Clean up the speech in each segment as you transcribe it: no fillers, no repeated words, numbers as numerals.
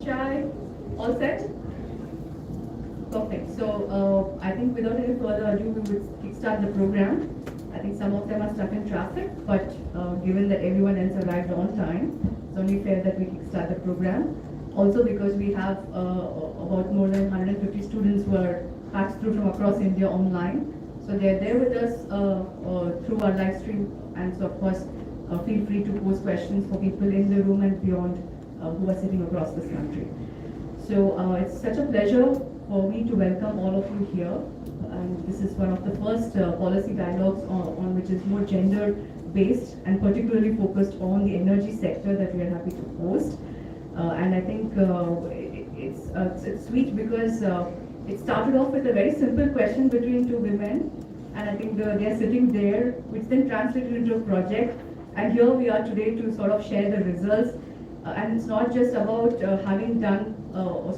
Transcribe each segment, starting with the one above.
shy? All set? Perfect. So I think without any further ado, we would kickstart the program. I think some of them are stuck in traffic, but given that everyone else arrived on time, it's only fair that we kickstart the program. Also because we have about more than 150 students who are passed through from across India online. So they're there with us through our live stream, and so of course feel free to pose questions for people in the room and beyond who are sitting across this country. So it's such a pleasure for me to welcome all of you here. And this is one of the first policy dialogues on which is more gender-based and particularly focused on the energy sector that we are happy to host. And I think it's sweet because it started off with a very simple question between two women, and I think they're sitting there, which then translated into a project. And here we are today to sort of share the results. And it's not just about having done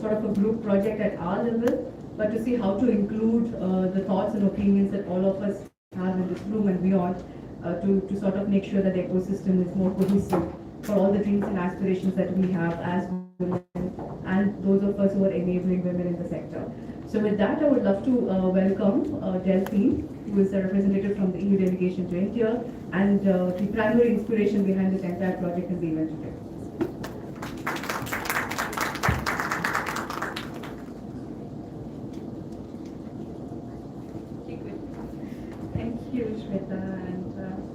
sort of a group project at our level, but to see how to include the thoughts and opinions that all of us have in this room and beyond to sort of make sure that the ecosystem is more cohesive for all the dreams and aspirations that we have as women and those of us who are enabling women in the sector. So with that, I would love to welcome Delphine, who is a representative from the EU delegation to India and the primary inspiration behind this entire project and the event today.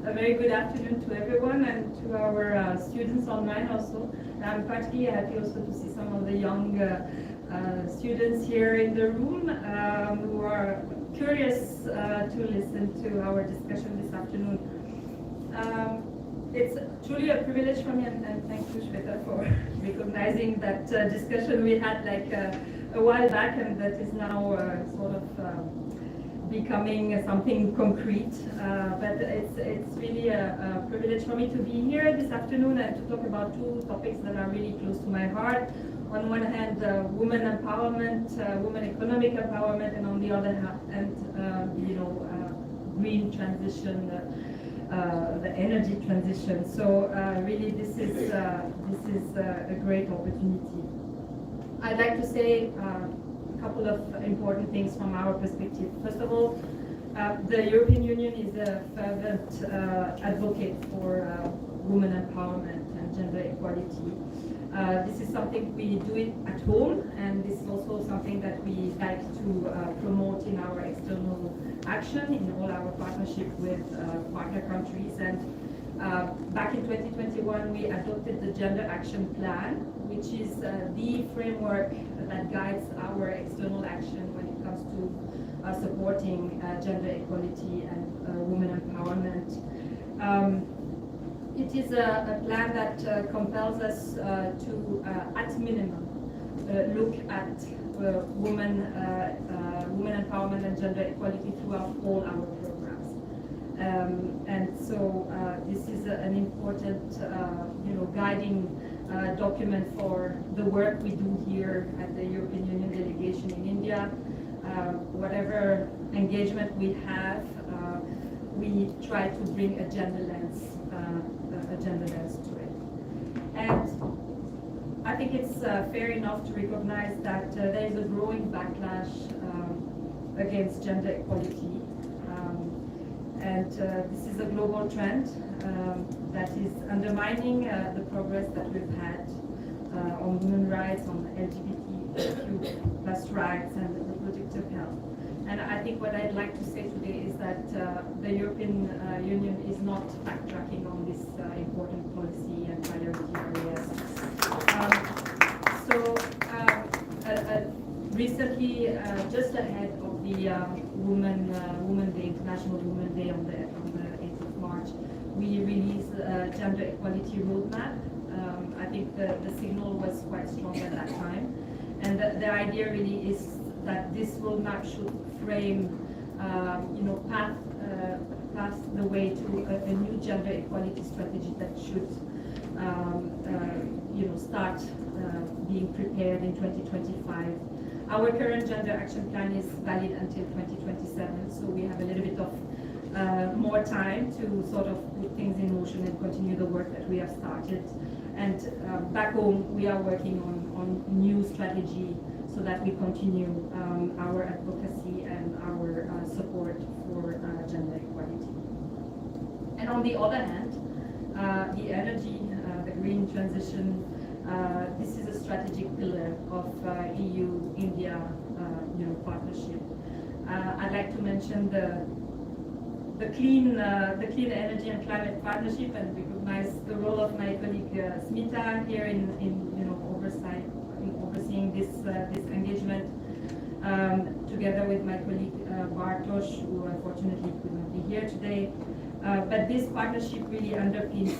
A very good afternoon to everyone and to our students online also. I'm particularly happy also to see some of the young students here in the room who are curious to listen to our discussion this afternoon. It's truly a privilege for me, and thank you, Shweta, for recognizing that discussion we had like a while back, and that is now sort of becoming something concrete, but it's really a privilege for me to be here this afternoon and to talk about two topics that are really close to my heart. On one hand, women empowerment, women economic empowerment, and on the other hand, green transition, the energy transition. So really, this is a great opportunity. I'd like to say couple of important things from our perspective. First of all, the European Union is a fervent advocate for women empowerment and gender equality. This is something we do it at home, and this is also something that we like to promote in our external action, in all our partnership with partner countries. And back in 2021, we adopted the Gender Action Plan, which is the framework that guides our external action when it comes to supporting gender equality and women empowerment. It is a plan that compels us to, at minimum, look at women empowerment and gender equality throughout all our programs. And so this is an important, guiding document for the work we do here at the European Union delegation in India. Whatever engagement we have, we try to bring a gender lens to it. And I think it's fair enough to recognize that there is a growing backlash against gender equality. And this is a global trend that is undermining the progress that we've had on women's rights, on LGBTQ plus rights, and reproductive health. And I think what I'd like to say today is that the European Union is not backtracking on this important policy and priority areas. Recently, just ahead of the Women Day, International Women Day on the 8th of March, we released a gender equality roadmap. I think the signal was quite strong at that time. And the idea really is that this roadmap should frame, path the way to a new gender equality strategy that should, start being prepared in 2025. Our current gender action plan is valid until 2027, so we have a little bit of more time to sort of put things in motion and continue the work that we have started. And back home, we are working on on new strategy so that we continue our advocacy and our support for gender equality. And on the other hand, the energy, the green transition, this is a strategic pillar of EU-India partnership. I'd like to mention the clean energy and climate partnership, and recognize the role of my colleague Smita here in overseeing this engagement, together with my colleague Bartosz, who unfortunately could not be here today. But this partnership really underpins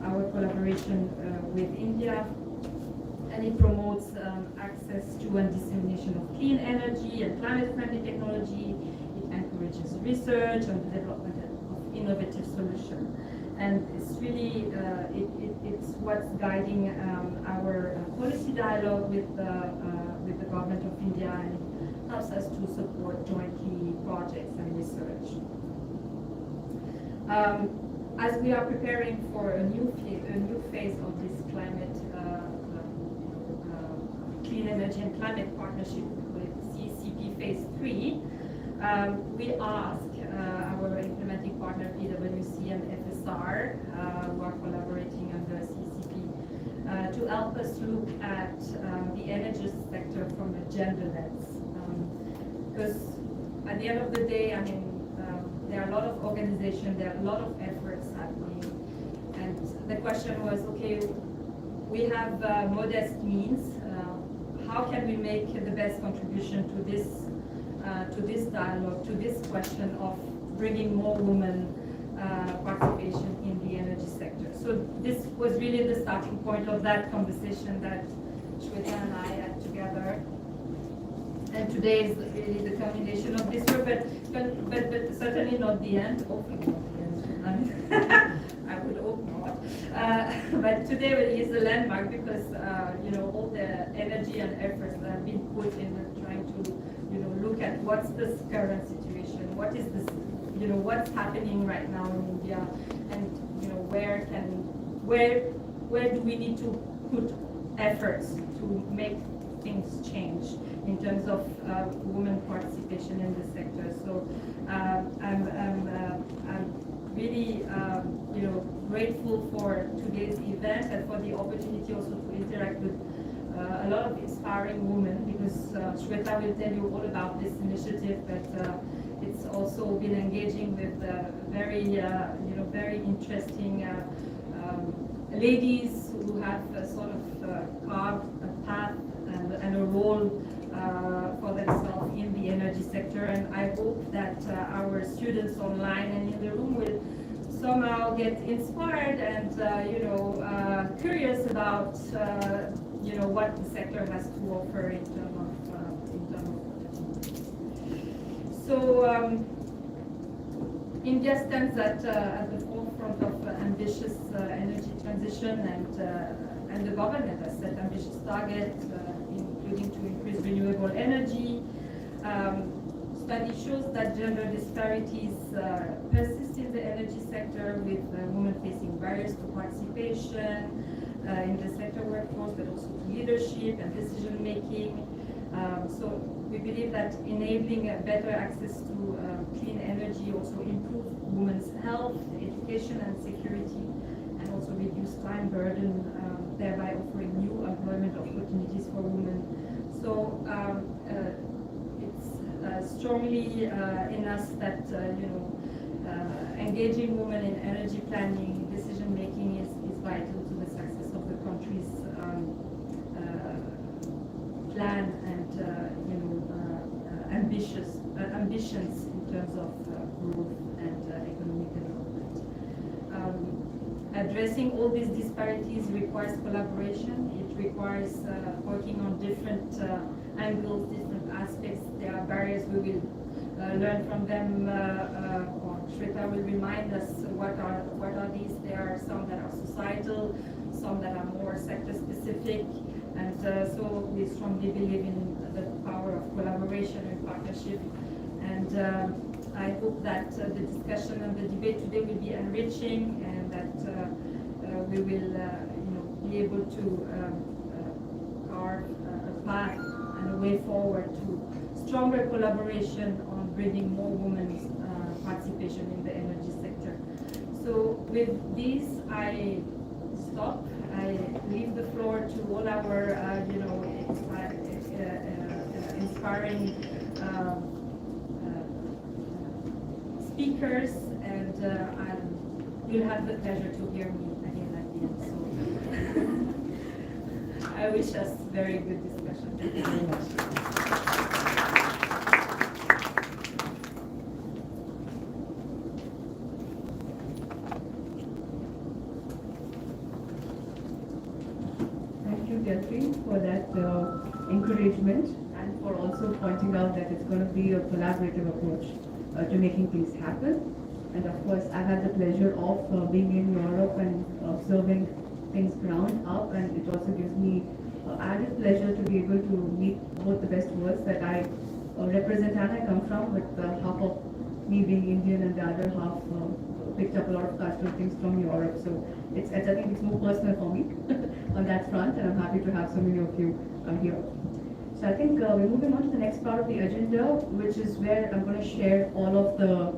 our collaboration with India, and it promotes access to and dissemination of clean energy and climate-friendly technology. It encourages research and the development of innovative solutions. And it's really, it's what's guiding our policy dialogue with the government of India, and it helps us to support jointly projects and research. As we are preparing for a new phase of this clean energy and climate partnership with CCP Phase 3, we ask our implementing partner PwC and FSR, who are collaborating under CCP, to help us look at the energy sector from a gender lens. Because at the end of the day, I mean, there are a lot of organizations, there are a lot of efforts happening, and the question was, okay, we have modest means. How can we make the best contribution to this dialogue, to this question of bringing more women participation in the energy sector? So this was really the starting point of that conversation that Shweta and I had together. And today is really the culmination of this work, but certainly not the end. Hopefully not the end. I would hope not. But today really is a landmark because all the energy and efforts that have been put in trying to look at what's the current situation, what is this, what's happening right now in India, and where do we need to put efforts to make things change in terms of women participation in the sector. So I'm really grateful for today's event and for the opportunity also to interact with a lot of inspiring women, because Shweta will tell you all about this initiative, but it's also been engaging with very interesting ladies who have sort of carved a path and a role for themselves in the energy sector. And I hope that our students online and in the room will somehow get inspired and curious about what the sector has to offer in terms of opportunities. So India stands at the forefront of ambitious energy transition, and the government has set ambitious targets, including to increase renewable energy. Study shows that gender disparities persist in the energy sector, with women facing barriers to participation in the sector workforce, but also to leadership and decision making. So we believe that enabling better access to clean energy also improves women's health, education and security, and also reduce time burden, thereby offering new employment opportunities for women. So it's strongly in us that engaging women in energy planning, decision making is vital to the success of the country's plan and ambitions in terms of growth and economic development. Addressing all these disparities requires collaboration. It requires working on different angles, different aspects. There are barriers. We will learn from them, or Shweta will remind us what are these. There are some that are societal, some that are more sector specific, and so we strongly believe in the power of collaboration and partnership. And I hope that the discussion and the debate today will be enriching, and that we will be able to carve way forward to stronger collaboration on bringing more women's participation in the energy sector. So with this, I stop. I leave the floor to all our, inspiring speakers, and you'll have the pleasure to hear me again at the end. So I wish us very good discussion. Thank you very much. Thank you, Delphine, for that encouragement and for also pointing out that it's going to be a collaborative approach to making things happen. And of course, I've had the pleasure of being in Europe and observing things ground up, and it also gives me added pleasure to be able to meet both the best worlds that I represent and I come from, with half of me being Indian and the other half picked up a lot of cultural things from Europe. So I think it's more personal for me on that front, and I'm happy to have so many of you here. So I think we're moving on to the next part of the agenda, which is where I'm going to share all of the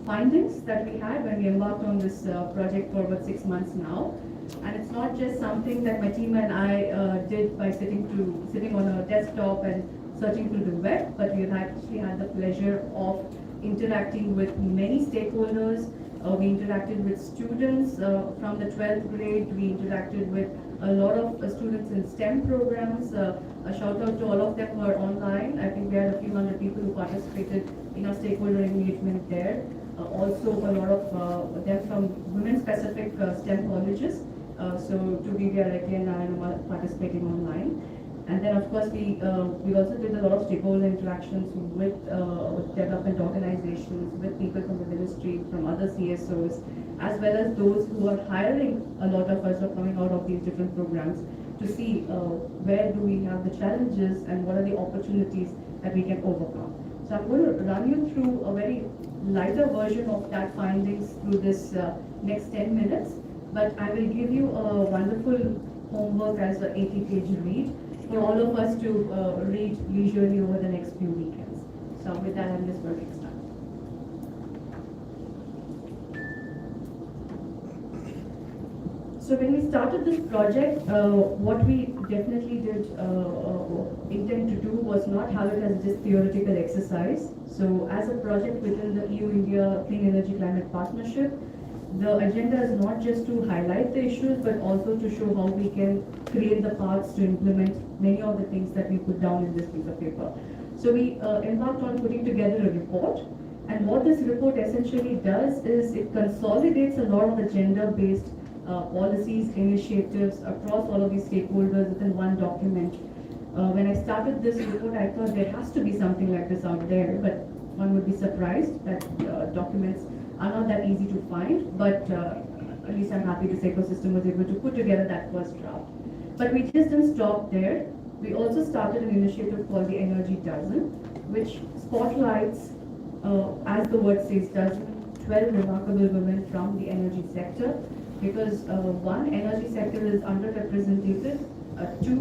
findings that we had when we embarked on this project for about 6 months now. And it's not just something that my team and I did by sitting on a desktop and searching through the web, but we've actually had the pleasure of interacting with many stakeholders. We interacted with students from the 12th grade. We interacted with a lot of students in STEM programs. A shout out to all of them who are online. I think we had a few hundred people who participated in our stakeholder engagement there. Also a lot of them from women-specific STEM colleges. So to be directly and I am participating online. And then of course we also did a lot of stakeholder interactions with development organizations, with people from the ministry, from other CSOs, as well as those who are hiring a lot of us who are coming out of these different programs, to see where do we have the challenges and what are the opportunities that we can overcome. So I'm going to run you through a very lighter version of that findings through this next 10 minutes, but I will give you a wonderful homework as an 80-page read for all of us to read leisurely over the next few weekends. So with that, I'm just going to start. So when we started this project, what we definitely did intend to do was not have it as just theoretical exercise. So as a project within the EU-India Clean Energy Climate Partnership, the agenda is not just to highlight the issues, but also to show how we can create the paths to implement many of the things that we put down in this piece of paper. So we embarked on putting together a report, and what this report essentially does is it consolidates a lot of the gender-based policies, initiatives across all of these stakeholders within one document. When I started this report, I thought there has to be something like this out there, but one would be surprised that documents are not that easy to find, but at least I'm happy this ecosystem was able to put together that first draft. But we just didn't stop there. We also started an initiative called the Energy Dozen, which spotlights, as the word says, dozen, 12 remarkable women from the energy sector, because one, energy sector is underrepresented. Two,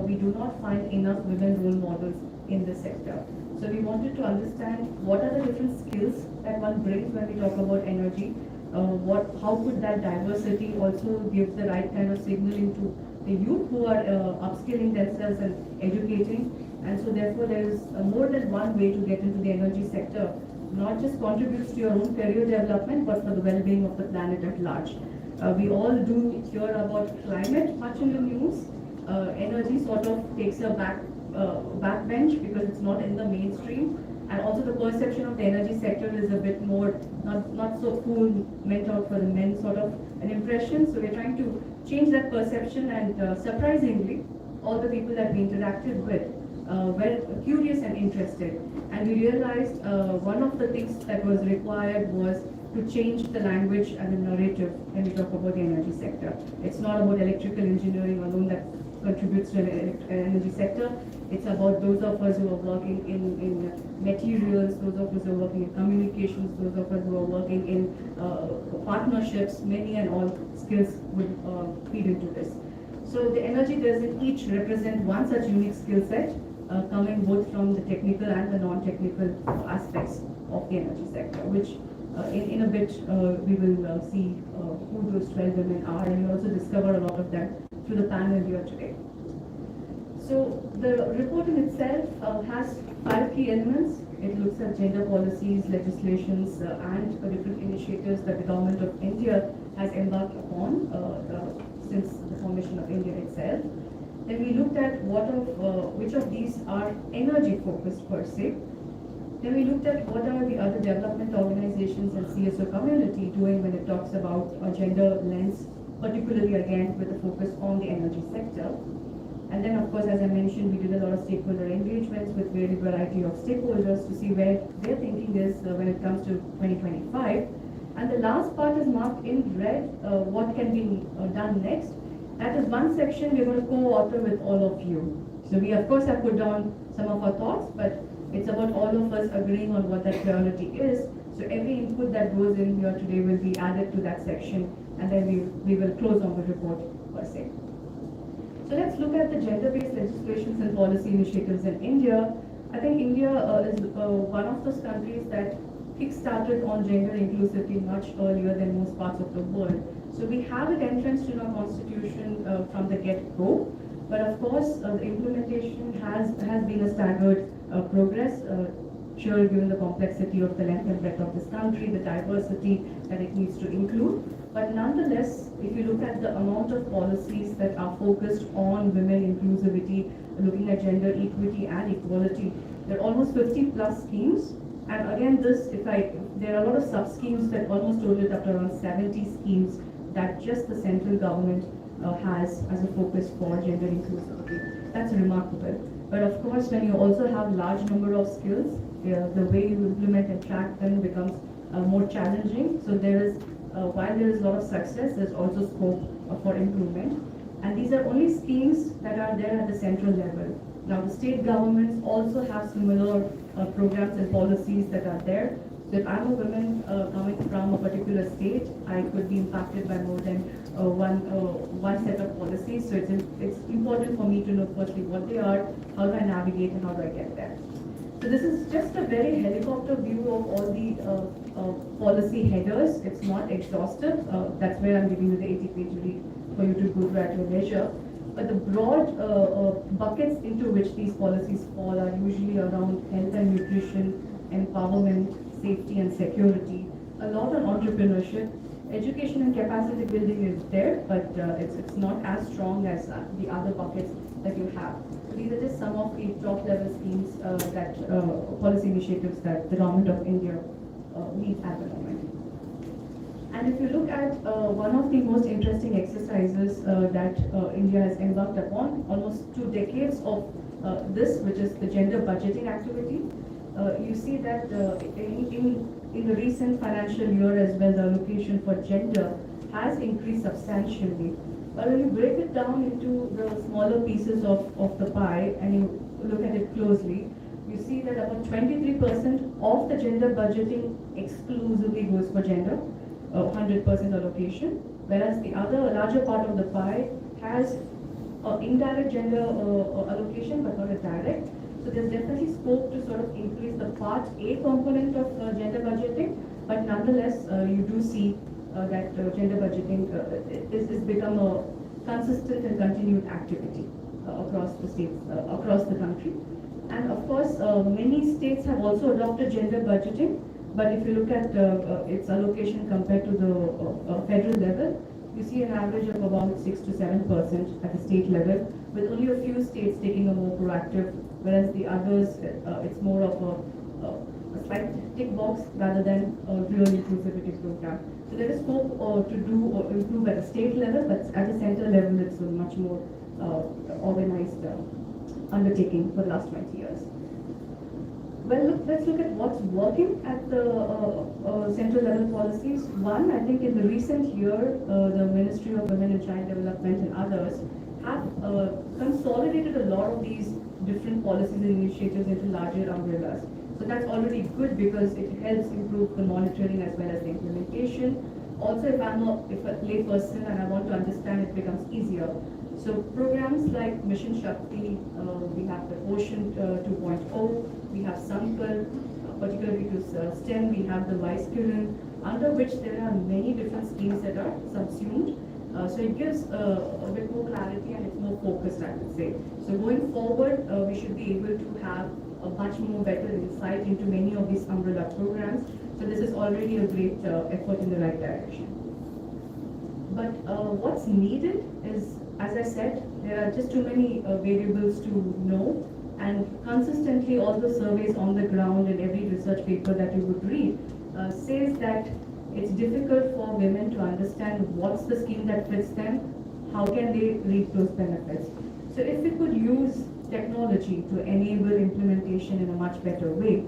we do not find enough women role models in the sector. So we wanted to understand what are the different skills that one brings when we talk about energy. How could that diversity also give the right kind of signaling to the youth who are upskilling themselves and educating. And so therefore there is more than one way to get into the energy sector. Not just contributes to your own career development, but for the well-being of the planet at large. We all do hear about climate much in the news. Energy sort of takes a backbench because it's not in the mainstream, and also the perception of the energy sector is a bit more not so cool, meant out for the men sort of an impression. So we're trying to change that perception, and surprisingly, all the people that we interacted with were curious and interested, and we realized one of the things that was required was to change the language and the narrative when we talk about the energy sector. It's not about electrical engineering alone that contributes to the energy sector. It's about those of us who are working in materials, those of us who are working in communications, those of us who are working in partnerships. Many and all skills would feed into this. So the energy doesn't each represent one such unique skill set. coming both from the technical and the non-technical aspects of the energy sector, which in a bit we will see who those 12 women are, and you'll also discover a lot of them through the panel here today. So the report in itself has 5 key elements. It looks at gender policies, legislations, and different initiatives that the government of India has embarked upon since the formation of India itself. Then we looked at which of these are energy focused per se. Then we looked at what are the other development organizations and CSO community doing when it talks about a gender lens, particularly again with a focus on the energy sector. And then, of course, as I mentioned, we did a lot of stakeholder engagements with very variety of stakeholders to see where their thinking is when it comes to 2025. And the last part is marked in red, what can be done next. That is one section we're going to co-author with all of you. So we, of course, have put down some of our thoughts, but it's about all of us agreeing on what that priority is. So every input that goes in here today will be added to that section, and then we will close on the report per se. So let's look at the gender-based legislations and policy initiatives in India. I think India is one of those countries that kick-started on gender inclusivity much earlier than most parts of the world. So we have it entrenched in our constitution from the get-go. But of course, the implementation has been a staggered progress. Sure, given the complexity of the length and breadth of this country, the diversity that it needs to include. But nonetheless, if you look at the amount of policies that are focused on women inclusivity, looking at gender equity and equality, there are almost 50 plus schemes. And again, there are a lot of sub-schemes that almost total up to around 70 schemes that just the central government has as a focus for gender inclusivity. That's remarkable. But of course, when you also have large number of skills, the way you implement and track them becomes more challenging. So while there is a lot of success, there's also scope for improvement. And these are only schemes that are there at the central level. Now, the state governments also have similar programs and policies that are there. So if I'm a woman coming from a particular state, I could be impacted by more than one set of policies. So it's important for me to know firstly what they are, how do I navigate, and how do I get there. So this is just a very helicopter view of all the policy headers. It's not exhaustive. That's where I'm giving you the 80-page read for you to go through at your leisure. But the broad buckets into which these policies fall are usually around health and nutrition, empowerment, safety and security, a lot on entrepreneurship. Education and capacity building is there, but it's not as strong as the other buckets that you have. So these are just some of the top level schemes policy initiatives that the government of India needs at the moment. And if you look at one of the most interesting exercises that India has embarked upon, almost 2 decades of this, which is the gender budgeting activity, you see that in the recent financial year as well, the allocation for gender has increased substantially. But when you break it down into the smaller pieces of the pie and you look at it closely, you see that about 23% of the gender budgeting exclusively goes for gender, 100% allocation, whereas the other larger part of the pie has indirect gender allocation but not a direct. So there's definitely scope to sort of increase the part A component of gender budgeting, but nonetheless you do see that gender budgeting is become a consistent and continued activity across the states, across the country. And of course, many states have also adopted gender budgeting, but if you look at its allocation compared to the federal level, you see an average of about 6 to 7% at the state level, with only a few states taking a more proactive, whereas the others, it's more of a slight tick box rather than a real inclusivity program. So there is scope to do or improve at the state level, but at the center level, it's a much more organized undertaking for the last 20 years. Well, let's look at what's working at the central level policies. One, I think in the recent year, the Ministry of Women and Child Development and others have consolidated a lot of these different policies and initiatives into larger umbrellas. So that's already good because it helps improve the monitoring as well as the implementation. Also, if I'm a lay person and I want to understand, it becomes easier. So programs like Mission Shakti, we have the Ocean 2.0, we have Sankal, particularly to STEM, we have the Vice Kiran, under which there are many different schemes that are subsumed. So it gives a bit more clarity and it's more focused, I would say. So going forward, we should be able to have a much more better insight into many of these umbrella programs. So this is already a great effort in the right direction. But what's needed is, as I said, there are just too many variables to know, and consistently all the surveys on the ground and every research paper that you would read says that it's difficult for women to understand what's the scheme that fits them, how can they reap those benefits. So if we could use technology to enable implementation in a much better way,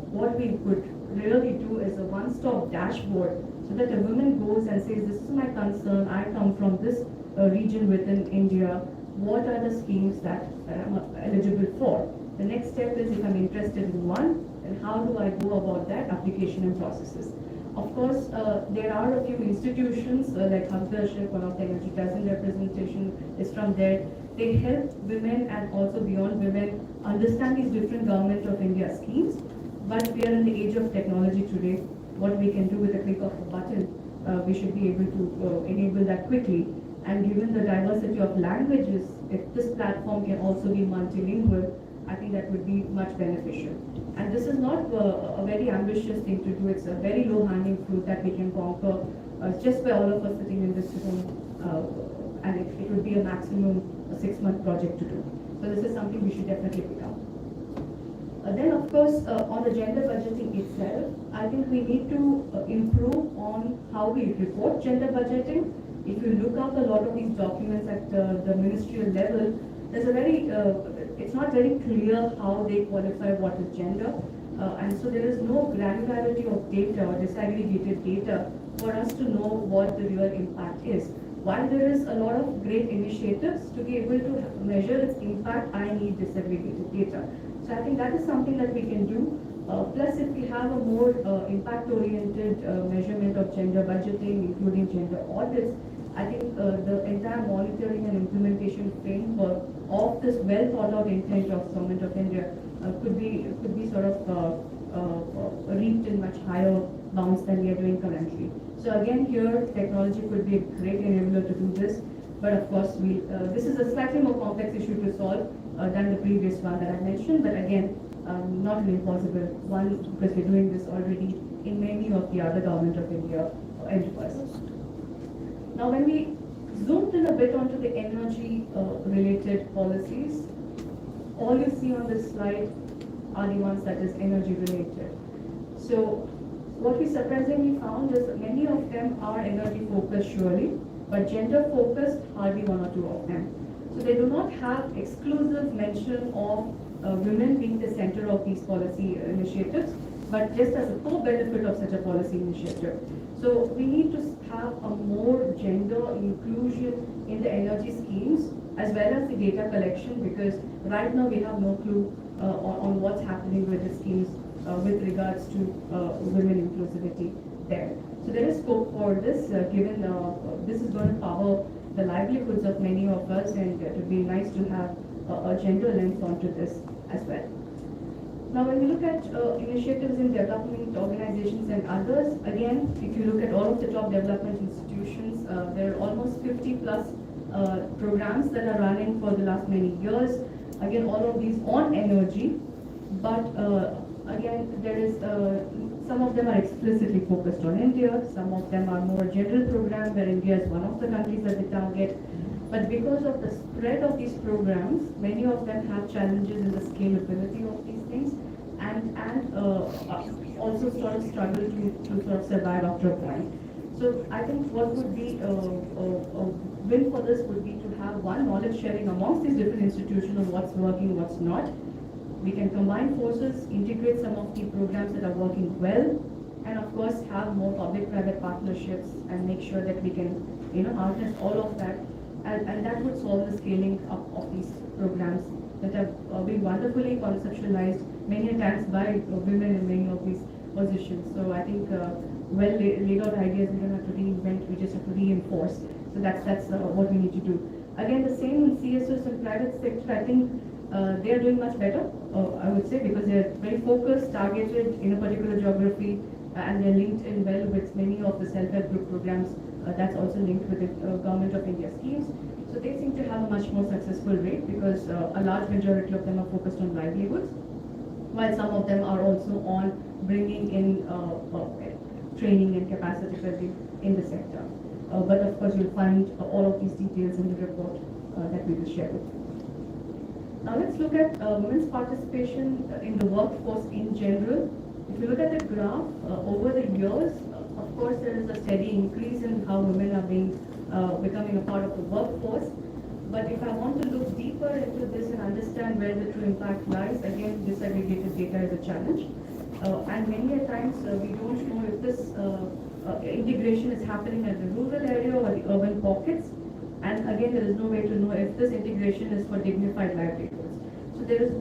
what we could really do is a one-stop dashboard so that a woman goes and says, this is my concern, I come from this region within India, what are the schemes that I'm eligible for? The next step is, if I'm interested in one, then how do I go about that application and processes? Of course, there are a few institutions like Hagdarship, one of the energy dozen representation is from there. They help women and also beyond women understand these different Government of India schemes. But we are in the age of technology today. What we can do with a click of a button, we should be able to enable that quickly. And given the diversity of languages, if this platform can also be multilingual, I think that would be much beneficial. And this is not a very ambitious thing to do. It's a very low-hanging fruit that we can conquer just by all of us sitting in this room. And it would be a maximum 6-month project to do. So this is something we should definitely pick up. Then, of course, on the gender budgeting itself, I think we need to improve on how we report gender budgeting. If you look up a lot of these documents at the ministerial level, there's a very, it's not very clear how they qualify what is gender. And so there is no granularity of data or disaggregated data for us to know what the real impact is. While there is a lot of great initiatives, to be able to measure its impact, I need disaggregated data. So I think that is something that we can do. Plus, if we have a more impact-oriented measurement of gender budgeting, including gender audits, I think the entire monitoring and implementation framework of this well-thought-out intent of Government of India could be sort of reached in much higher bounds than we are doing currently. So again, here technology could be a great enabler to do this. But of course, this is a slightly more complex issue to solve than the previous one that I mentioned. But again, not an impossible one, because we're doing this already in many of the other Government of India enterprises. Now, when we zoomed in a bit onto the energy-related policies, all you see on this slide are the ones that is energy-related. So, what we surprisingly found is that many of them are energy-focused, surely, but gender-focused, hardly one or two of them. So they do not have exclusive mention of women being the center of these policy initiatives, but just as a co-benefit of such a policy initiative. So we need to have a more gender inclusion in the energy schemes as well as the data collection, because right now we have no clue on what's happening with the schemes with regards to women inclusivity there. So there is scope for this, given this is going to power the livelihoods of many of us, and it would be nice to have a gender lens onto this as well. Now, when we look at initiatives in development organizations and others, again, if you look at all of the top development institutions, there are almost 50 plus programs that are running for the last many years. Again, all of these on energy, but again, there is some of them are explicitly focused on India, some of them are more general programs where India is one of the countries that they target. But because of the spread of these programs, many of them have challenges in the scalability of these things, and also sort of struggle to sort of survive after a point. So I think what would be a win for this would be to have one knowledge sharing amongst these different institutions on what's working, what's not. We can combine forces, integrate some of the programs that are working well, and of course have more public-private partnerships and make sure that we can, harness all of that. And that would solve the scaling up of these programs that have been wonderfully conceptualized many times by women in many of these positions. So I think well laid out ideas, we don't have to reinvent, we just have to reinforce. So that's what we need to do. Again, the same in CSOs and private sector. I think they are doing much better, I would say, because they are very focused, targeted in a particular geography, and they're linked in well with many of the self-help group programs that's also linked with the Government of India schemes. So they seem to have a much more successful rate because a large majority of them are focused on livelihoods, while some of them are also on bringing in training and capacity building in the sector. But of course, you'll find all of these details in the report that we will share with you. Now let's look at women's participation in the workforce in general. If you look at the graph over the years, of course there is a steady increase in how women are becoming a part of the workforce. But if I want to look deeper into this and understand where the true impact lies, again, disaggregated data is a challenge. And many a times we don't know if this integration is happening at the rural area or the urban pockets. And again, there is no way to know if this integration is for dignified livelihoods. So there is,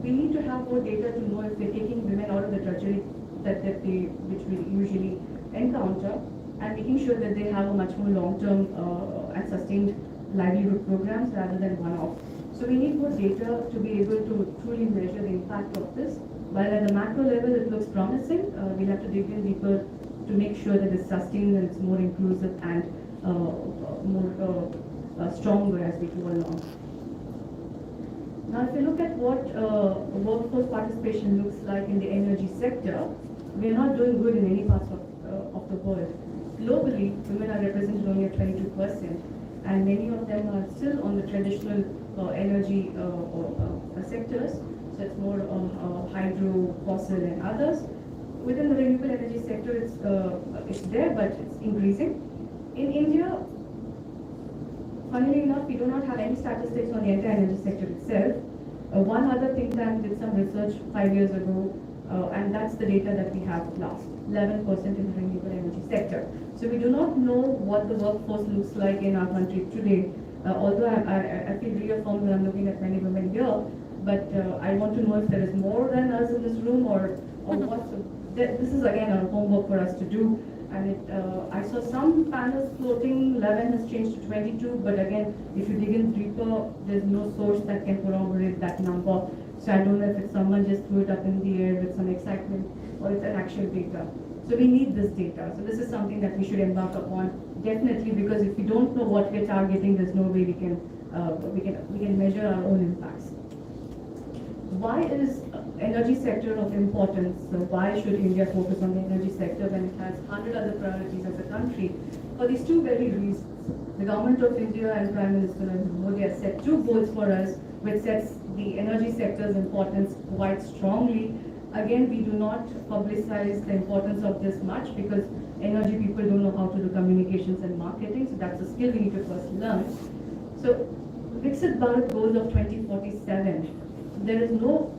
we need to have more data to know if we're taking women out of the drudgery which we usually encounter, and making sure that they have a much more long-term and sustained livelihood programs rather than one-off. So we need more data to be able to truly measure the impact of this. While at the macro level it looks promising, we'll have to dig in deeper to make sure that it's sustained and it's more inclusive and more stronger as we go along. Now, if you look at what workforce participation looks like in the energy sector, we are not doing good in any parts of the world. Globally, women are represented only at 22%, and many of them are still on the traditional energy sectors. So it's more hydro, fossil, and others. Within the renewable energy sector, it's there, but it's increasing. In India, funnily enough, we do not have any statistics on the entire energy sector itself. One other think tank did some research 5 years ago, and that's the data that we have last, 11% in the renewable energy sector. So we do not know what the workforce looks like in our country today, although I feel reaffirmed when I'm looking at many women here, but I want to know if there is more than us in this room or what. This is again a homework for us to do. And I saw some panels floating, 11 has changed to 22, but again, if you dig in deeper, there's no source that can corroborate that number. So I don't know if it's someone just threw it up in the air with some excitement or it's an actual data. So we need this data. So this is something that we should embark upon, definitely, because if we don't know what we're targeting, there's no way we can measure our own impacts. Why is energy sector of importance? So why should India focus on the energy sector when it has 100 other priorities as a country? For these two very reasons. The Government of India and Prime Minister Modi has set two goals for us, which sets the energy sector's importance quite strongly. Again, we do not publicize the importance of this much because energy people don't know how to do communications and marketing, so that's a skill we need to first learn. So, Viksit Bharat goals of 2047. There is no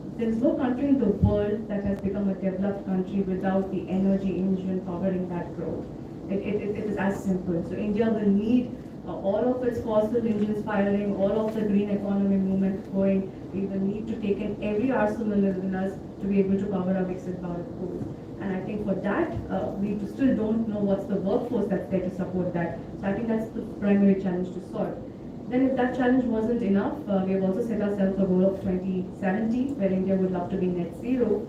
country in the world that has become a developed country without the energy engine powering that growth. It is as simple. So India will need all of its fossil engines firing, all of the green economy movement going. We will need to take in every arsenal in us to be able to power our Viksit Bharat goals. And I think for that, we still don't know what's the workforce that's there to support that. So I think that's the primary challenge to solve. Then if that challenge wasn't enough, we have also set ourselves a goal of 2070, where India would love to be net zero.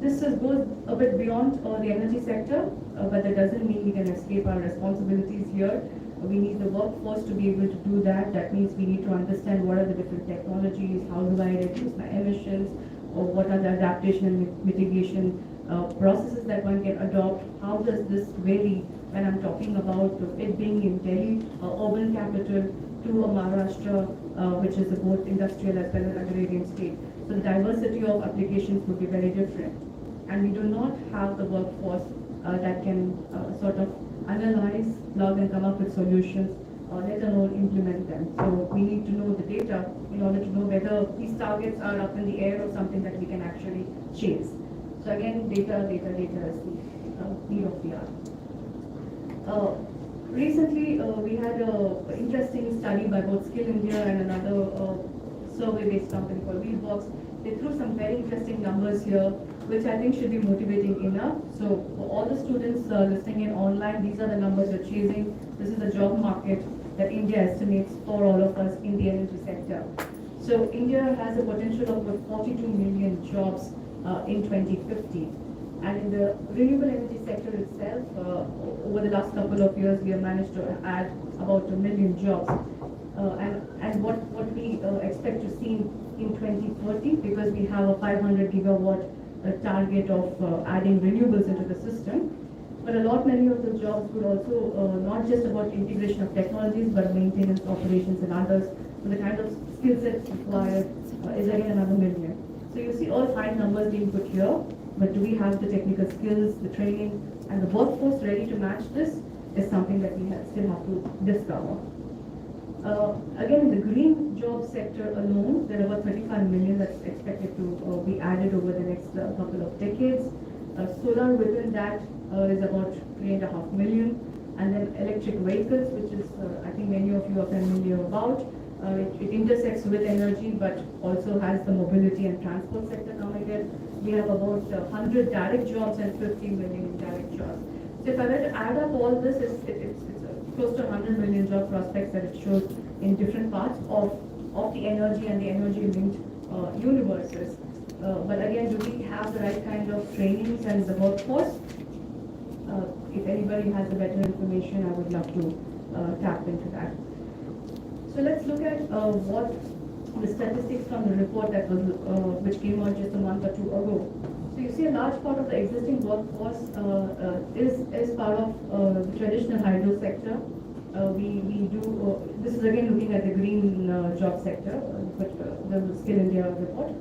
This goes a bit beyond the energy sector, but that doesn't mean we can escape our responsibilities here. We need the workforce to be able to do that. That means we need to understand what are the different technologies, how do I reduce my emissions, or what are the adaptation and mitigation processes that one can adopt. How does this vary when I'm talking about it being in Delhi, urban capital, to a Maharashtra, which is a both industrial as well as agrarian state. So the diversity of applications would be very different. And we do not have the workforce that can sort of analyze, log and come up with solutions, let alone implement them. So we need to know the data in order to know whether these targets are up in the air or something that we can actually chase. So again, data is the need of the hour. Recently, we had an interesting study by both Skill India and another survey-based company called Wheelbox. They threw some very interesting numbers here, which I think should be motivating enough. So for all the students listening in online, these are the numbers you're chasing. This is the job market. that India estimates for all of us in the energy sector. So India has a potential of about 42 million jobs in 2050. And in the renewable energy sector itself, over the last couple of years, we have managed to add about 1 million jobs. And what we expect to see in 2030, because we have a 500 gigawatt target of adding renewables into the system. But a lot many of the jobs would also not just about integration of technologies, but maintenance, operations, and others. So the kind of skill sets required is again another million. So you see all 5 numbers being put here. But do we have the technical skills, the training, and the workforce ready to match this is something that we still have to discover. Again, in the green job sector alone, there are about 35 million that's expected to be added over the next couple of decades. Solar within that is about 3.5 million. And then electric vehicles, which is, I think many of you are familiar about. It intersects with energy, but also has the mobility and transport sector coming in. We have about 100 direct jobs and 50 million indirect jobs. So if I were to add up all this, it's close to 100 million job prospects that it shows in different parts of the energy and the energy-linked universes. But again, do we have the right kind of trainings and the workforce? If anybody has the better information, I would love to tap into that. So let's look at what the statistics from the report that was which came out just a month or 2 ago. So you see a large part of the existing workforce is part of the traditional hydro sector. We do, this is again looking at the green job sector, but the Skill India report.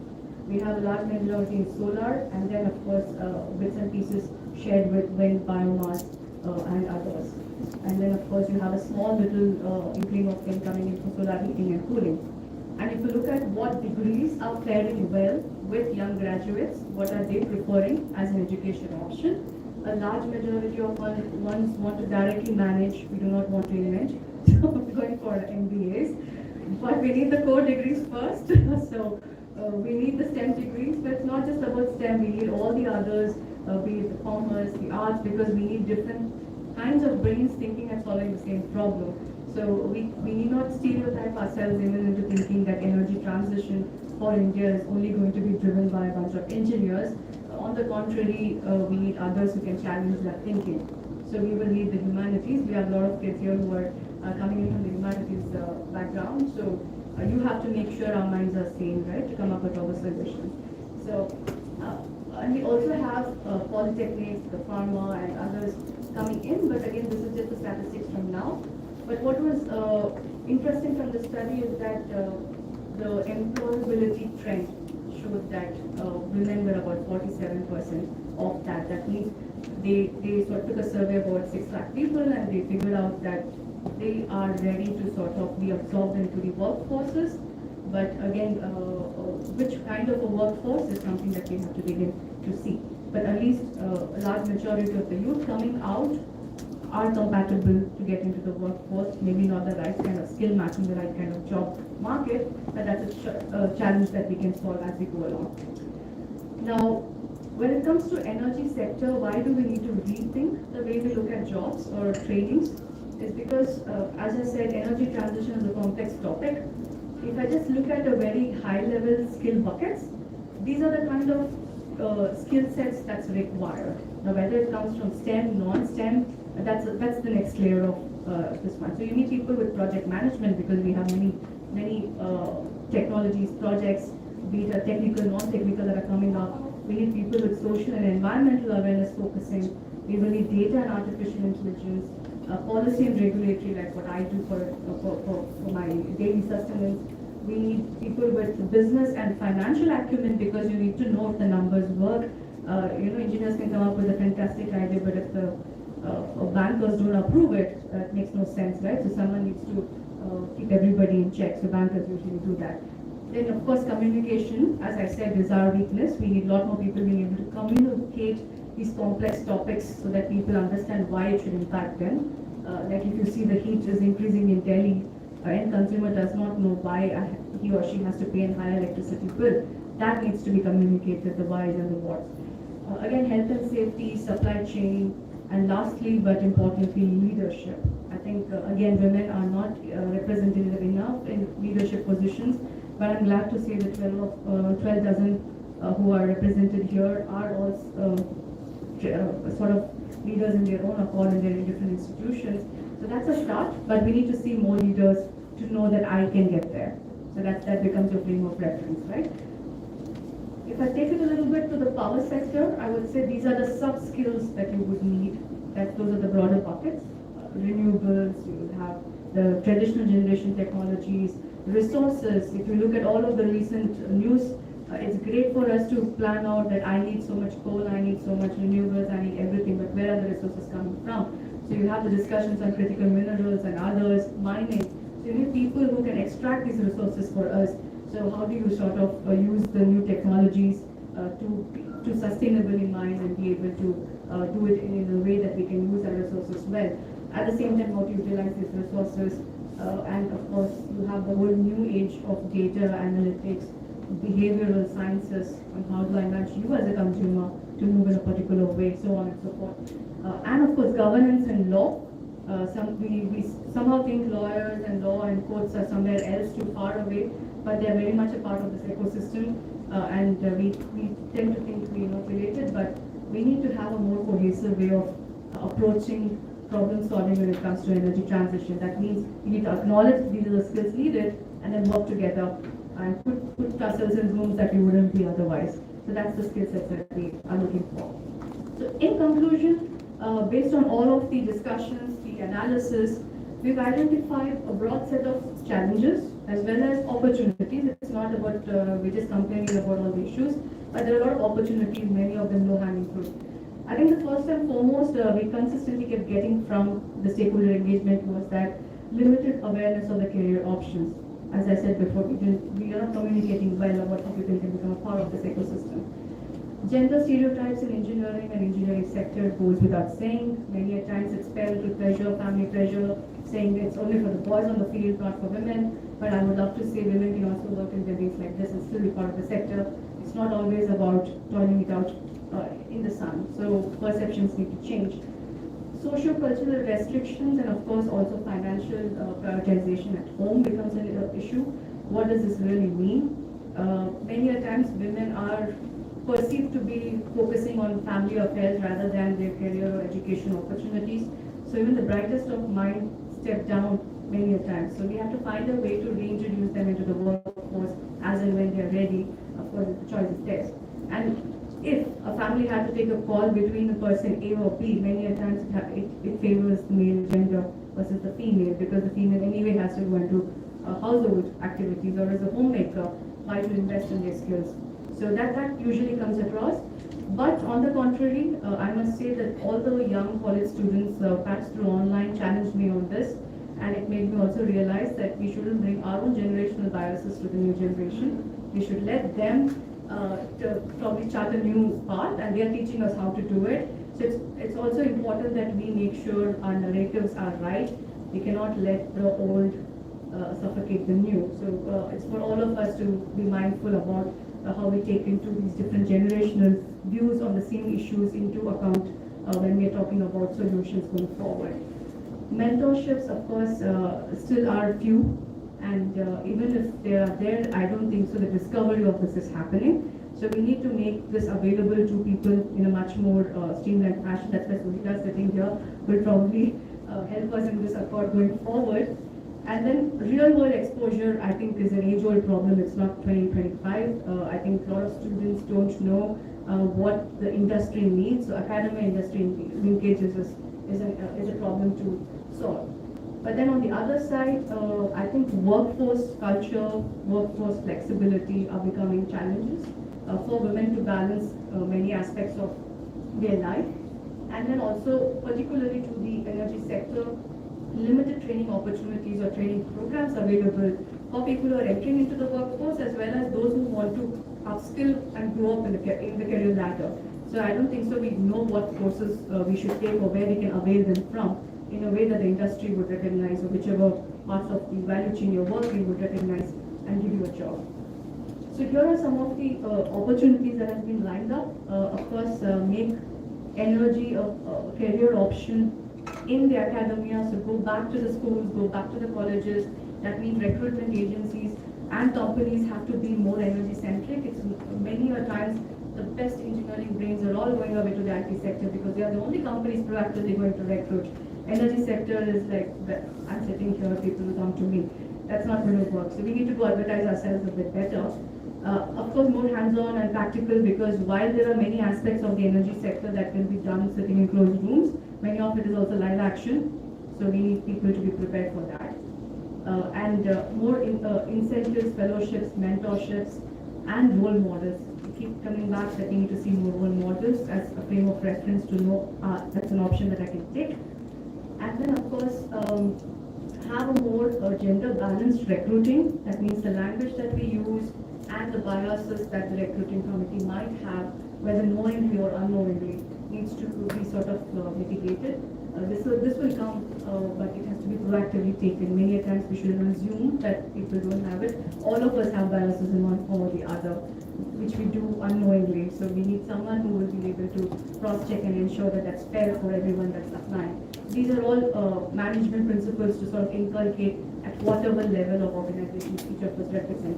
We have a large majority in solar, and then of course bits and pieces shared with wind, biomass, and others. And then of course you have a small little inkling of wind coming in from solar heating and cooling. And if you look at what degrees are faring well with young graduates, what are they preferring as an education option? A large majority of ones want to directly manage, we do not want to invent, so we're going for MBAs. But we need the core degrees first, so we need the STEM degrees, but it's not just about STEM, we need all the others, be it the commerce, the arts, because we need different kinds of brains thinking and solving the same problem. So we need not stereotype ourselves even into thinking that energy transition for India is only going to be driven by a bunch of engineers. On the contrary, we need others who can challenge that thinking. So we will need the humanities. We have a lot of kids here who are coming in from the humanities background. So you have to make sure our minds are sane, right, to come up with all the solutions. So, and we also have polytechnics, the pharma and others coming in, but again, this is just the statistics from now. But what was interesting from the study is that the employability trend showed that women were about 47% of that. That means they sort of took a survey of about 6 lakh people, and they figured out that they are ready to sort of be absorbed into the workforces. But again, which kind of a workforce is something that we have to begin to see. But at least a large majority of the youth coming out are compatible to get into the workforce, maybe not the right kind of skill matching the right kind of job market, but that's a challenge that we can solve as we go along. Now, when it comes to energy sector, why do we need to rethink the way we look at jobs or trainings? Is because, as I said, energy transition is a complex topic. If I just look at a very high level skill buckets, these are the kind of skill sets that's required. Now, whether it comes from STEM, non-STEM, that's the next layer of this one. So you need people with project management, because we have many technologies, projects, be it technical, non-technical, that are coming up. We need people with social and environmental awareness focusing. We will need data and artificial intelligence, policy and regulatory, like what I do for my daily sustenance. We need people with business and financial acumen, because you need to know if the numbers work. Engineers can come up with a fantastic idea, but if the bankers don't approve it, it makes no sense, right? So someone needs to keep everybody in check. So bankers usually do that. Then of course communication, as I said, is our weakness. We need a lot more people being able to communicate these complex topics so that people understand why it should impact them. Like if you see the heat is increasing in Delhi, end consumer does not know why he or she has to pay a higher electricity bill. That needs to be communicated, the whys and the whats. Again, health and safety, supply chain, and lastly, but importantly, leadership. I think, again, women are not represented enough in leadership positions, but I'm glad to say that 12 dozen who are represented here are all sort of leaders in their own accord in their different institutions. So that's a start, but we need to see more leaders to know that I can get there. So that becomes your frame of reference, right? If I take it a little bit to the power sector, I would say these are the sub-skills that you would need. Those are the broader buckets. Renewables, you have the traditional generation technologies, resources. If you look at all of the recent news, it's great for us to plan out that I need so much coal, I need so much renewables, I need everything, but where are the resources coming from? So you have the discussions on critical minerals and others, mining. So you need people who can extract these resources for us. So how do you sort of use the new technologies to sustainably mine and be able to do it in a way that we can use our resources well? At the same time, how to utilize these resources, and of course, you have the whole new age of data analytics, behavioral sciences, and how do I nudge you as a consumer to move in a particular way, so on and so forth. And of course, governance and law. We somehow think lawyers and law and courts are somewhere else too far away, but they're very much a part of this ecosystem, and we tend to think we're not related, but we need to have a more cohesive way of approaching problem solving when it comes to energy transition. That means we need to acknowledge these are the skills needed and then work together and put ourselves in rooms that we wouldn't be otherwise. So that's the skill sets that we are looking for. So in conclusion, based on all of the discussions, the analysis, we've identified a broad set of challenges as well as opportunities. It's not about we're just complaining about all the issues, but there are a lot of opportunities, many of them low-hanging fruit. I think the first and foremost we consistently kept getting from the stakeholder engagement was that limited awareness of the career options. As I said before, we are not communicating well about how people can become a part of this ecosystem. Gender stereotypes in engineering and engineering sector goes without saying. Many a times it's parental pressure, family pressure, saying it's only for the boys on the field, not for women. But I would love to say women can also work in buildings like this and still be part of the sector. It's not always about toiling it out in the sun. So perceptions need to change. Socio-cultural restrictions and of course also financial prioritization at home becomes an issue. What does this really mean? Many a times women are perceived to be focusing on family affairs rather than their career or education opportunities. So even the brightest of mind step down many a time. So we have to find a way to reintroduce them into the workforce as and when they're ready. Of course, the choice is theirs. And if a family had to take a call between a person A or B, many a times it favors the male gender versus the female, because the female anyway has to go into household activities or as a homemaker, why to invest in their skills. So that usually comes across. But on the contrary, I must say that all the young college students passed through online challenged me on this, and it made me also realize that we shouldn't bring our own generational biases to the new generation. We should let them to probably chart a new path, and they are teaching us how to do it. So it's also important that we make sure our narratives are right. We cannot let the old suffocate the new. So it's for all of us to be mindful about how we take into these different generational views on the same issues into account when we are talking about solutions going forward. Mentorships, of course, still are few. And even if they are there, I don't think so the discovery of this is happening. So we need to make this available to people in a much more streamlined fashion. That's why Sujita sitting here will probably help us in this accord going forward. And then real world exposure, I think, is an age-old problem. It's not 2025. I think a lot of students don't know what the industry needs. So academic industry linkage is a problem to solve. But then on the other side, I think workforce culture, workforce flexibility are becoming challenges for women to balance many aspects of their life. And then also, particularly to the energy sector, limited training opportunities or training programs available for people who are entering into the workforce, as well as those who want to upskill and grow up in the career ladder. So I don't think so we know what courses we should take or where we can avail them from, in a way that the industry would recognize, or whichever parts of the value chain you're working would recognize and give you a job. So here are some of the opportunities that have been lined up. Of course, make energy a career option in the academia, so go back to the schools, go back to the colleges. That means recruitment agencies and companies have to be more energy centric. It's many a times the best engineering brains are all going away to the IT sector because they are the only companies proactively going to recruit. Energy sector is like, I'm sitting here, people will come to me. That's not going to work. So we need to go advertise ourselves a bit better. Of course, more hands-on and practical, because while there are many aspects of the energy sector that can be done sitting in closed rooms, many of it is also live action. So we need people to be prepared for that. More incentives, fellowships, mentorships, and role models. We keep coming back that we need to see more role models as a frame of reference to know that's an option that I can take. And then, of course, have a more gender balanced recruiting. That means the language that we use and the biases that the recruiting committee might have, whether knowingly or unknowingly, needs to be sort of mitigated. This will come, but it has to be proactively taken. Many times we shouldn't assume that people don't have it. All of us have biases in one form or the other, which we do unknowingly. So we need someone who will be able to cross-check and ensure that that's fair for everyone that's applying. These are all management principles to sort of inculcate at whatever level of organization each of us represent.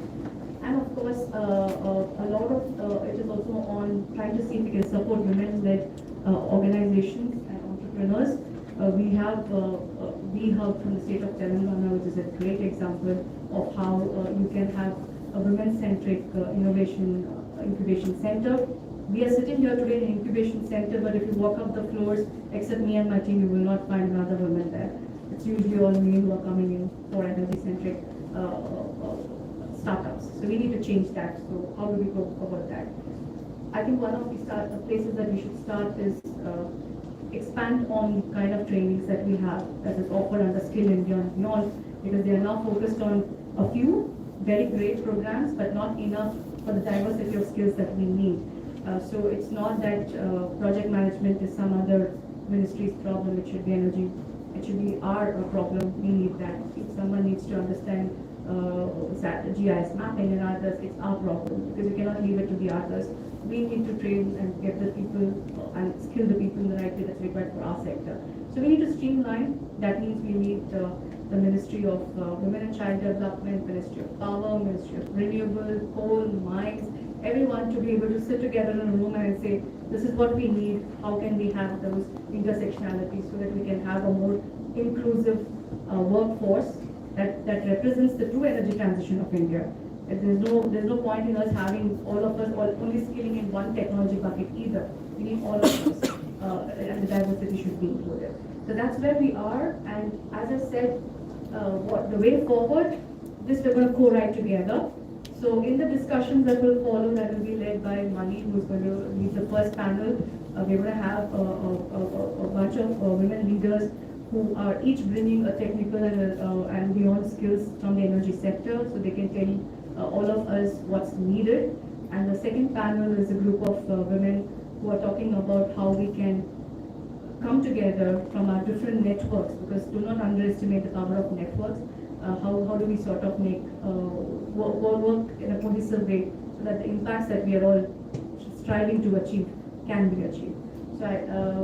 And of course, a lot of it is also on trying to see if we can support women-led organizations and entrepreneurs. We have V-Hub from the state of Telangana, which is a great example of how you can have a women-centric innovation incubation center. We are sitting here today in an incubation center, but if you walk up the floors, except me and my team, you will not find another woman there. It's usually all men who are coming in for energy-centric startups. So we need to change that. So how do we go about that? I think one of the places that we should start is expand on the kind of trainings that we have that is offered under Skill India and beyond, because they are now focused on a few very great programs, but not enough for the diversity of skills that we need. So it's not that project management is some other ministry's problem, it should be energy. It should be our problem. We need that. If someone needs to understand GIS mapping and others, it's our problem, because we cannot leave it to the others. We need to train and get the people and skill the people in the right way that's required for our sector. So we need to streamline. That means we need the Ministry of Women and Child Development, Ministry of Power, Ministry of Renewable, Coal, Mines, everyone to be able to sit together in a room and say, this is what we need, how can we have those intersectionalities so that we can have a more inclusive workforce that represents the true energy transition of India. There's no point in us having all of us only skilling in one technology bucket either. We need all of us, and the diversity should be included. So that's where we are, and as I said, the way forward, this we're going to co-write together. So in the discussions that will follow, that will be led by Mani, who's going to lead the first panel. We're going to have a bunch of women leaders who are each bringing a technical and beyond skills from the energy sector, so they can tell all of us what's needed. And the second panel is a group of women who are talking about how we can come together from our different networks, because do not underestimate the power of networks. How do we sort of make work in a cohesive way so that the impacts that we are all striving to achieve can be achieved. So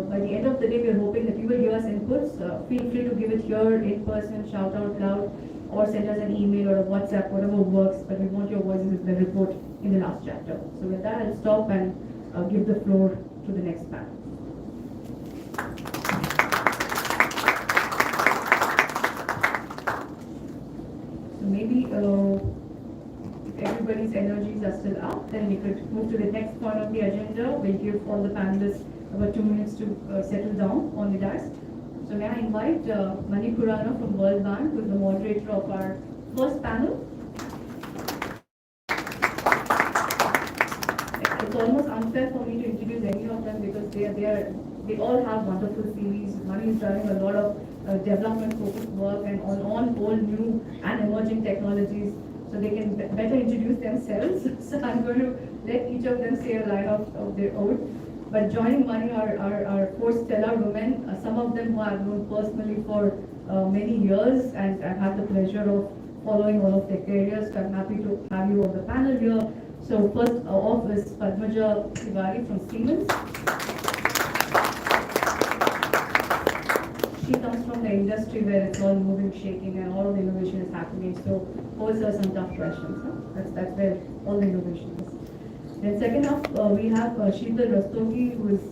by the end of the day, we are hoping that you will give us inputs. Feel free to give it here in person, shout out loud, or send us an email or a WhatsApp, whatever works, but we want your voices in the report in the last chapter. So with that, I'll stop and give the floor to the next panel. So maybe if everybody's energies are still up, then we could move to the next point of the agenda. We'll give all the panelists about 2 minutes to settle down on the dais. So may I invite Mani Khurana from World Bank, who is the moderator of our first panel. It's almost unfair for me to introduce any of them because they all have wonderful CVs. Mani is driving a lot of development-focused work and on all new and emerging technologies, so they can better introduce themselves. So I'm going to let each of them say a line of their own. But joining Mani are four stellar women, some of them who I've known personally for many years, and I've had the pleasure of following all of their careers. So I'm happy to have you on the panel here. So first off is Padmaja Tiwari from Siemens. she comes from the industry where it's all moving, shaking, and all the innovation is happening. So pose her some tough questions. Huh? That's where all the innovation is. Then second up, we have Sheetal Rastogi, who is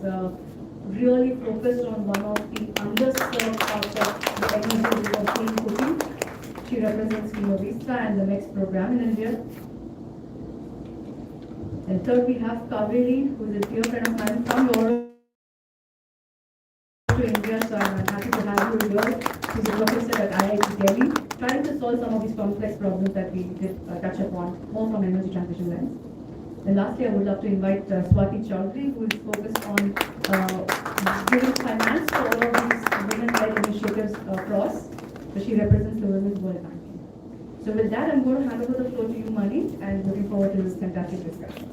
really focused on one of the underserved parts of the energy of clean cooking. She represents Vista and the next program in India. And third, we have Kaveri, who is a dear friend of mine from Europe to India, so I'm happy to have you here. She's a professor at IIT Delhi, trying to solve some of these complex problems that we did touch upon, more from energy transition lens. And lastly, I would love to invite Swati Chaudhary, who is focused on giving finance to all of these women-led initiatives across. So she represents the Women's World Banking. So with that, I'm going to hand over the floor to you, Mani, and looking forward to this fantastic discussion.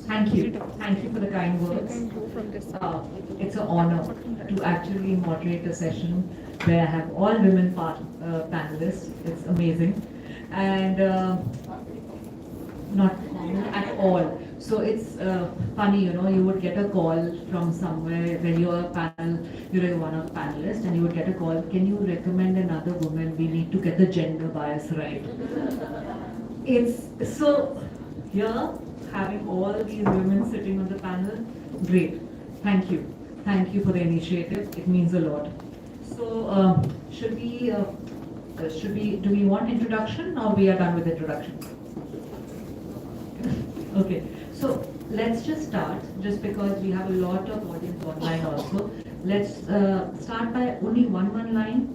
Thank you. Thank you for the kind words. It's an honor to actually moderate a session where I have all women panelists. It's amazing. And not common at all. So it's funny, you would get a call from somewhere where you're a panel, you're one of the panelists, and you would get a call, can you recommend another woman? We need to get the gender bias right. It's so here, having all these women sitting on the panel, great. Thank you. Thank you for the initiative. It means a lot. So do we want introduction or we are done with introduction? Okay, so let's just start, just because we have a lot of audience online also. Let's start by only one line,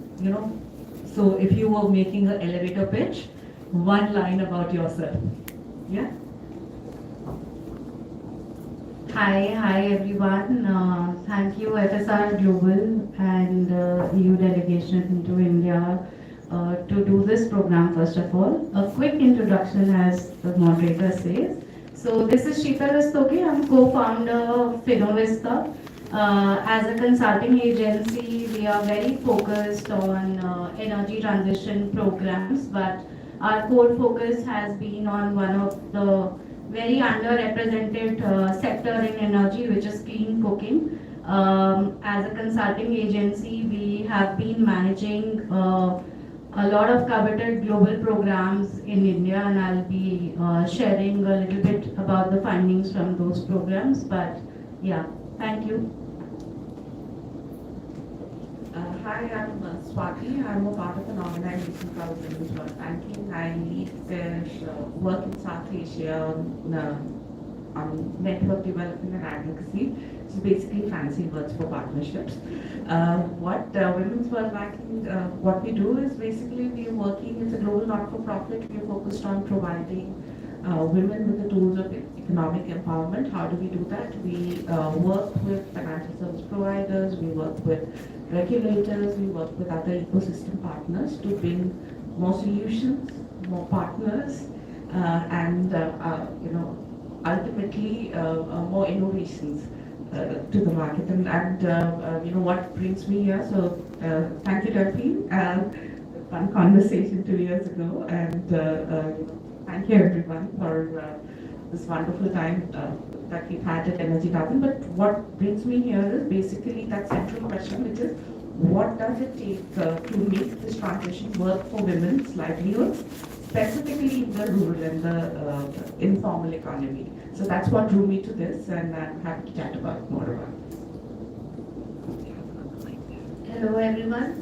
So if you were making an elevator pitch, one line about yourself. Yeah? Hi everyone. Thank you FSR Global and EU delegation to India to do this program first of all. A quick introduction as the moderator says. So this is Sheetal Rastogi. I'm co-founder of Finovista. As a consulting agency, we are very focused on energy transition programs, but our core focus has been on one of the very underrepresented sector in energy, which is clean cooking. As a consulting agency, we have been managing a lot of coveted global programs in India, and I'll be sharing a little bit about the findings from those programs. But yeah, thank you. Hi, I'm Swati. I'm a part of an organization called Women's World Banking. I lead their work in South Asia on network development and advocacy, which is basically fancy words for partnerships. Women's World Banking, what we do is basically we are working, it's a global not-for-profit, we are focused on providing women with the tools of economic empowerment. How do we do that? We work with financial service providers, we work with regulators, we work with other ecosystem partners to bring more solutions, more partners, and ultimately more innovations to the market. And what brings me here? So thank you, Delphine. Fun conversation 2 years ago, and thank you everyone for this wonderful time that we've had at Energy Garden. But what brings me here is basically that central question, which is what does it take to make this transition work for women's livelihoods, specifically in the rural and the informal economy. So that's what drew me to this, and I'm happy to chat more about it. Hello everyone.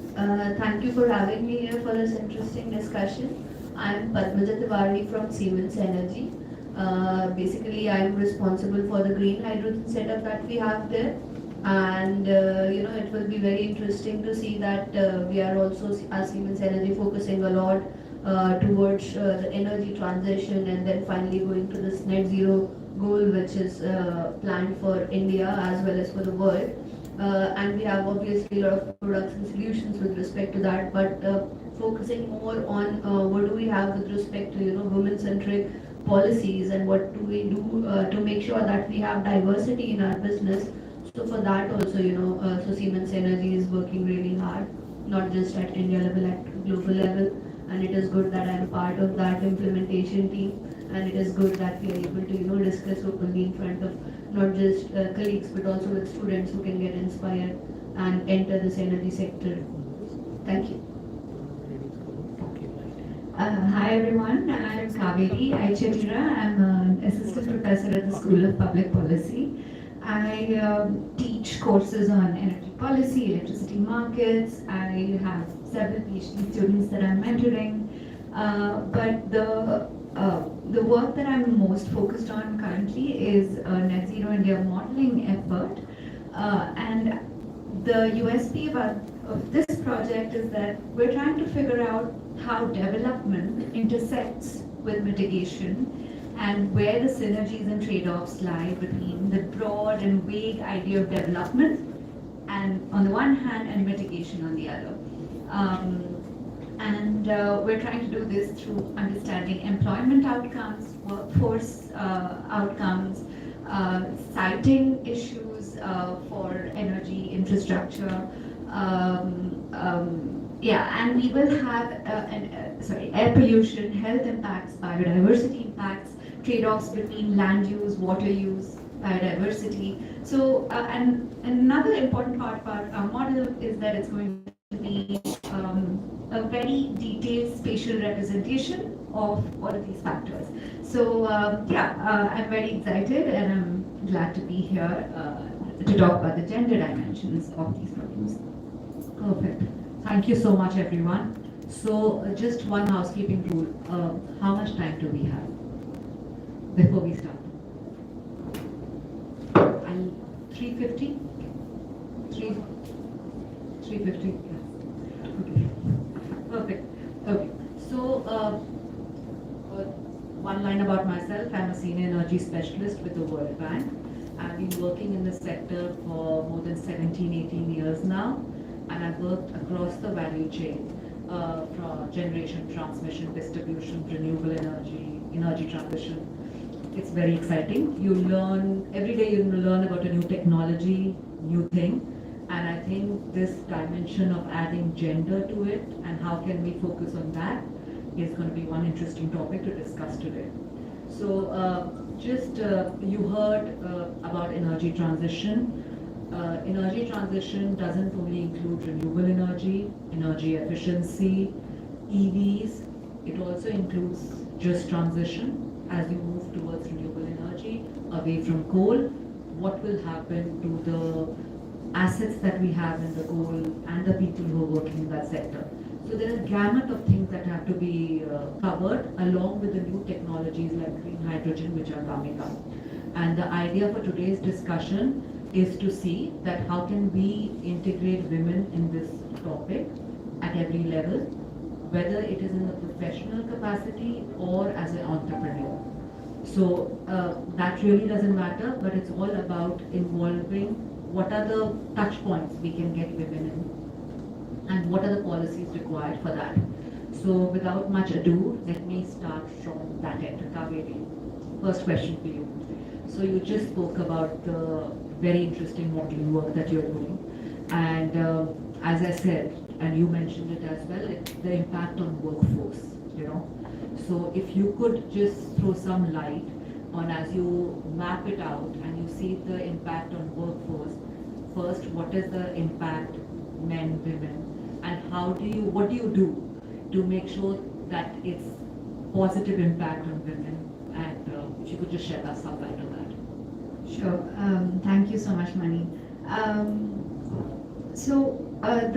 Thank you for having me here for this interesting discussion. I'm Padmaja Tiwari from Siemens Energy. Basically, I'm responsible for the green hydrogen setup that we have there. And it will be very interesting to see that we are also, as Siemens Energy, focusing a lot towards the energy transition, and then finally going to this net zero goal, which is planned for India as well as for the world. And we have obviously a lot of products and solutions with respect to that, but focusing more on what do we have with respect to women-centric policies, and what do we do to make sure that we have diversity in our business. So for that also, so Siemens Energy is working really hard, not just at India level, at global level. and it is good that I am part of that implementation team, and it is good that we are able to discuss openly in front of not just colleagues but also with students who can get inspired and enter this energy sector. Thank you. Hi everyone, I'm Kaveri Aichadira. I'm an assistant professor at the School of Public Policy. I teach courses on energy policy, electricity markets. I have several PhD students that I'm mentoring. But the work that I'm most focused on currently is a Net Zero India modeling effort. And the USP of this project is that we're trying to figure out how development intersects with mitigation and where the synergies and trade-offs lie between the broad and vague idea of development and on the one hand and mitigation on the other. We're trying to do this through understanding employment outcomes, workforce outcomes, citing issues for energy infrastructure. And we will have air pollution, health impacts, biodiversity impacts, trade-offs between land use, water use, biodiversity. So, and another important part about our model is that it's going to be a very detailed spatial representation of all of these factors. So, I'm very excited and I'm glad to be here to talk about the gender dimensions of these problems. Perfect. Thank you so much, everyone. So, just one housekeeping rule. How much time do we have before we start? 3:50? 3:50? Yeah. Okay. Perfect. Okay. So, one line about myself. I'm a senior energy specialist with the World Bank. I've been working in this sector for more than 17, 18 years now. And I've worked across the value chain from generation, transmission, distribution, renewable energy, energy transition. It's very exciting. You learn, every day you learn about a new technology, new thing. And I think this dimension of adding gender to it and how can we focus on that is going to be one interesting topic to discuss today. So you heard about energy transition. Energy transition doesn't only include renewable energy, energy efficiency, EVs. It also includes just transition as you move towards renewable energy, away from coal. What will happen to the assets that we have in the coal and the people who are working in that sector? So there is a gamut of things that have to be covered along with the new technologies like green hydrogen which are coming up. And the idea for today's discussion is to see that how can we integrate women in this topic at every level, whether it is in a professional capacity or as an entrepreneur. So that really doesn't matter, but it's all about involving what are the touch points we can get women in and what are the policies required for that. So without much ado, let me start from that end. Kaveri, first question for you. So you just spoke about the very interesting modeling work that you're doing. And as I said, and you mentioned it as well, the impact on workforce, So if you could just throw some light on as you map it out and you see the impact on workforce, first, what is the impact men, women, and what do you do to make sure that it's positive impact on women? And if you could just shed us some light on that. Sure. Thank you so much, Mani.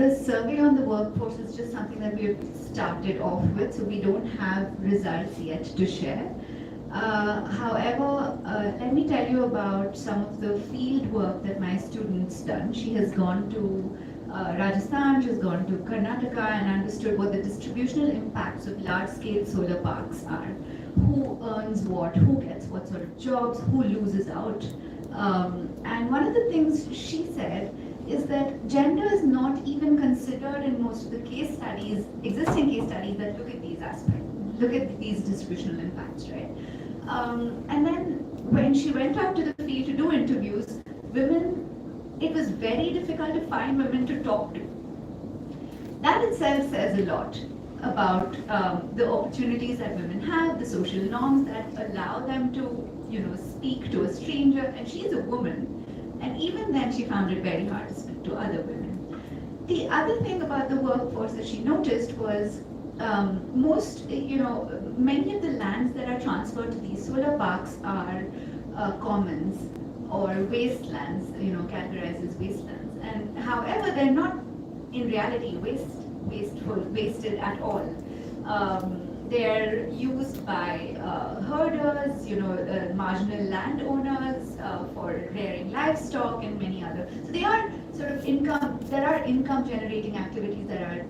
The survey on the workforce is just something that we have started off with, so we don't have results yet to share. However, let me tell you about some of the field work that my student's done. She has gone to Rajasthan, she's gone to Karnataka and understood what the distributional impacts of large-scale solar parks are. Who earns what, who gets what sort of jobs, who loses out. And one of the things she said is that gender is not even considered in most of the case studies, existing case studies that look at these aspects, look at these distributional impacts, right? And then when she went out to the field to do interviews, it was very difficult to find women to talk to. That itself says a lot. about the opportunities that women have, the social norms that allow them to, speak to a stranger. And she's a woman, and even then she found it very hard to speak to other women. The other thing about the workforce that she noticed was many of the lands that are transferred to these solar parks are commons or wastelands, categorized as wastelands. And however, they're not in reality wasted at all. They're used by herders, marginal landowners for rearing livestock and many other. So they are sort of there are income generating activities that are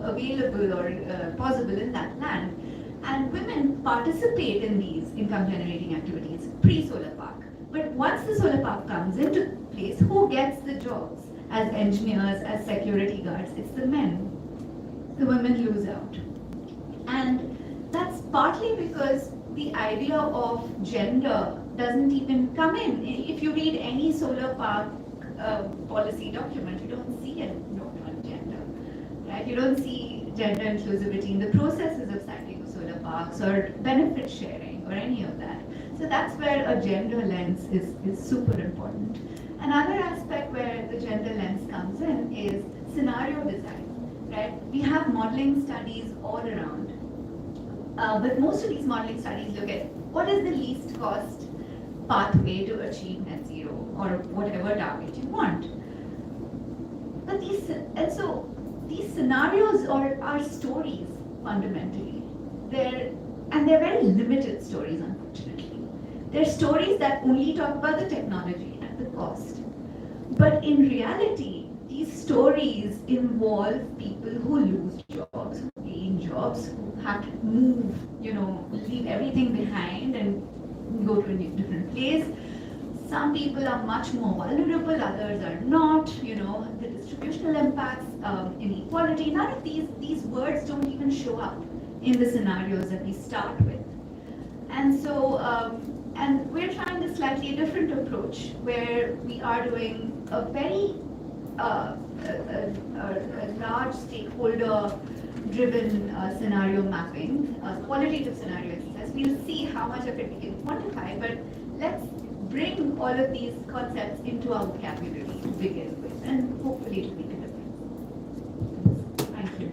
available or possible in that land. And women participate in these income generating activities pre-solar park. But once the solar park comes into place, who gets the jobs as engineers, as security guards? It's the men. The women lose out. And that's partly because the idea of gender doesn't even come in. If you read any solar park policy document, you don't see a note on gender, right? You don't see gender inclusivity in the processes of siting of solar parks or benefit sharing or any of that. So that's where a gender lens is super important. Another aspect where the gender lens comes in is scenario design, right? We have modeling studies all around. But most of these modeling studies look at what is the least cost pathway to achieve net zero or whatever target you want. But these scenarios are stories fundamentally. They're very limited stories, unfortunately. They're stories that only talk about the technology and the cost. But in reality, these stories involve people who lose jobs, who gain jobs, who have to move, leave everything behind and go to a different place. Some people are much more vulnerable, others are not, the distributional impacts, inequality, none of these words don't even show up in the scenarios that we start with. And so, and we're trying a slightly different approach where we are doing a very a large stakeholder driven scenario mapping, qualitative scenario exercise. We'll see how much of it we can quantify, but let's bring all of these concepts into our vocabulary to begin with and hopefully to make a difference. Thank you.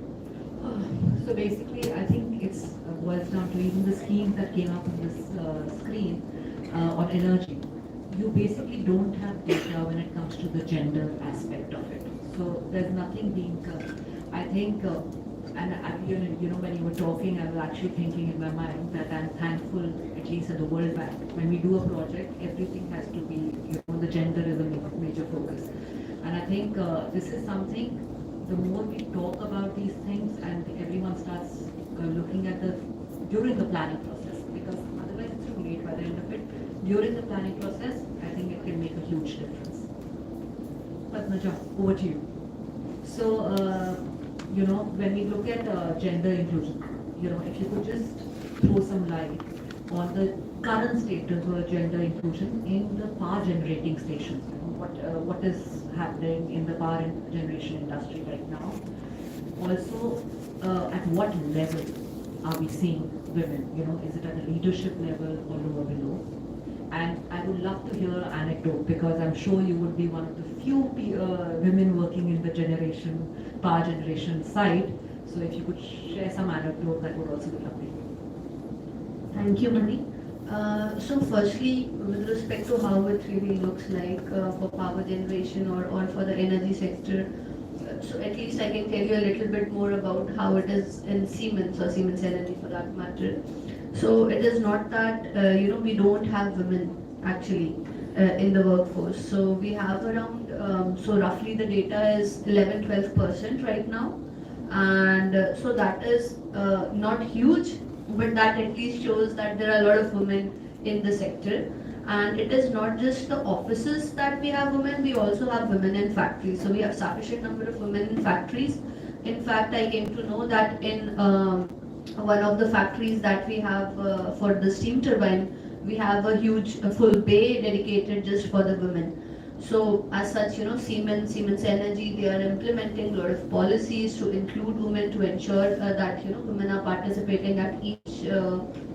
So basically, I think it boils down to even the schemes that came up on this screen on energy. You basically don't have data when it comes to the gender aspect of it. So there's nothing being, I think, when you were talking, I was actually thinking in my mind that I'm thankful, at least at the World Bank, when we do a project, everything has to be, the gender is a major focus. And I think this is something, the more we talk about these things and everyone starts looking at during the planning process, because otherwise it's too late by the end of it. During the planning process, I think it can make a huge difference. Padmaja, over to you. So, when we look at gender inclusion, if you could just throw some light on the current status of gender inclusion in the power generating stations. What is happening in the power generation industry right now? Also, at what level are we seeing women? Is it at a leadership level or lower below? And I would love to hear an anecdote, because I'm sure you would be one of the few women working in the power generation side. So if you could share some anecdote, that would also be lovely. Thank you, Mani. So firstly, with respect to how it really looks like for power generation or for the energy sector, so at least I can tell you a little bit more about how it is in Siemens or Siemens Energy for that matter. So it is not that we don't have women actually in the workforce. So we have around so roughly the data is 11-12% right now, and so that is not huge, but that at least shows that there are a lot of women in the sector. And it is not just the offices that we have women, we also have women in factories. So we have sufficient number of women in factories. In fact, I came to know that in one of the factories that we have for the steam turbine, we have a huge full bay dedicated just for the women. So as such, Siemens Energy, they are implementing a lot of policies to include women to ensure that women are participating at each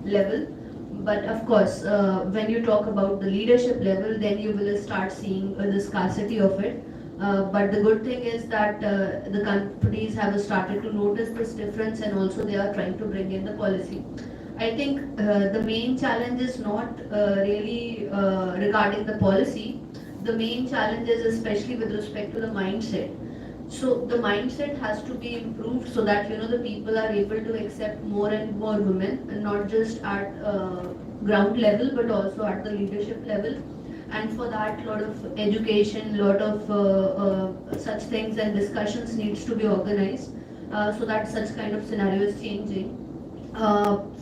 level. But of course, when you talk about the leadership level, then you will start seeing the scarcity of it. But the good thing is that the companies have started to notice this difference, and also they are trying to bring in the policy. I think the main challenge is not really regarding the policy. The main challenge is especially with respect to the mindset. So the mindset has to be improved so that the people are able to accept more and more women, and not just at ground level but also at the leadership level. And for that, lot of education, lot of such things and discussions needs to be organized so that such kind of scenario is changing.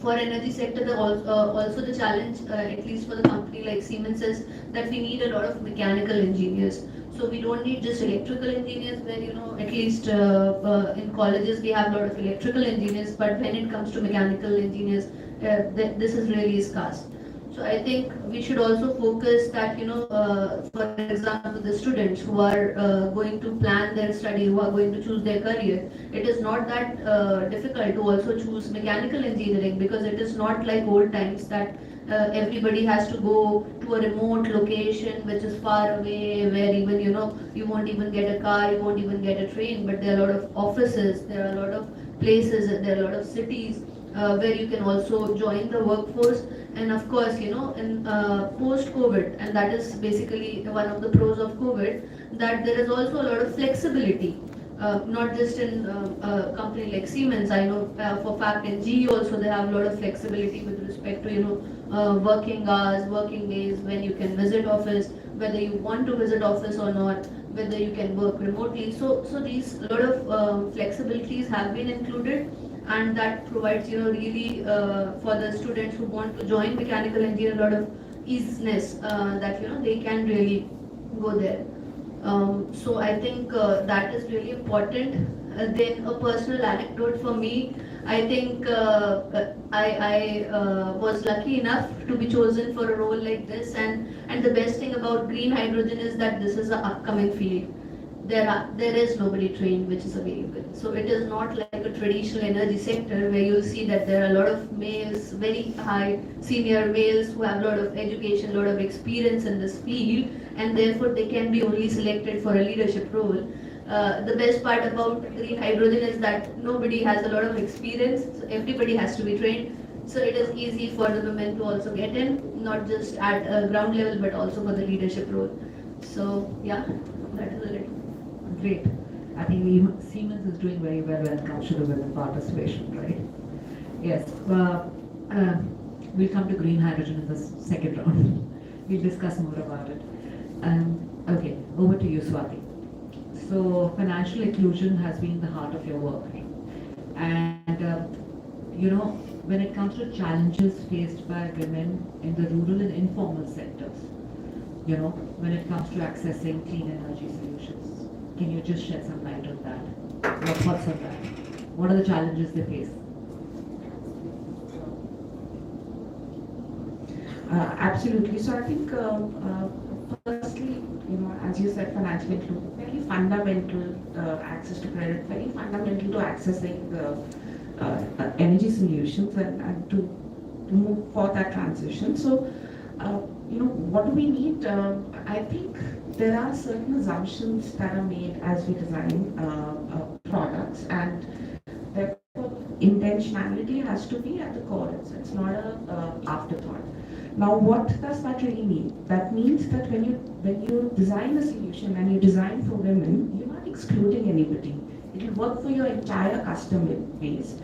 For energy sector, also the challenge, at least for the company like Siemens, is that we need a lot of mechanical engineers. So we don't need just electrical engineers, where at least in colleges we have a lot of electrical engineers, but when it comes to mechanical engineers, this is really scarce. So I think we should also focus that for example, the students who are going to plan their study, who are going to choose their career, it is not that difficult to also choose mechanical engineering, because it is not like old times that everybody has to go to a remote location which is far away, where even you won't even get a car, you won't even get a train. But there are a lot of offices, there are a lot of places, there are a lot of cities where you can also join the workforce. And of course, in post-COVID, and that is basically one of the pros of COVID, that there is also a lot of flexibility. Not just in a company like Siemens, I know for fact in GE also they have a lot of flexibility with respect to working hours, working days, when you can visit office, whether you want to visit office or not, whether you can work remotely. So these lot of flexibilities have been included, and that provides really for the students who want to join mechanical engineering a lot of easiness, that they can really go there. So I think that is really important. Then a personal anecdote for me, I think I was lucky enough to be chosen for a role like this, and the best thing about green hydrogen is that this is an upcoming field. There is nobody trained which is available. So it is not like a traditional energy sector where you'll see that there are a lot of males, very high senior males who have a lot of education, a lot of experience in this field, and therefore they can be only selected for a leadership role. The best part about green hydrogen is that nobody has a lot of experience, so everybody has to be trained. So it is easy for the women to also get in, not just at a ground level but also for the leadership role. So yeah, that is a little. Great. I think Siemens is doing very well when it comes to the women participation, right? Yes. We'll come to green hydrogen in the second round. We'll discuss more about it. Okay, over to you, Swati. So financial inclusion has been the heart of your work, and when it comes to challenges faced by women in the rural and informal sectors, when it comes to accessing clean energy solutions. Can you just shed some light on that? Your thoughts on that? What are the challenges they face? Absolutely. So I think, firstly, as you said, financial inclusion, very fundamental access to credit, very fundamental to accessing energy solutions and to move for that transition. So, what do we need? I think there are certain assumptions that are made as we design products, and therefore intentionality has to be at the core. It's not an afterthought. Now, what does that really mean? That means that when you design a solution and you design for women, you're not excluding anybody. It will work for your entire customer base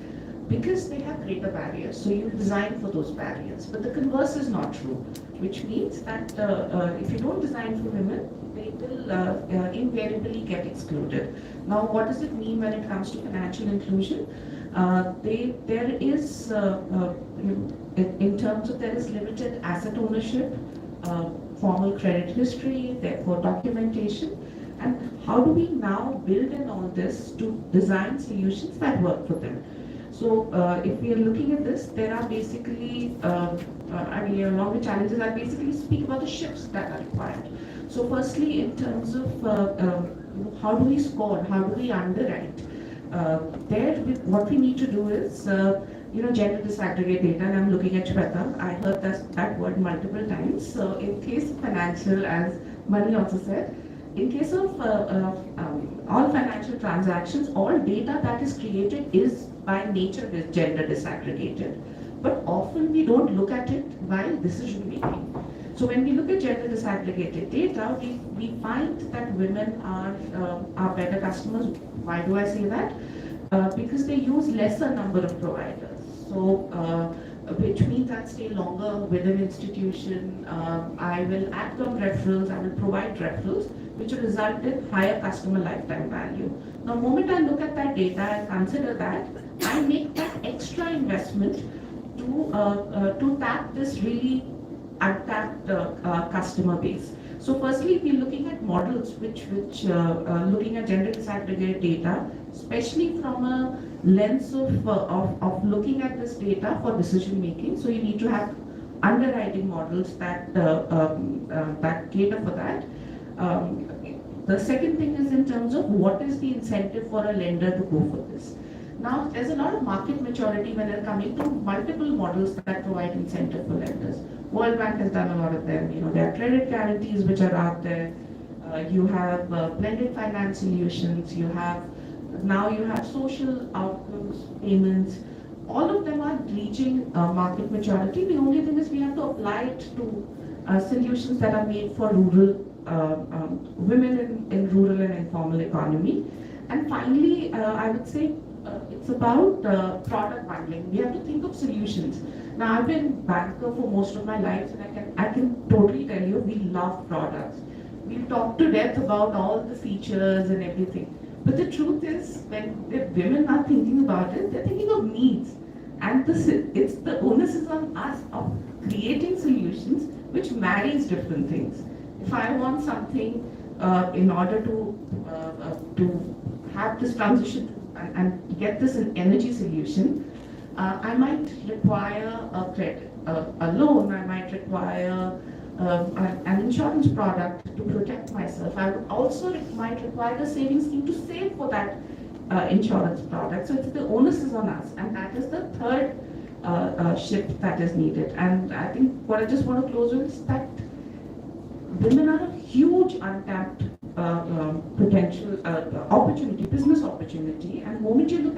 because they have greater barriers. So you design for those barriers. But the converse is not true, which means that if you don't design for women, they will invariably get excluded. Now, what does it mean when it comes to financial inclusion? There is, in terms of there is limited asset ownership, formal credit history, therefore documentation, and how do we now build in all this to design solutions that work for them? So if we are looking at this, there are basically, or longer challenges, I basically speak about the shifts that are required. So firstly, in terms of how do we score, how do we underwrite? What we need to do is, gender disaggregate data, and I'm looking at Shweta. I heard that word multiple times. So in case of financial, as Mani also said, in case of all financial transactions, all data that is created is by nature is gender disaggregated. But often we don't look at it while decision making. So when we look at gender disaggregated data, we find that women are better customers. Why do I say that? Because they use lesser number of providers. So which means I stay longer with an institution. I will act on referrals. I will provide referrals, which will result in higher customer lifetime value. Now, the moment I look at that data and consider that, I make that extra investment to tap this really untapped customer base. So firstly, we're looking at models which looking at gender disaggregated data, especially from a lens of looking at this data for decision making. So you need to have underwriting models that cater for that. The second thing is in terms of what is the incentive for a lender to go for this. Now, there's a lot of market maturity when they're coming to multiple models that provide incentive for lenders. World Bank has done a lot of them. There are credit guarantees which are out there. You have blended finance solutions. You have social outcomes, payments. All of them are reaching market maturity. The only thing is we have to apply it to solutions that are made for rural women in rural and informal economy. And finally, I would say it's about product bundling. We have to think of solutions. Now, I've been banker for most of my life, and I can totally tell you we love products. We talk to death about all the features and everything. But the truth is, when the women are thinking about it, they're thinking of needs. And it's the onus is on us of creating solutions which marries different things. If I want something in order to have this transition and get this an energy solution, I might require a credit, a loan. I might require an insurance product to protect myself. I would also might require a savings scheme to save for that insurance product. So the onus is on us, and that is the third shift that is needed. And I think what I just want to close with is that women are a huge untapped potential opportunity, business opportunity. And the moment you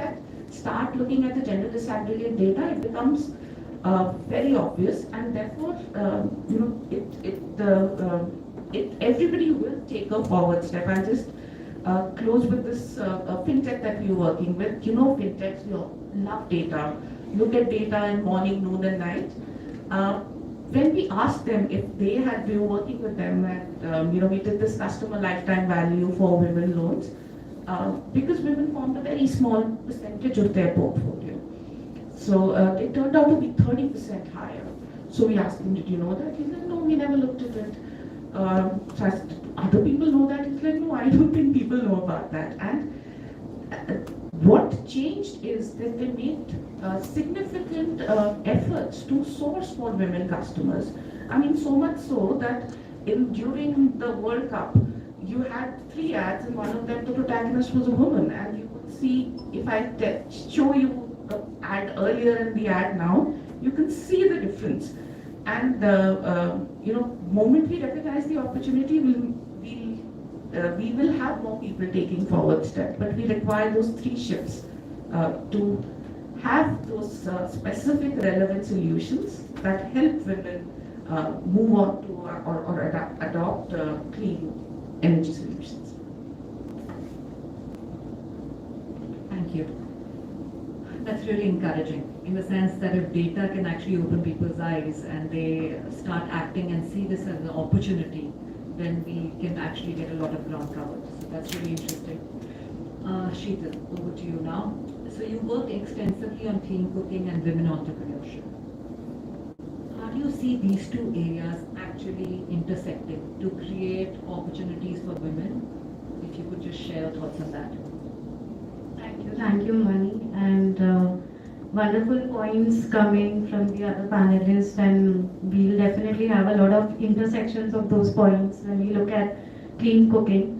start looking at the gender disaggregated data, it becomes very obvious, and therefore, everybody will take a forward step. I'll just close with this fintech that we're working with. Fintechs, we all love data. Look at data in morning, noon, and night. When we asked them if we were working with them, and we did this customer lifetime value for women loans, because women formed a very small percentage of their portfolio. So it turned out to be 30% higher. So we asked him, did you know that? He said, no, we never looked at it. So I said, do other people know that? He's like, no, I don't think people know about that. And what changed is that they made significant efforts to source more women customers. I mean, so much so that during the World Cup, you had 3 ads, and one of them, the protagonist was a woman. And you could see, if I show you the ad earlier and the ad now, you can see the difference. And moment we recognize the opportunity, we will have more people taking forward step. But we require those 3 shifts to have those specific relevant solutions that help women move on to or adopt clean energy solutions. Thank you. That's really encouraging, in the sense that if data can actually open people's eyes and they start acting and see this as an opportunity, then we can actually get a lot of ground covered. So that's really interesting. Sheetal, over to you now. So you work extensively on clean cooking and women entrepreneurship. How do you see these 2 areas actually intersecting to create opportunities for women? If you could just share your thoughts on that. Thank you, Mani, and wonderful points coming from the other panelists, and we'll definitely have a lot of intersections of those points when we look at clean cooking.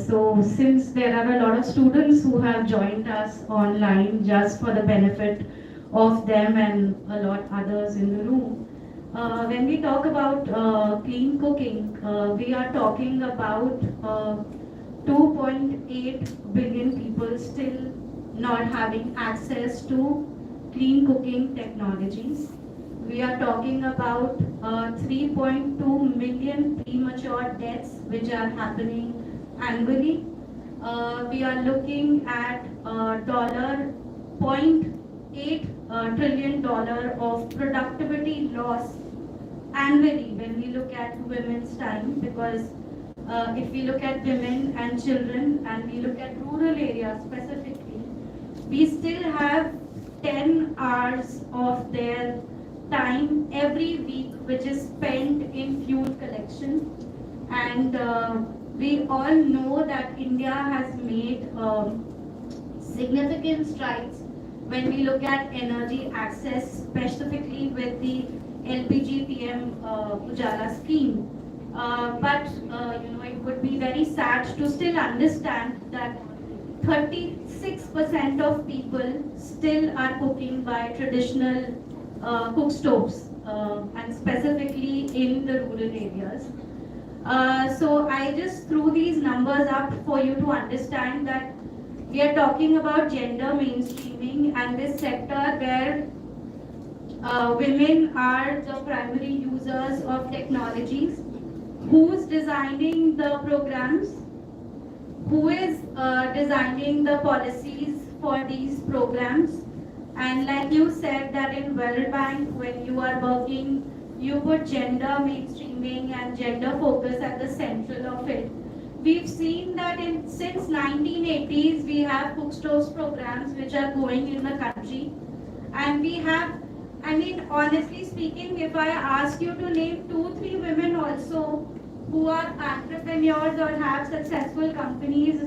So since there are a lot of students who have joined us online just for the benefit of them and a lot others in the room, when we talk about clean cooking, we are talking about 2.8 billion people still not having access to clean cooking technologies. We are talking about 3.2 million premature deaths which are happening annually. We are looking at $0.8 trillion of productivity loss annually when we look at women's time, because if we look at women and children and we look at rural areas specifically, we still have 10 hours of their time every week which is spent in fuel collection. And we all know that India has made significant strides when we look at energy access, specifically with the LPG PM Ujala scheme. But it would be very sad to still understand that 36% of people still are cooking by traditional cook stoves, and specifically in the rural areas. So I just threw these numbers up for you to understand that we are talking about gender mainstreaming and this sector where women are the primary users of technologies. Who's designing the programs? Who is designing the policies for these programs? And like you said that in World Bank, when you are working, you put gender mainstreaming and gender focus at the central of it. We've seen that since 1980s, we have cook stoves programs which are going in the country. And we have, I mean, honestly speaking, if I ask you to name 2-3 women also who are entrepreneurs or have successful companies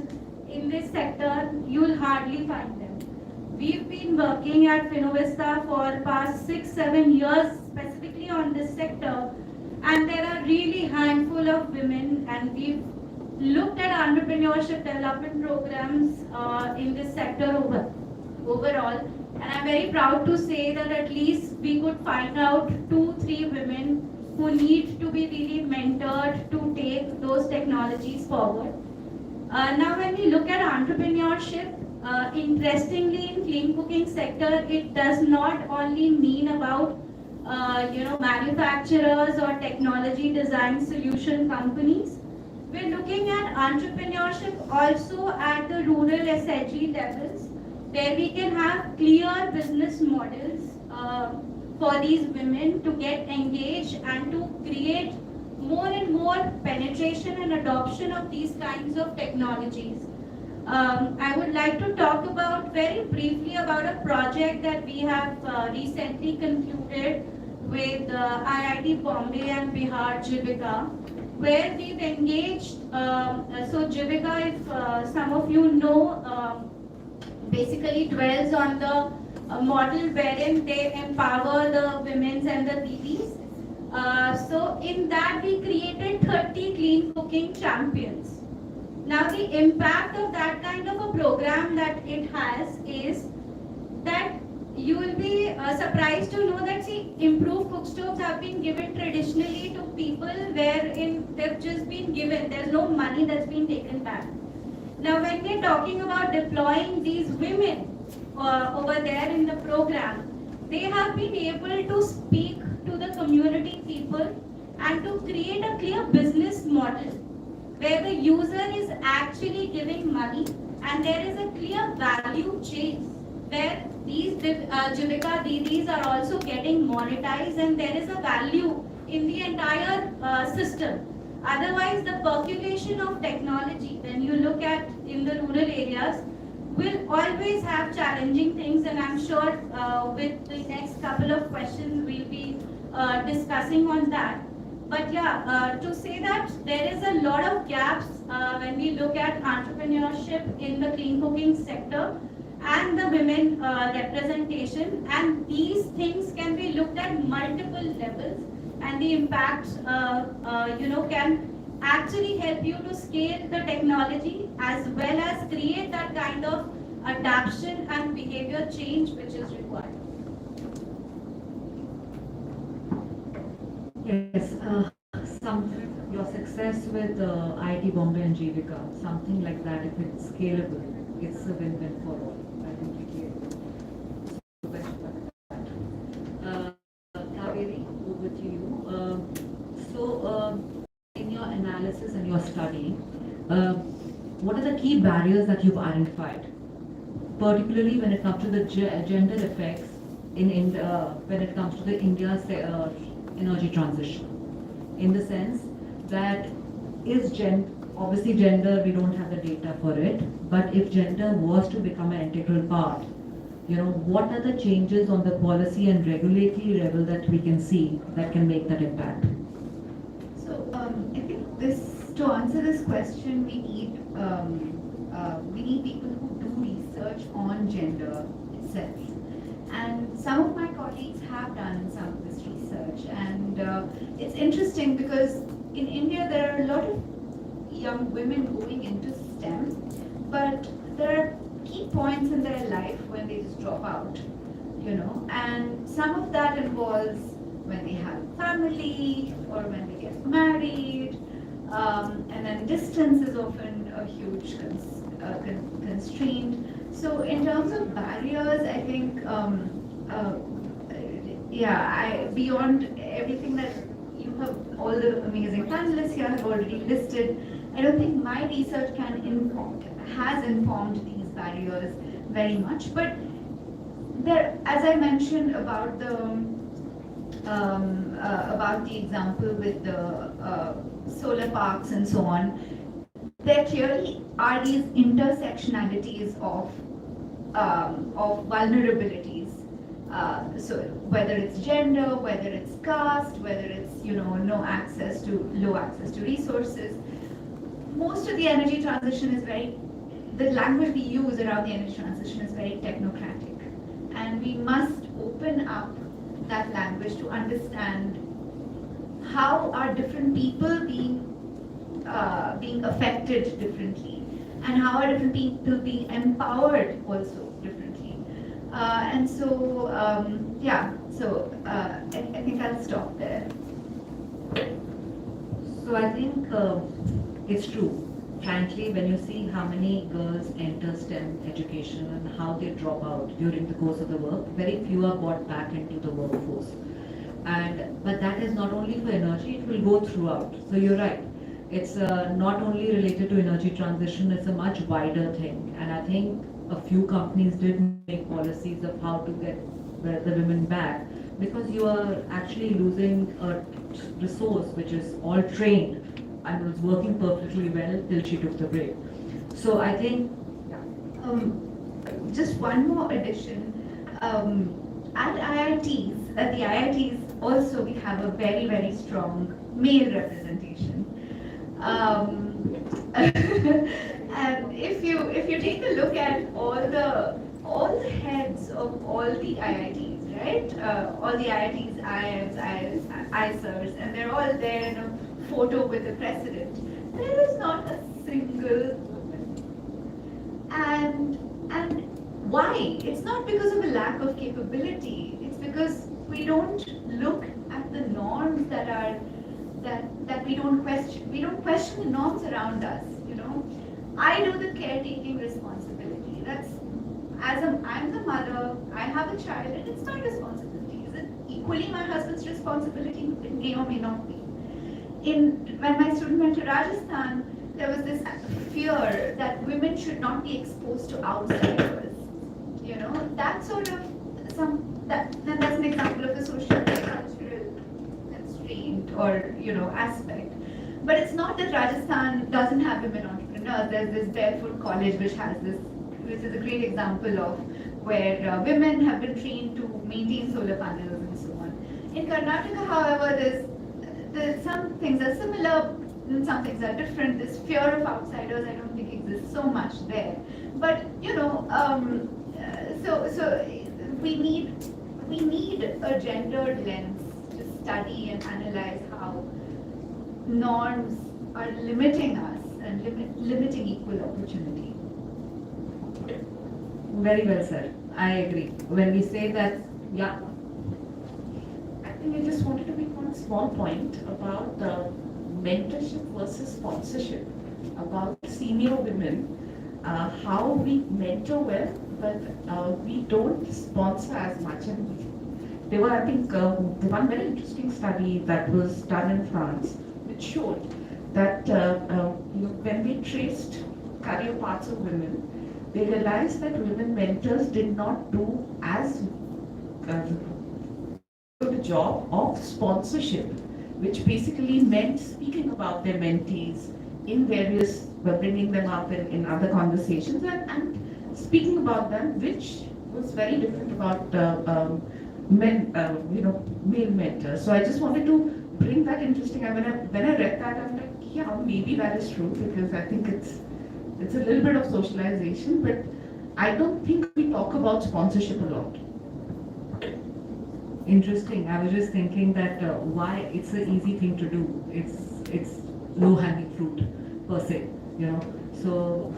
in this sector, you'll hardly find them. We've been working at Finovista for past 6-7 years specifically on this sector, and there are really handful of women, and we've looked at entrepreneurship development programs in this sector overall, and I'm very proud to say that at least we could find out 2-3 women who need to be really mentored to take those technologies forward. Now when we look at entrepreneurship, interestingly in clean cooking sector, it does not only mean about manufacturers or technology design solution companies. We're looking at entrepreneurship also at the rural SHG levels, where we can have clear business models for these women to get engaged and to create more and more penetration and adoption of these kinds of technologies. I would like to talk about very briefly about a project that we have recently concluded with IIT Bombay and Bihar Jivika, where we've engaged, so Jivika, if some of you know, basically dwells on the model wherein they empower the women and the didis. So in that we created 30 clean cooking champions. Now the impact of that kind of a program that it has is that you will be surprised to know that improved cook stoves have been given traditionally to people wherein they've just been given, there's no money that's been taken back. Now when we're talking about deploying these women over there in the program, they have been able to speak to the community people and to create a clear business model where the user is actually giving money and there is a clear value chain where these Jivika Didis are also getting monetized and there is a value in the entire system. Otherwise, the percolation of technology, when you look at in the rural areas, will always have challenging things, and I'm sure with the next couple of questions we'll be discussing on that. But yeah, to say that there is a lot of gaps when we look at entrepreneurship in the clean cooking sector and the women representation, and these things can be looked at multiple levels. and the impact, can actually help you to scale the technology as well as create that kind of adaptation and behavior change which is required. Yes, something, your success with IIT Bombay and Jivika, something like that, if it's scalable, it's a win-win for all. I completely agree. So, best of luck with that. Kaveri, over to you. In your analysis and your study, what are the key barriers that you've identified, particularly when it comes to the gender effects in India, when it comes to the India's energy transition? In the sense that obviously gender, we don't have the data for it, but if gender was to become an integral part, what are the changes on the policy and regulatory level that we can see that can make that impact? So I think to answer this question, we need people who do research on gender itself. And some of my colleagues have done some of this research, and it's interesting because in India there are a lot of young women going into STEM, but there are key points in their life when they just drop out, and some of that involves when they have family or when they get married, and then distance is often a huge constraint. So in terms of barriers, I think, beyond everything that you have, all the amazing panelists here have already listed, I don't think my research has informed these barriers very much. But there, as I mentioned about the example with the solar parks and so on, there clearly are these intersectionalities of vulnerabilities. So whether it's gender, whether it's caste, whether it's low access to resources. Most of the energy transition is the language we use around the energy transition is very technocratic, and we must open up that language to understand how are different people being affected differently, and how are different people being empowered also differently. I think I'll stop there. So I think it's true. Frankly, when you see how many girls enter STEM education and how they drop out during the course of the work, very few are brought back into the workforce. But that is not only for energy, it will go throughout. So you're right. It's not only related to energy transition, it's a much wider thing. And I think a few companies did make policies of how to get the women back, because you are actually losing a resource which is all trained and was working perfectly well till she took the break. So I think, Just one more addition. At IITs, the IITs also we have a very, very strong male representation. And if you take a look at all the heads of all the IITs, right? All the IITs, IIMs, ISERs, and they're all there in a photo with the president. There is not a single woman. And why? It's not because of a lack of capability. It's because we don't look at the norms that we don't question. We don't question the norms around us. I do the caretaking responsibility. I'm the mother. I have a child, and it's my responsibility. Is it equally my husband's responsibility? It may or may not be. When my student went to Rajasthan, there was this fear that women should not be exposed to outsiders. That sort of that's an example of a social cultural constraint or aspect. But it's not that Rajasthan doesn't have women entrepreneurs. There's this Barefoot College which is a great example of where women have been trained to maintain solar panels and so on. In Karnataka, however, there's some things are similar and some things are different. This fear of outsiders, I don't think exists so much there. But so we need a gendered lens study and analyze how norms are limiting us and limiting equal opportunity. Very well said. I agree. When we say that, yeah, I think I just wanted to make one small point about mentorship versus sponsorship, about senior women, how we mentor well, but we don't sponsor as much. And there were, I think, one very interesting study that was done in France, which showed that when we traced career paths of women, they realized that women mentors did not do as good a job of sponsorship, which basically meant speaking about their mentees in various, bringing them up in other conversations and speaking about them, which was very different about male mentors. So I just wanted to bring that interesting. And when I read that, I'm like, yeah, maybe that is true, because I think it's a little bit of socialization, but I don't think we talk about sponsorship a lot. interesting. I was just thinking that why it's an easy thing to do. It's low hanging fruit per se, you know. So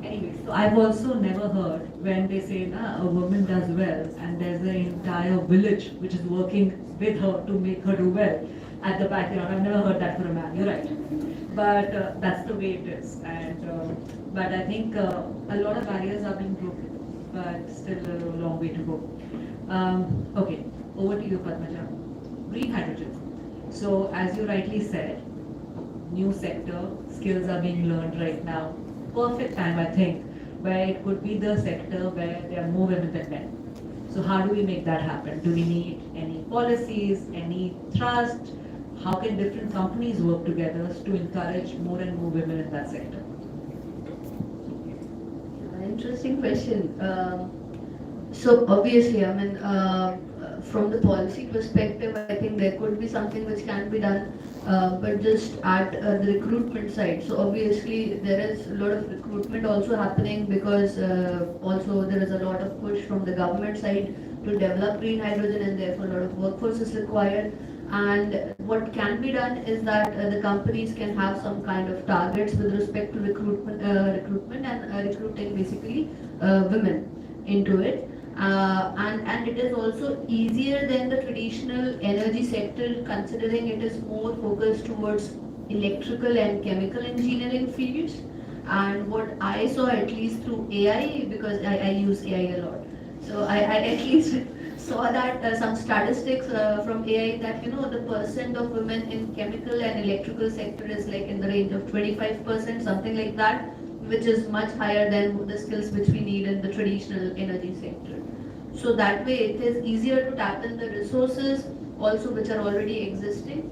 anyway, so I've also never heard when they say a woman does well and there's an entire village which is working with her to make her do well at the background. I've never heard that for a man. You're right, but that's the way it is. And but I think a lot of barriers are being broken, but still a long way to go. Okay, over to you, Padmaja. Green hydrogen. So, as you rightly said, new sector, skills are being learned right now. Perfect time, I think, where it could be the sector where there are more women than men. So, how do we make that happen? Do we need any policies, any trust? How can different companies work together to encourage more and more women in that sector? Interesting question. So obviously, I mean, from the policy perspective, I think there could be something which can be done, but just at the recruitment side. So obviously, there is a lot of recruitment also happening, because also there is a lot of push from the government side to develop green hydrogen, and therefore a lot of workforce is required. And what can be done is that the companies can have some kind of targets with respect to recruitment and recruiting basically women into it. And it is also easier than the traditional energy sector, considering it is more focused towards electrical and chemical engineering fields. And what I saw, at least through AI, because I use AI a lot, so I at least saw that some statistics from AI that the percent of women in chemical and electrical sector is like in the range of 25%, something like that, which is much higher than the skills which we need in the traditional energy sector. So that way it is easier to tap in the resources also which are already existing,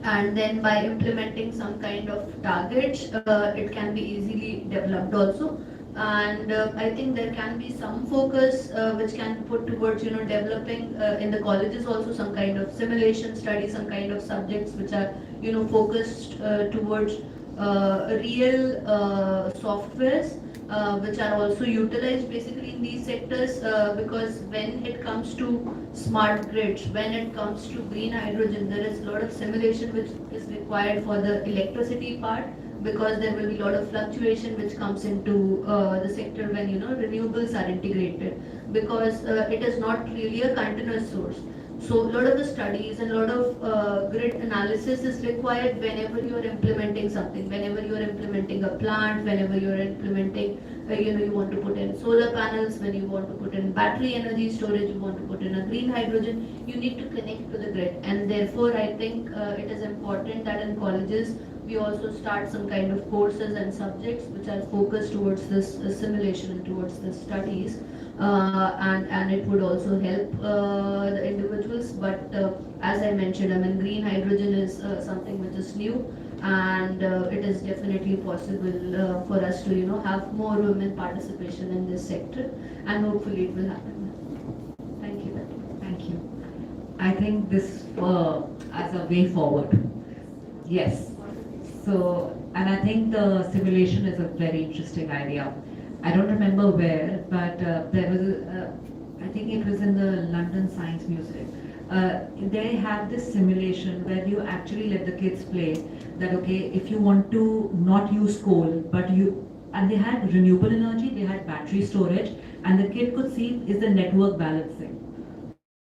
and then by implementing some kind of targets, it can be easily developed also. And I think there can be some focus which can be put towards developing in the colleges also some kind of simulation study, some kind of subjects which are focused towards real softwares which are also utilized basically in these sectors, because when it comes to smart grids, when it comes to green hydrogen, there is a lot of simulation which is required for the electricity part, because there will be a lot of fluctuation which comes into the sector when renewables are integrated, because it is not really a continuous source. So a lot of the studies and a lot of grid analysis is required whenever you are implementing something, whenever you are implementing a plant, whenever you are implementing, you want to put in solar panels, when you want to put in battery energy storage, you want to put in a green hydrogen, you need to connect to the grid. And therefore, I think it is important that in colleges, we also start some kind of courses and subjects which are focused towards this simulation and towards the studies. And it would also help the individuals. But as I mentioned, I mean, green hydrogen is something which is new, and it is definitely possible for us to have more women participation in this sector, and hopefully it will happen. Thank you. Thank you. I think this as a way forward. Yes. So, and I think the simulation is a very interesting idea. I don't remember where, but there was, I think it was in the London Science Museum. they have this simulation where you actually let the kids play that, okay, if you want to not use coal, but and they had renewable energy, they had battery storage, and the kid could see is the network balancing.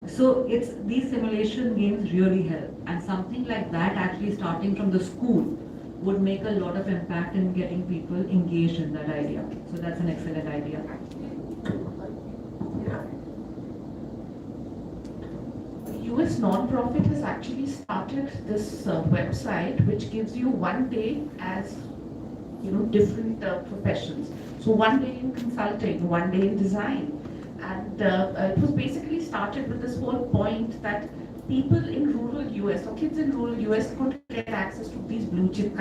So it's these simulation games really help, and something like that actually starting from the school would make a lot of impact in getting people engaged in that idea. So that's an excellent idea. US non-profit has actually started this website which gives you one day as different professions. So one day in consulting, one day in design, and it was basically started with this whole point that people in rural US or kids in rural US could get access to these blue chip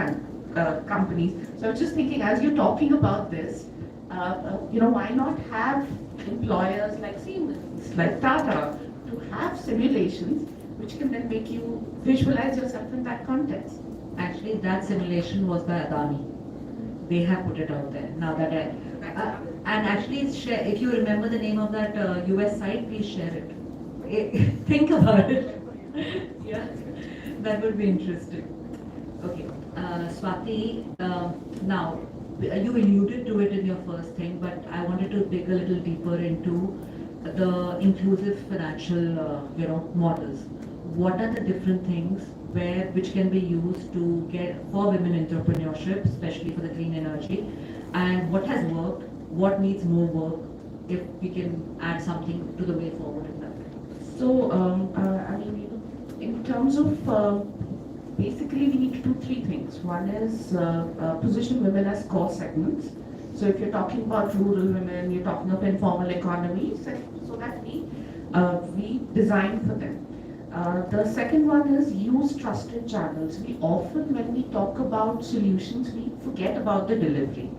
companies. So I was just thinking, as you're talking about this, why not have employers like Siemens, like Tata, to have simulations which can then make you visualize yourself in that context. Actually, that simulation was by Adani. They have put it out there. Now that and actually, if you remember the name of that US site, please share it. Think about it. Yeah, that would be interesting. Okay, Swati. Now, you alluded to it in your first thing, but I wanted to dig a little deeper into the inclusive financial, models. What are the different things which can be used to get for women entrepreneurship, especially for the clean energy, and what has worked, what needs more work, if we can add something to the way forward in that. So, in terms of basically, we need to do three things. One is position women as core segments. So if you're talking about rural women, you're talking of informal economies, so that we design for them. The second one is use trusted channels. We often, when we talk about solutions, we forget about the delivery.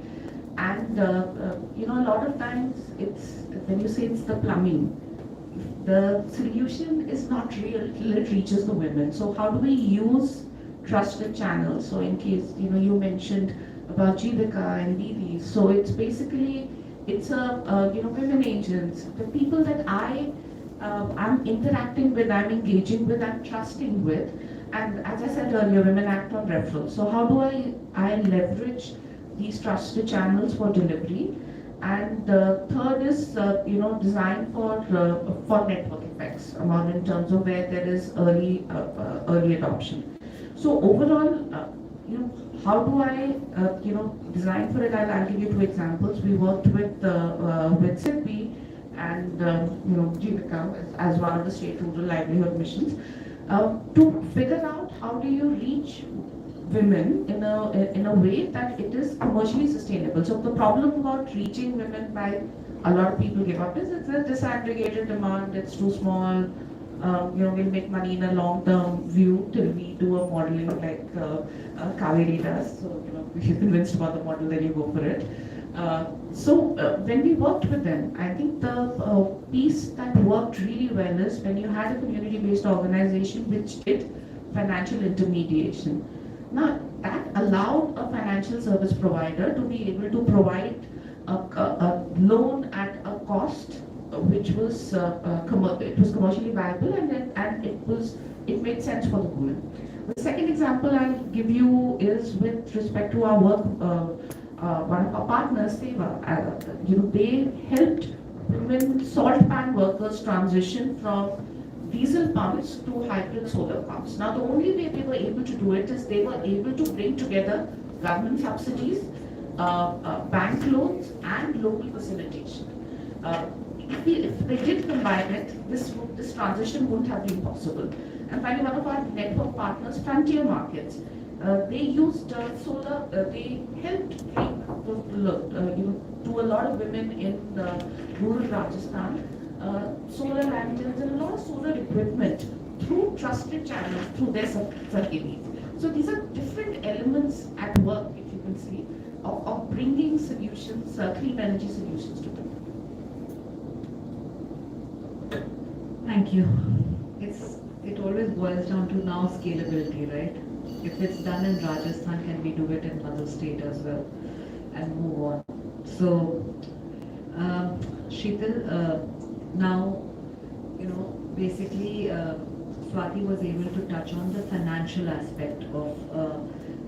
And a lot of times it's when you say it's the plumbing, the solution is not real till it reaches the women. So how do we use trusted channels? So in case you mentioned about Jivika and Didi, so it's basically women agents, the people that I'm interacting with, I'm engaging with, I'm trusting with, and as I said earlier, women act on referral. So how do I leverage these trusted channels for delivery? And the third is design for network effects, in terms of where there is early adoption. So overall, how do I design for it? I'll give you two examples. We worked with SIDBI and Jivika as one of the state rural livelihood missions to figure out how do you reach women in a way that it is commercially sustainable. So the problem about reaching women by a lot of people give up is it's a disaggregated demand, it's too small. We'll make money in a long-term view till we do a modeling like Kaveri does. So if you're convinced about the model, then you go for it. When we worked with them, I think the piece that worked really well is when you had a community-based organization which did financial intermediation. Now, that allowed a financial service provider to be able to provide a loan at a cost which was it was commercially viable, and it made sense for the women. The second example I'll give you is with respect to our work. One of our partners, Seva, they helped women salt pan workers transition from diesel pumps to hybrid solar pumps. Now, the only way they were able to do it is they were able to bring together government subsidies, bank loans, and local facilitation. If they did combine it, this transition wouldn't have been possible. And finally, one of our network partners, Frontier Markets, they used solar. They helped bring to a lot of women in rural Rajasthan solar lanterns and a lot of solar equipment through trusted channels through their subsidiaries. So these are different elements at work, if you can see, of bringing solutions, clean energy solutions to them. Thank you. It always boils down to now scalability, right? If it's done in Rajasthan, can we do it in other state as well and move on? So, Sheetal, now, basically Swati was able to touch on the financial aspect of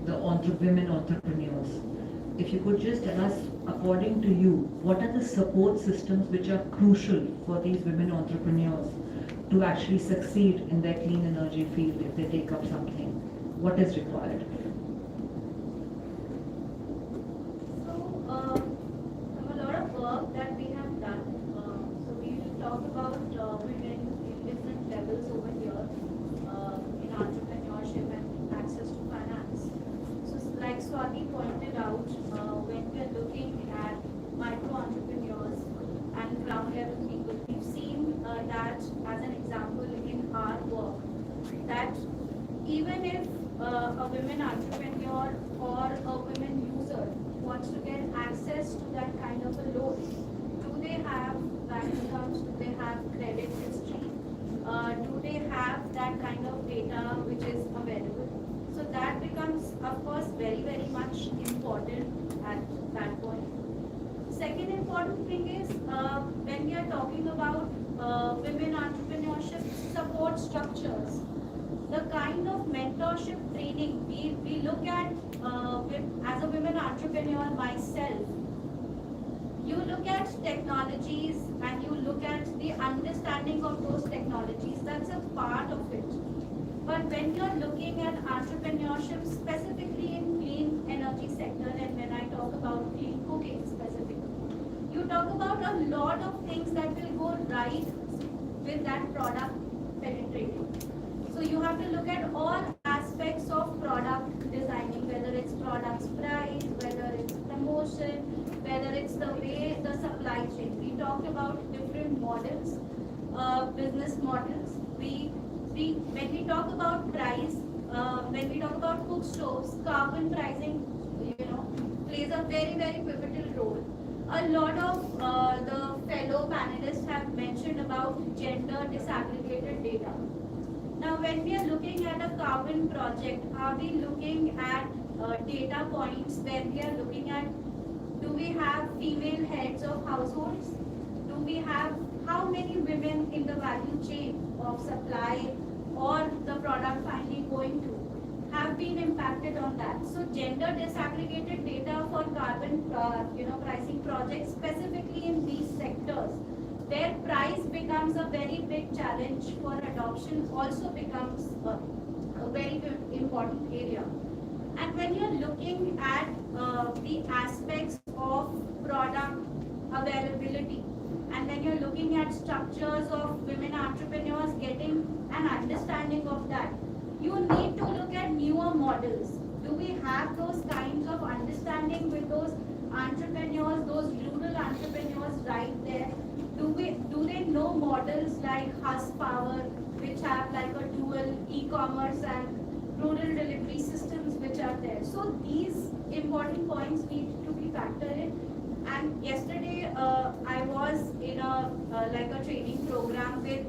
the women entrepreneurs. If you could just tell us, according to you, what are the support systems which are crucial for these women entrepreneurs to actually succeed in their clean energy field if they take up something? What is required? So, from a lot of work that we have done, so we will talk about women in different levels over here in entrepreneurship and access to finance. So, like Swati pointed out, when we are looking at micro entrepreneurs and ground level people, we've seen that as an example in our work, that even if a women entrepreneur or a women user wants to get access to that kind of a loan, do they have bank accounts, do they have credit history, do they have that kind of data which is available? So that becomes, of course, very, very much important at that point. Second important thing is when we are talking about women entrepreneurship support structures, the kind of mentorship training we look at as a women entrepreneur myself, you look at technologies and you look at the understanding of those technologies, that's a part of it. But when you're looking at entrepreneurship specifically in clean energy sector, and when I talk about clean cooking specifically, you talk about a lot of things that will go right with that product penetrating. So you have to look at all aspects of product designing, whether it's product's price, whether it's promotion, whether it's the way the supply chain. We talked about different models, business models. When we talk about price, when we talk about cook stoves, carbon pricing, plays a very, very pivotal role. A lot of the fellow panelists have mentioned about gender disaggregated data. Now, when we are looking at a carbon project, are we looking at data points where we are looking at, do we have female heads of households? Do we have how many women in the value chain of supply or the product finally going to have been impacted on that? So gender disaggregated data for carbon pricing projects specifically in these sectors, where price becomes a very big challenge for adoption, also becomes a very important area. And when you're looking at the aspects of product availability, and when you're looking at structures of women entrepreneurs getting an understanding of that, you need to look at newer models. Do we have those kinds of understanding with those entrepreneurs, those rural entrepreneurs right there? Do they know models like Hus Power, which have like a dual e-commerce and rural delivery systems which are there? So these important points need to be factored in. And yesterday I was in a training program with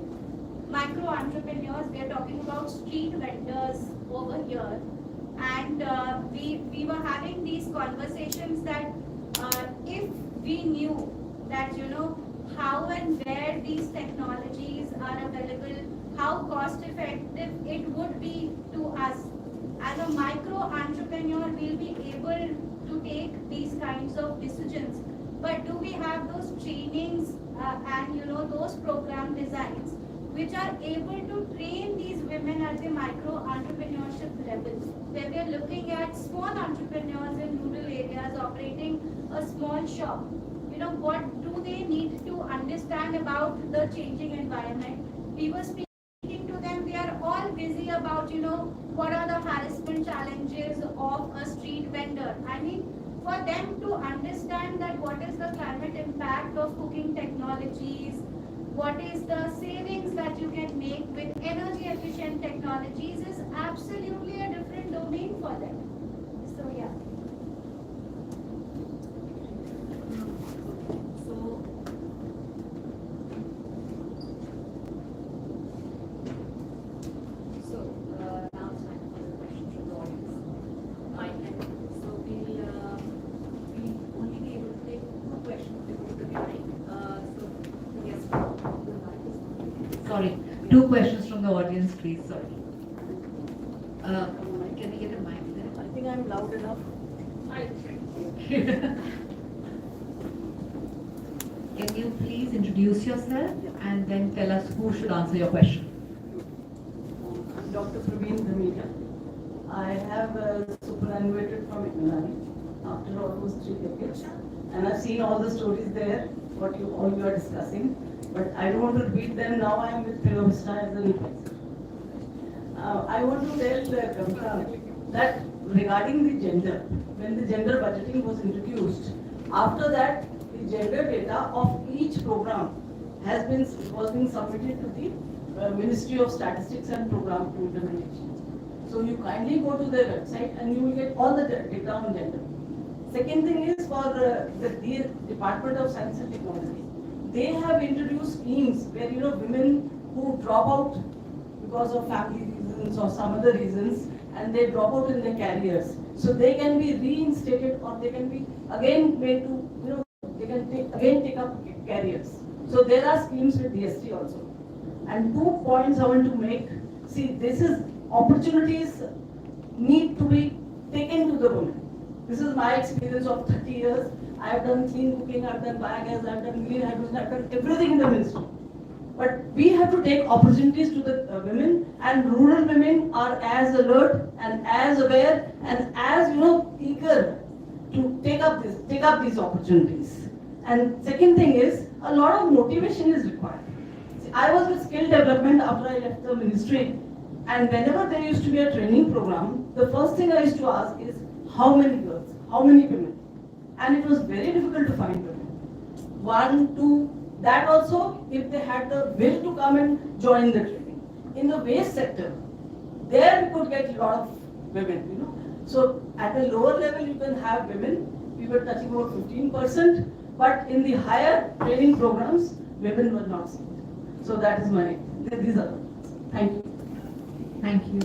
micro entrepreneurs. We are talking about street vendors over here, and we were having these conversations that if we knew that how and where these technologies are available, how cost effective it would be to us as a micro entrepreneur, we'll be able to take these kinds of decisions. But do we have those trainings and those program designs which are able to train these women at the micro entrepreneurship level, where we are looking at small entrepreneurs in rural areas operating a small shop? What do they need to understand about the changing environment? We were speaking to them, we are all busy about what are the harassment challenges of a street vendor. I mean, for them to understand that what is the climate impact of cooking technologies, what is the savings that you can make with energy efficient technologies, is absolutely a different domain for them. So yeah. Now it's time for the questions from the audience. So we'll only be able to take 2 questions because of the time. So yes, the mic is on. Sorry, 2 questions from the audience, please. Sorry. Can we get a mic there? I think I'm loud enough. Can you please introduce yourself and then tell us who should answer your question? I'm Dr. Praveen Dhameja. I have superannuated from England after almost 3 decades. And I've seen all the stories there, what you all you are discussing. But I don't want to repeat them now. I am with Philovista as an advisor. I want to tell Kavita that regarding the gender, when the gender budgeting was introduced, after that the gender data of each program was being submitted to the Ministry of Statistics and Program Implementation. So you kindly go to their website and you will get all the data on gender. Second thing is for the Department of Science and Technology. They have introduced schemes where women who drop out because of family reasons or some other reasons and they drop out in their careers. So they can be reinstated or they can be again made to, they can take up careers. So there are schemes with DST also. And 2 points I want to make. See, this is opportunities need to be taken to the women. This is my experience of 30 years. I have done clean cooking, I have done biogas, I have done green hydrogen, I have done everything in the ministry. But we have to take opportunities to the women, and rural women are as alert and as aware and as eager to take up these opportunities. And second thing is a lot of motivation is required. See, I was with skill development after I left the ministry, and whenever there used to be a training program, the first thing I used to ask is how many girls, how many women, and it was very difficult to find women. 1, 2. That also, if they had the will to come and join the training. In the waste sector, there we could get a lot of women, So at a lower level, you can have women. We were touching about 15%, but in the higher training programs, women were not seen. So that is these are. Thank you. Thank you.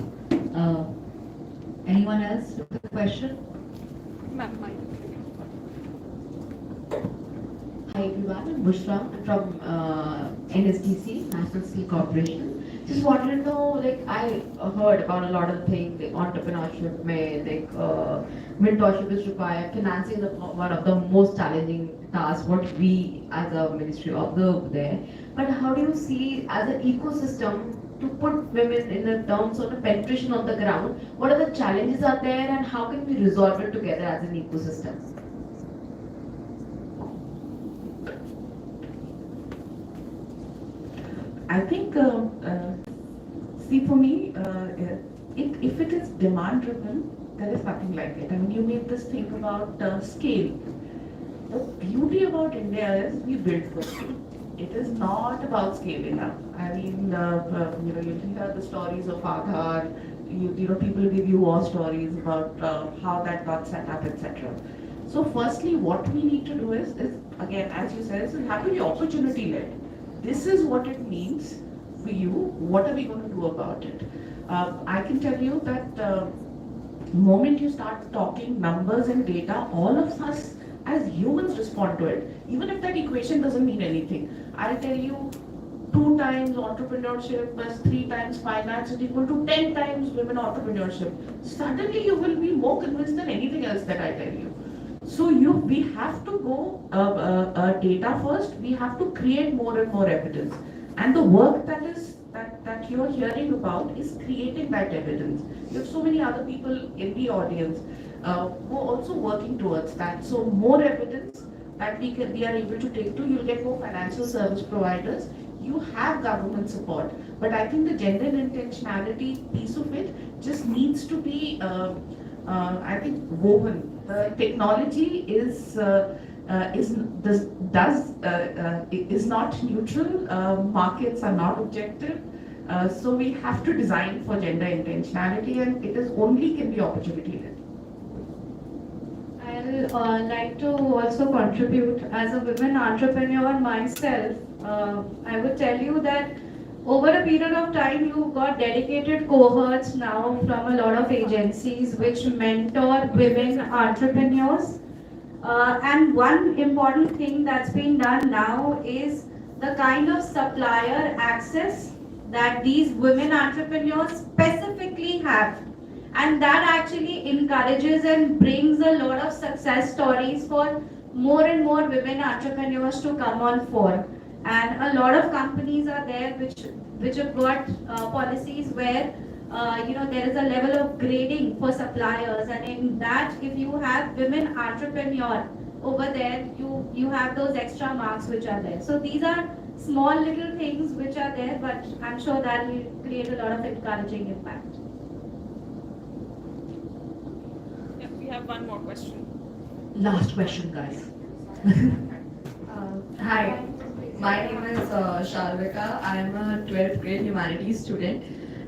Anyone else with a question? Ma'am, Hi everyone, I'm Bushra. I'm from NSDC, National Steel Corporation. Just wanted to know, I heard about a lot of things, like entrepreneurship, mentorship is required, financing is one of the most challenging tasks, what we as a ministry observe there. But how do you see as an ecosystem to put women in the terms of the penetration on the ground? What are the challenges are there and how can we resolve it together as an ecosystem? I think, see, for me, if it is demand driven, there is nothing like it. I mean, you made this think about scale. The beauty about India is we build for scale. It is not about scaling up. I mean, you hear the stories of Aadhaar. People give you war stories about how that got set up, etc. So, firstly, what we need to do is again, as you said, is have to be opportunity led. This is what it means for you. What are we going to do about it? I can tell you that the moment you start talking numbers and data, all of us as humans respond to it. Even if that equation doesn't mean anything. I'll tell you 2 times entrepreneurship plus 3 times finance is equal to 10 times women entrepreneurship. Suddenly you will be more convinced than anything else that I tell you. So we have to go data first. We have to create more and more evidence, and the work that you are hearing about is creating that evidence. You have so many other people in the audience who are also working towards that. So more evidence that we are able to take to. You'll get more financial service providers. You have government support, but I think the gender intentionality piece of it just needs to be, I think, woven. The technology is not neutral. Markets are not objective. So we have to design for gender intentionality, and it is only can be opportunity led. I'll like to also contribute as a women entrepreneur myself. I would tell you that over a period of time, you've got dedicated cohorts now from a lot of agencies which mentor women entrepreneurs. And one important thing that's being done now is the kind of supplier access that these women entrepreneurs specifically have. And that actually encourages and brings a lot of success stories for more and more women entrepreneurs to come on board. And a lot of companies are there which have got policies where there is a level of grading for suppliers, and in that, if you have women entrepreneur over there, you have those extra marks which are there. So these are small little things which are there, but I'm sure that will create a lot of encouraging impact. Yeah, we have one more question. Last question, guys. Hi, my name is Sharvika. I am a 12th grade humanities student,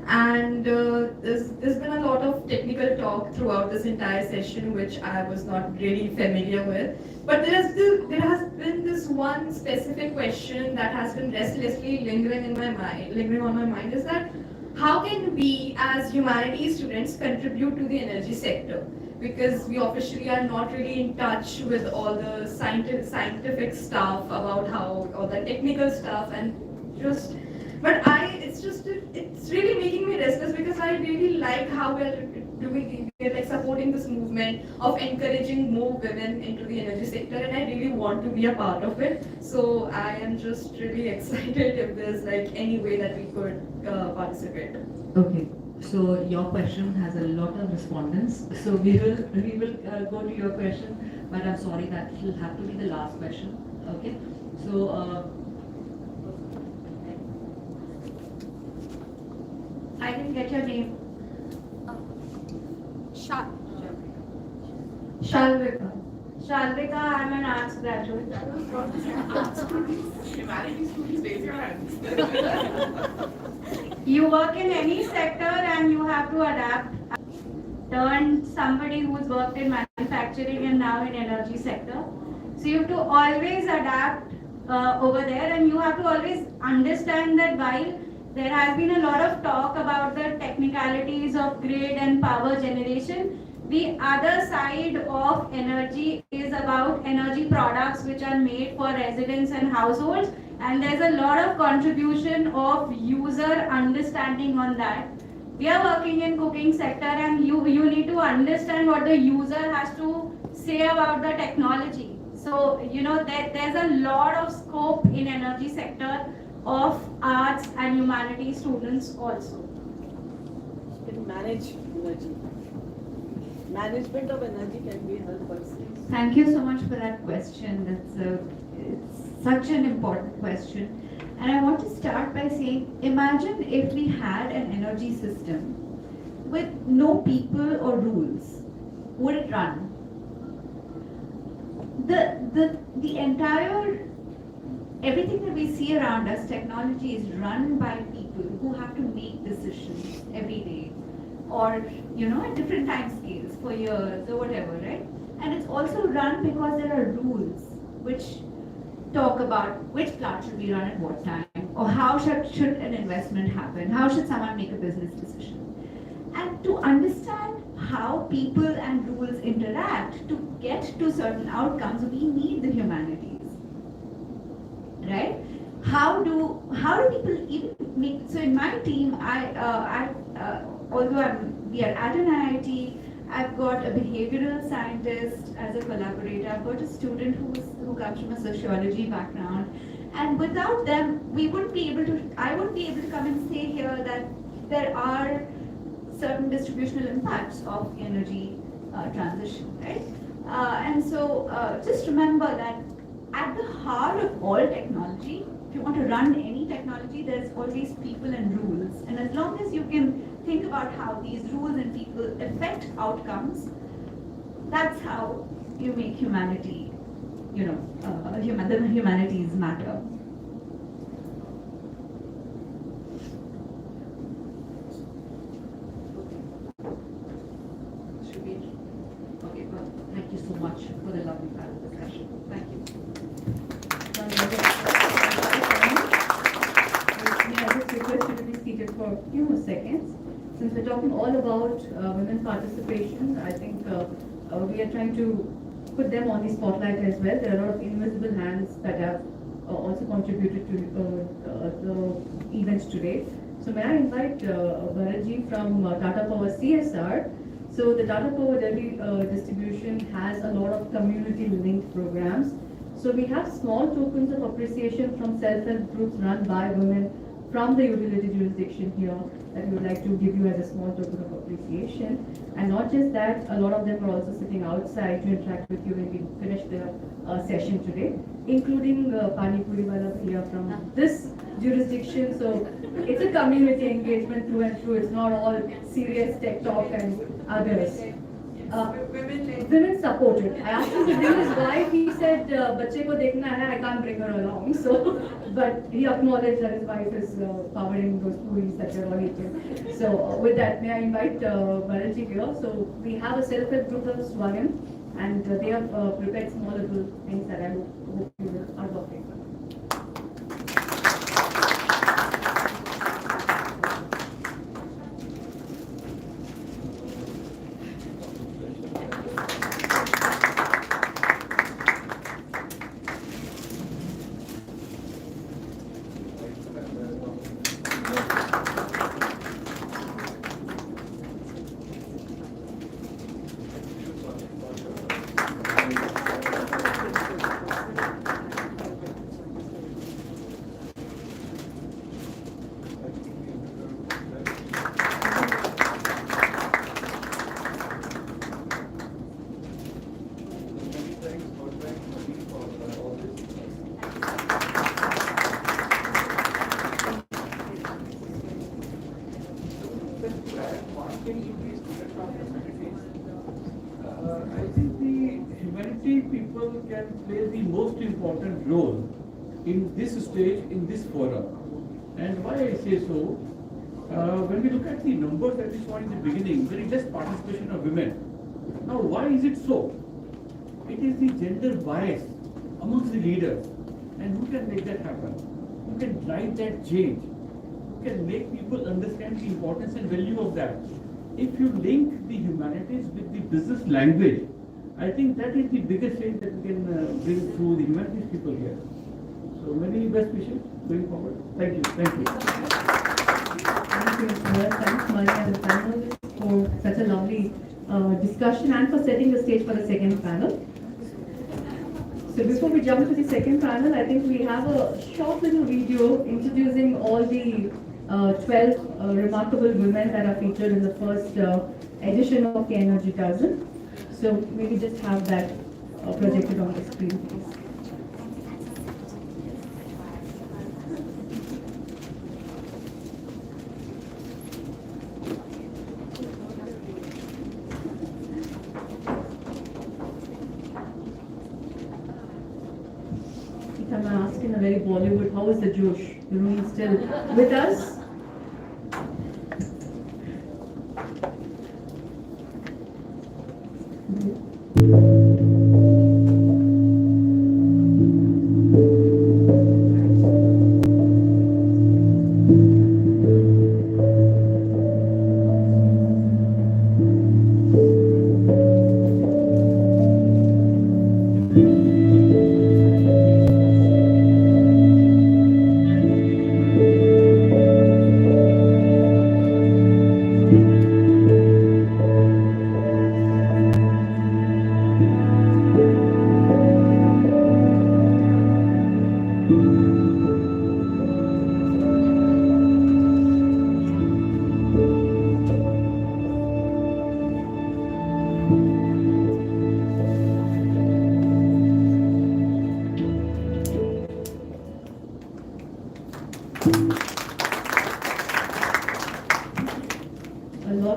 and there's been a lot of technical talk throughout this entire session, which I was not really familiar with. But there has been this one specific question that has been restlessly lingering on my mind, is that how can we as humanities students contribute to the energy sector? Because we officially are not really in touch with all the scientific stuff about how, all the technical stuff, and just, but it's really making me restless, because I really like how we're like supporting this movement of encouraging more women into the energy sector, and I really want to be a part of it. So I am just really excited if there's like any way that we could participate. Okay. So your question has a lot of respondents. So we will go to your question, but I'm sorry that it will have to be the last question. Okay. So I didn't get your name. Shalvika. Shalvika, I'm an arts graduate. Humanities students, raise your hands. You work in any sector and you have to adapt. Turn somebody who's worked in manufacturing and now in energy sector. So you have to always adapt over there, and you have to always understand that while there has been a lot of talk about the technicalities of grid and power generation, the other side of energy is about energy products which are made for residents and households, and there's a lot of contribution of user understanding on that. We are working in cooking sector, and you need to understand what the user has to say about the technology. So there's a lot of scope in energy sector of arts and humanities students also. Can manage energy. Management of energy can be held by Thank you so much for that question. It's such an important question. And I want to start by saying, imagine if we had an energy system with no people or rules. Would it run? The entire, everything that we see around us, technology, is run by people who have to make decisions every day, or at different time scales for years or whatever, right? And it's also run because there are rules which talk about which plant should be run at what time, or how should an investment happen, how should someone make a business decision. And to understand how people and rules interact to get to certain outcomes, we need the humanities, right? How do people even make? So in my team, although we are at an IIT, I've got a behavioral scientist as a collaborator. I've got a student who comes from a sociology background, and without them, I wouldn't be able to come and say here that there are certain distributional impacts of energy transition, right? And so just remember that at the heart of all technology, if you want to run any technology, there's always people and rules. And as long as you can think about how these rules and people affect outcomes, that's how you make humanity, the humanities matter. should we? Okay. Well, thank you so much for the lovely panel discussion. Thank you. May I just request you to be seated for a few more seconds? Since we're talking all about women participation, I think we are trying to put them on the spotlight as well. There are a lot of invisible hands that have also contributed to the event today. So So may I invite Bharatji from Tata Power CSR. So the Tata Power Delhi distribution has a lot of community-linked programs. So we have small tokens of appreciation from self-help groups run by women from the utility jurisdiction here that we would like to give you as a small token of appreciation. And not just that, a lot of them are also sitting outside to interact with you when we finish the session today, including Pani Puri Wala Bhaiya from this jurisdiction. So it's a community engagement through and through. It's not all serious tech talk and others. Women supported. I asked him to bring his wife. He said, "Bachche ko dekhna hai. I can't bring her along." So, but he acknowledged that his wife is powering those puris that we're all eating. So, with that, may I invite Bharatji here? So, we have a self-help group of Swagan, and they have prepared small little things that I hope you will adopt. I think the humanity people can play the most important role in this stage, in this forum. And why I say so, when we look at the numbers that we saw in the beginning, there is less participation of women. Now, why is it so? It is the gender bias amongst the leaders. And who can make that happen? Who can drive that change? Who can make people understand the importance and value of that? If you link the humanities with the business language, I think that is the biggest change that we can bring through the humanities people here. So many best wishes going forward. Thank you. Thank you. Thank you, sir. Thanks, Maria and the panel for such a lovely discussion and for setting the stage for the second panel. So before we jump to the second panel, I think we have a short little video introducing all the 12 remarkable women that are featured in the first edition of the Energy Dozen. So maybe just have that projected on the screen, please. If I'm asked in a very Bollywood, how is the Josh? The room is still with us?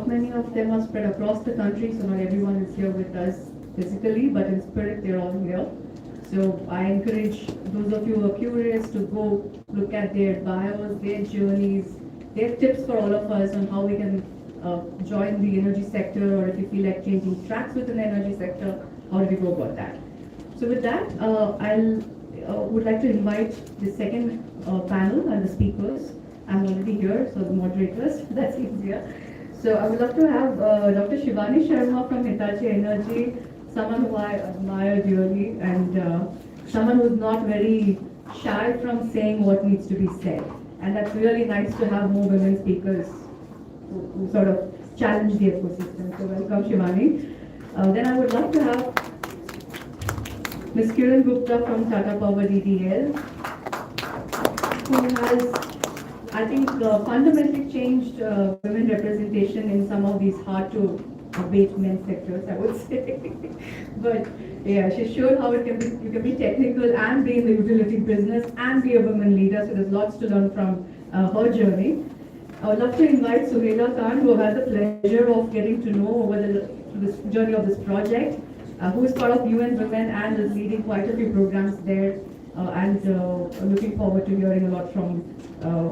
Many of them are spread across the country, so not everyone is here with us physically, but in spirit they're all here. So I encourage those of you who are curious to go look at their bios, their journeys, their tips for all of us on how we can join the energy sector, or if you feel like changing tracks within the energy sector, how do we go about that? So with that, would like to invite the second panel and the speakers. I'm already here, so the moderators, that's easier. So I would love to have Dr. Shivani Sharma from Hitachi Energy, someone who I admire dearly, and someone who's not very shy from saying what needs to be said. And that's really nice to have more women speakers who sort of challenge the ecosystem. So welcome, Shivani. Then I would love to have Ms. Kiran Gupta from Tata Power DDL, who has, I think, fundamentally changed women representation in some of these hard to abate men sectors, I would say. But yeah, she showed how it can be, you can be technical and be in the utility business and be a woman leader. So there's lots to learn from her journey. I would love to invite Suhela Khan, who I've had the pleasure of getting to know over this journey of this project, who is part of UN Women and is leading quite a few programs there, and looking forward to hearing a lot from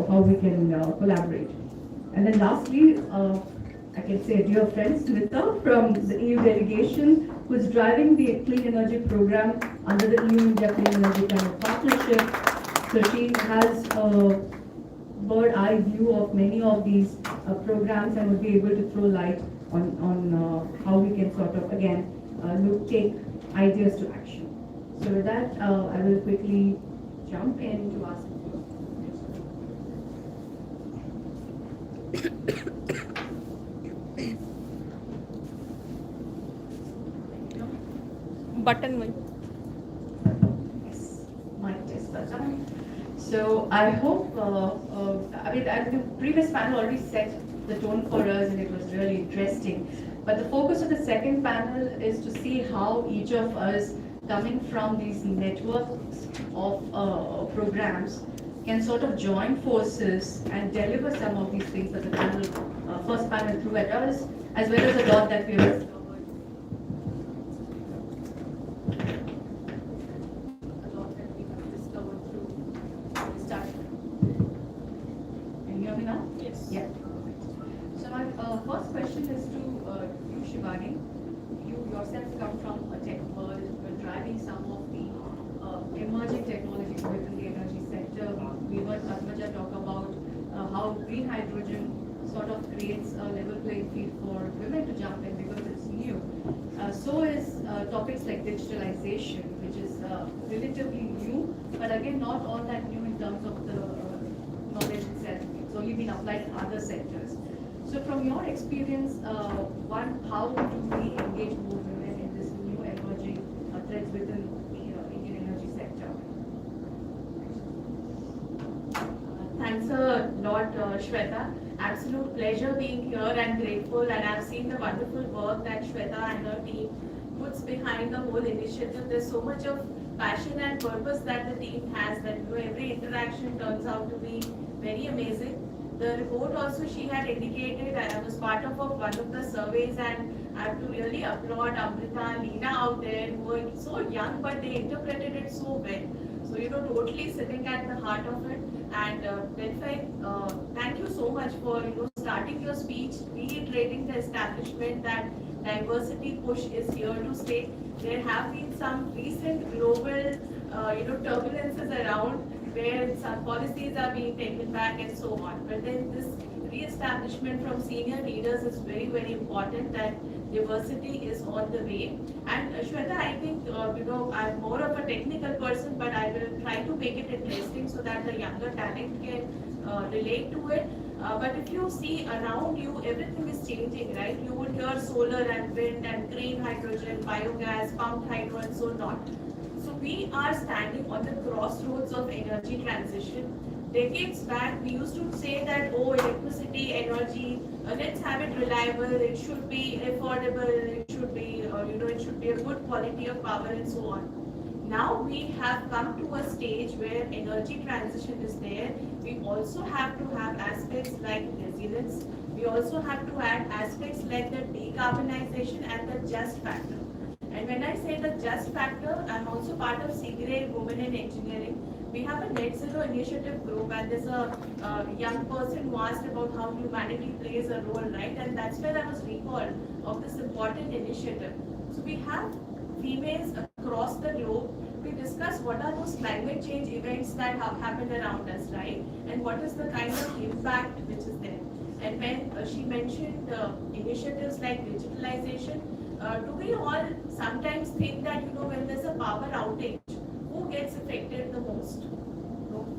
how we can collaborate. And then lastly, I can say a dear friend, Smita from the EU delegation, who is driving the clean energy program under the EU-India Clean Energy kind of partnership. So she has a bird eye view of many of these programs and would be able to throw light on how we can sort of, again, take ideas to action. So with that, I will quickly jump in to ask button one. Yes, mic test button. So I hope, I mean, the previous panel already set the tone for us and it was really interesting. But the focus of the second panel is to see how each of us coming from these networks of programs can sort of join forces and deliver some of these things that the panel, first panel threw at us, as well as a lot that we have discovered. A lot that we have discovered through this study. Can you hear me now? Yes. Yeah. So my first question is to you, Shivani. You yourself come from a tech world, you're driving some of the emerging technologies within the energy sector. We heard Padmaja talk about how green hydrogen sort of creates a level playing field for women to jump in because it's new. So is topics like digitalization, which is relatively new, but again not all that new in terms of the knowledge itself. It's only been applied in other sectors. So from your experience, one, how do we engage more women in this new emerging threads within the Indian energy sector? Thanks a lot, Shweta. Absolute pleasure being here and grateful, and I've seen the wonderful work that Shweta and her team puts behind the whole initiative. There's so much of passion and purpose that the team has that every interaction turns out to be very amazing. The report also she had indicated, I was part of one of the surveys, and I have to really applaud Amrita, Leena out there, who were so young but they interpreted it so well. So, totally sitting at the heart of it. And thank you so much for, starting your speech, reiterating the establishment that diversity push is here to stay. There have been some recent global, turbulences around where some policies are being taken back and so on. But then this re-establishment from senior leaders is very, very important that diversity is on the way. And Shweta, I think, I'm more of a technical person, but I will try to make it interesting so that the younger talent can relate to it. But if you see around you, everything is changing, right? You would hear solar and wind and green hydrogen, biogas, pumped hydro and so on. So we are standing on the crossroads of energy transition. Decades back, we used to say that, oh, electricity, energy, let's have it reliable, it should be affordable, it should be, it should be a good quality of power and so on. Now we have come to a stage where energy transition is there. We also have to have aspects like resilience. We also have to add aspects like the decarbonization and the just factor. And when I say the just factor, I'm also part of CGRE Women in Engineering. We have a net zero initiative group, and there's a young person who asked about how humanity plays a role, right? And that's where I was recalled of this important initiative. So we have females across the globe. We discuss what are those climate change events that have happened around us, right? And what is the kind of impact which is there. And when she mentioned initiatives like digitalization, do we all sometimes think that, when there's a power outage, who gets affected the most?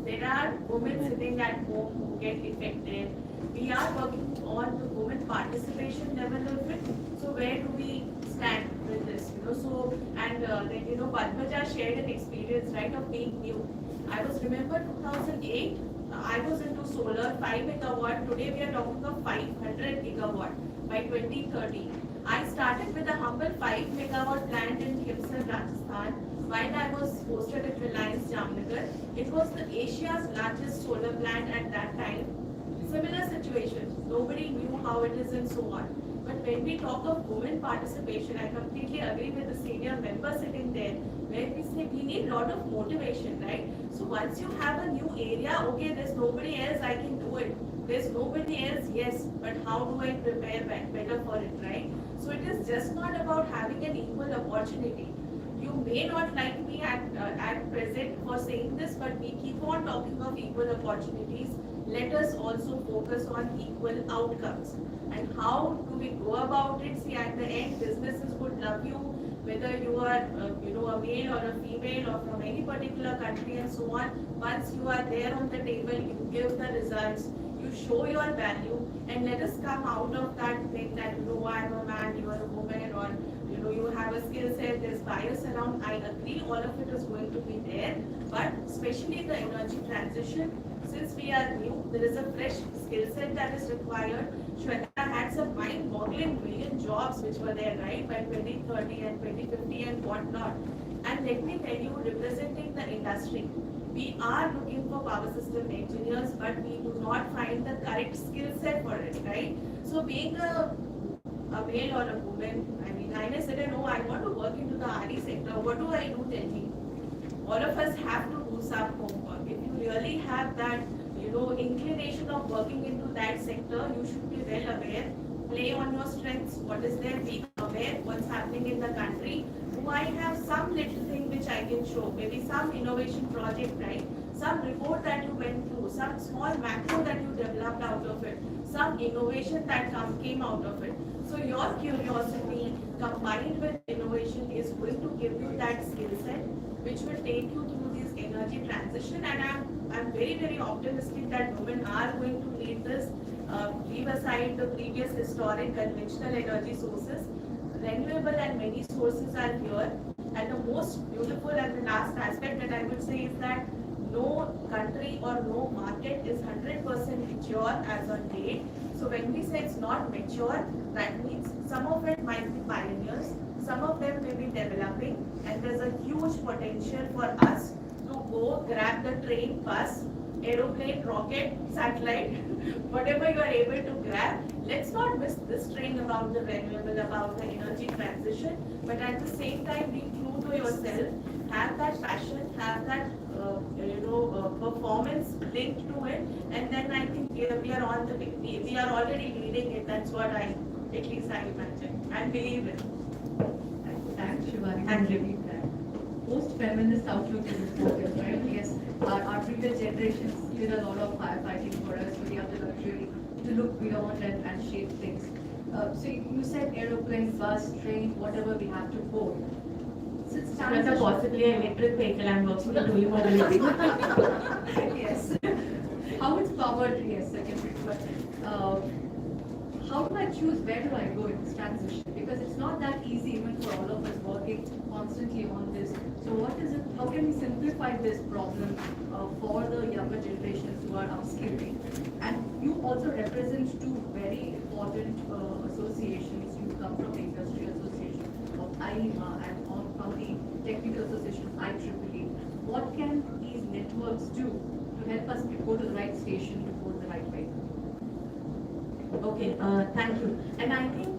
There are women sitting at at home who get affected. We are working on the women participation level of it. So where do we stand with this? So and then Padmaja shared an experience, right, of being new. I was remember 2008. I was into solar 5 megawatt. Today we are talking of 500 gigawatt by 2030. I started with a humble 5 megawatt plant in Himsar, Rajasthan. While I was posted at Reliance Jamnagar, it was the Asia's largest solar plant at that time. Similar situation, nobody knew how it is and so on. But when we talk of women participation, I completely agree with the senior member sitting there, where we say we need a lot of motivation, right? So once you have a new area, okay, there's nobody else, I can do it. There's nobody else, yes, but how do I prepare better for it, right? So it is just not about having an equal opportunity. You may not like me at present for saying this, but we keep on talking of equal opportunities. Let us also focus on equal outcomes. And how do we go about it? See, at the end, businesses would love you, whether you are, a male or a female or from any particular country and so on. Once you are there on the table, you give the results, you show your value, and let us come out of that thing that, I'm a man, you are a woman, or you have a skill set, there's bias around. I agree, all of it is going to be there, but especially the energy transition, since we are new, there is a fresh skill set that is required. Shweta had some mind-boggling million jobs which were there, right, by 2030 and 2050 and whatnot. And let me tell you, representing the industry, we are looking for power system engineers, but we do not find the correct skill set for it, right? So being a male or a woman, I may say, no, I want to work into the RE sector. What do I do? Tell me. All of us have to do some homework. If you really have that, inclination of working into that sector, you should be well aware. Play on your strengths. What is there? Be aware what's happening in the country. Do I have some little thing which I can show? Maybe some innovation project, right? Some report that you went through, some small macro that you developed out of it, some innovation that came out of it. So your curiosity combined with innovation is going to give you that skill set which will take you through this energy transition. And I'm very, very optimistic that women are going to lead this. Leave aside the previous historic conventional energy sources. Renewable and many sources are here. And the most beautiful and the last aspect that I would say is that no country or no market is 100% mature as on date. So when we say it's not mature, that means some of it might be pioneers, some of them may be developing, and there's a huge potential for us to go grab the train, bus, aeroplane, rocket, satellite, whatever you are able to grab. Let's not miss this train about the renewable, about the energy transition, but at the same time be true to yourself, have that passion, have that performance linked to it, and then I think we are already leading it. That's what I imagine and believe in. Thanks, Shivani. Thank you. Post-feminist outlook is important, right? Yes, our previous generations did a lot of firefighting for us, so we have the luxury to look beyond and shape things. So you said aeroplane, bus, train, whatever we have to go. Since Possibly an electric vehicle, I'm working on doing mobility. Yes. How it's powered, yes, secondary. But how do I choose where do I go in this transition? Because it's not that easy even for all of us working constantly on this. So what is it? How can we simplify this problem for the younger generations who are upskilling? And you also represent two very important associations. You come from the Industry Association of IEMA and from the Technical Association of IEEE. What can these networks do to help us go to the right station to go the right way? Okay, thank you. And I think,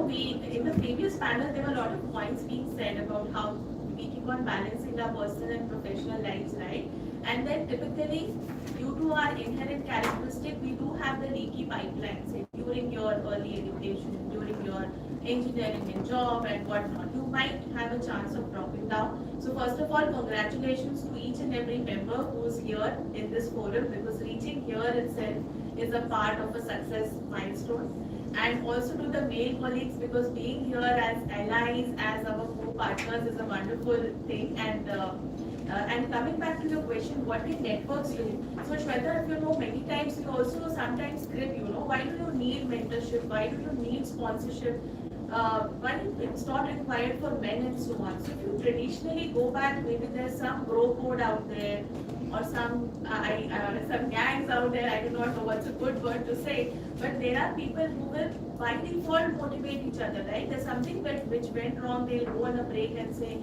we in the previous panel, there were a lot of points being said about how we keep on balancing our personal and professional lives, right? And then typically, due to our inherent characteristic, we do have the leaky pipelines during your early education, during your engineering and job and whatnot. You might have a chance of dropping down. So first of all, congratulations to each and every member who is here in this forum, because reaching here itself is a part of a success milestone. and also to the male colleagues, because being here as allies, as our co-partners is a wonderful thing. And coming back to your question, what can networks do? So Shweta, if you know, many times you also sometimes script, why do you need mentorship? Why do you need sponsorship? Why it's not required for men and so on. So if you traditionally go back, maybe there's some bro code out there, or some gangs out there. I do not know what's a good word to say, but there are people who will by default motivate each other, right? There's something which went wrong, they'll go on a break and say,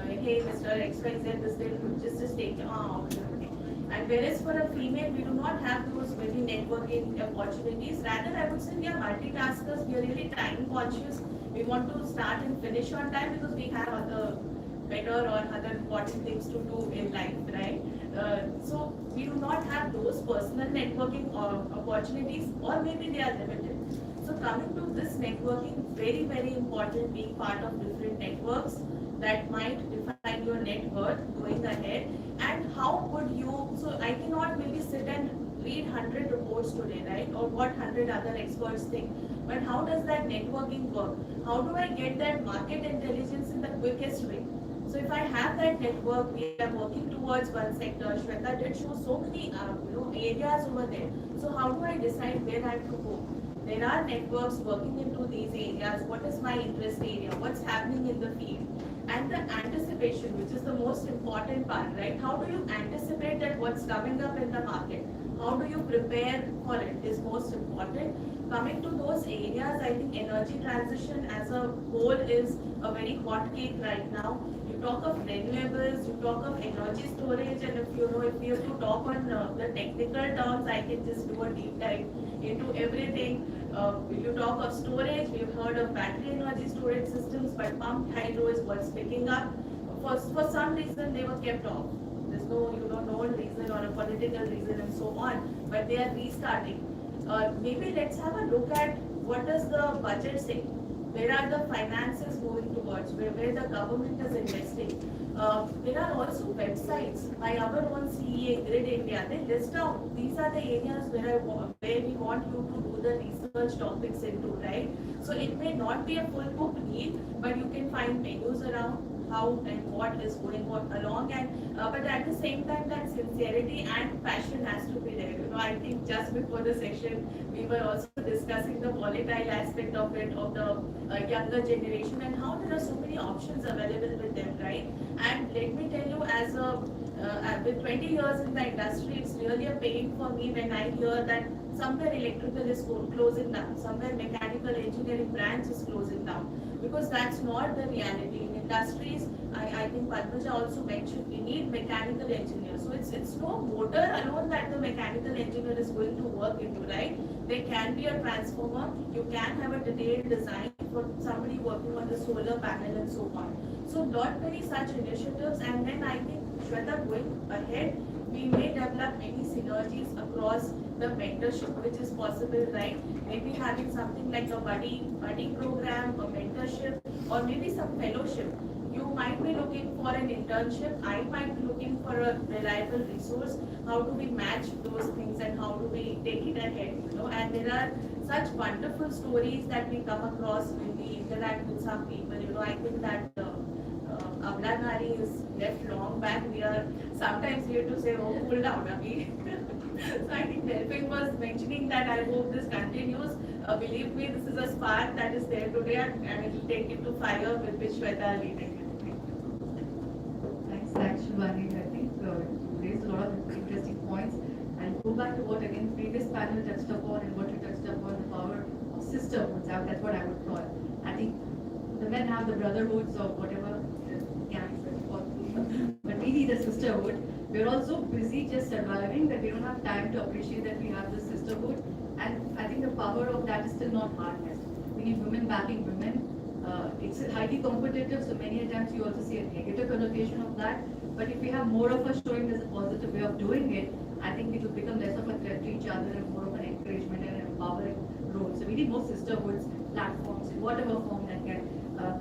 hey, Mr. XYZ, this thing, just take it. Oh, okay. And whereas for a female, we do not have those very networking opportunities. Rather, I would say we are multitaskers. We are really time conscious. We want to start and finish on time because we have other better or other important things to do in life, right? So we do not have those personal networking opportunities, or maybe they are limited. So coming to this networking, very, very important, being part of different networks that might define your net worth going ahead. And how could you, so I cannot maybe sit and read 100 reports today, right? Or what 100 other experts think. But how does that networking work? How do I get that market intelligence in the quickest way? So if I have that network, we are working towards one sector. Shweta did show so many areas over there. So how do I decide where I have to go? There are networks working into these areas. What is my interest area? What's happening in the field? And the anticipation, which is the most important part, right? How do you anticipate that what's coming up in the market? How do you prepare for it is most important. Coming to those areas, I think energy transition as a whole is a very hot cake right now. You talk of renewables, you talk of energy storage, and if we have to talk on the technical terms, I can just do a deep dive into everything. You talk of storage, we've heard of battery energy storage systems, but pumped hydro is what's picking up. For some reason, they were kept off. There's no, known reason or a political reason and so on, but they are restarting. Maybe let's have a look at what does the budget say. Where are the finances moving towards? Where the government is investing? There are also websites by our own CEA, Grid India. They list out these are the areas where we want you to do the research topics into, right? So it may not be a full book need, but you can find menus around how and what is going on along, and but at the same time that sincerity and passion has to be there. I think just before the session we were also discussing the volatile aspect of it, of the younger generation, and how there are so many options available with them, right? And let me tell you, as a with 20 years in the industry, it's really a pain for me when I hear that somewhere electrical is closing down, somewhere mechanical engineering branch is closing down, because that's not the reality. In industries, I think Padmaja also mentioned, we need mechanical engineers. So it's no motor alone that the mechanical engineer is going to work into, right? There can be a transformer, you can have a detailed design for somebody working on the solar panel and so on. So not many such initiatives, and then I think, Shweta, going ahead, we may develop many synergies across the mentorship which is possible, right? Maybe having something like a buddy program, a mentorship, or maybe some fellowship. You might be looking for an internship, I might be looking for a reliable resource. How do we match those things and how do we take it ahead? And there are such wonderful stories that we come across when we interact with some people. I think that Abla Nari is left long back. We are sometimes we have to say, oh, cool down, Abhi. So I think Delphine was mentioning that I hope this continues. Believe me, this is a spark that is there today, and it will take it to fire with which Shweta are leading. Thanks, Shivani. I think you raised a lot of interesting points. And go back to what again previous panel touched upon and what you touched upon, the power of sisterhoods. That's what I would call. I think the men have the brotherhoods or whatever gangs that you call them. But we need a sisterhood. We're also busy just surviving that we don't have time to appreciate that we have this sisterhood. And I think the power of that is still not harnessed. We need women backing women. It's highly competitive, so many times you also see a negative connotation of that. But if we have more of us showing there's a positive way of doing it, I think it will become less of a threat to each other and more of an encouragement and an empowering role. So we need more sisterhoods, platforms, in whatever form that can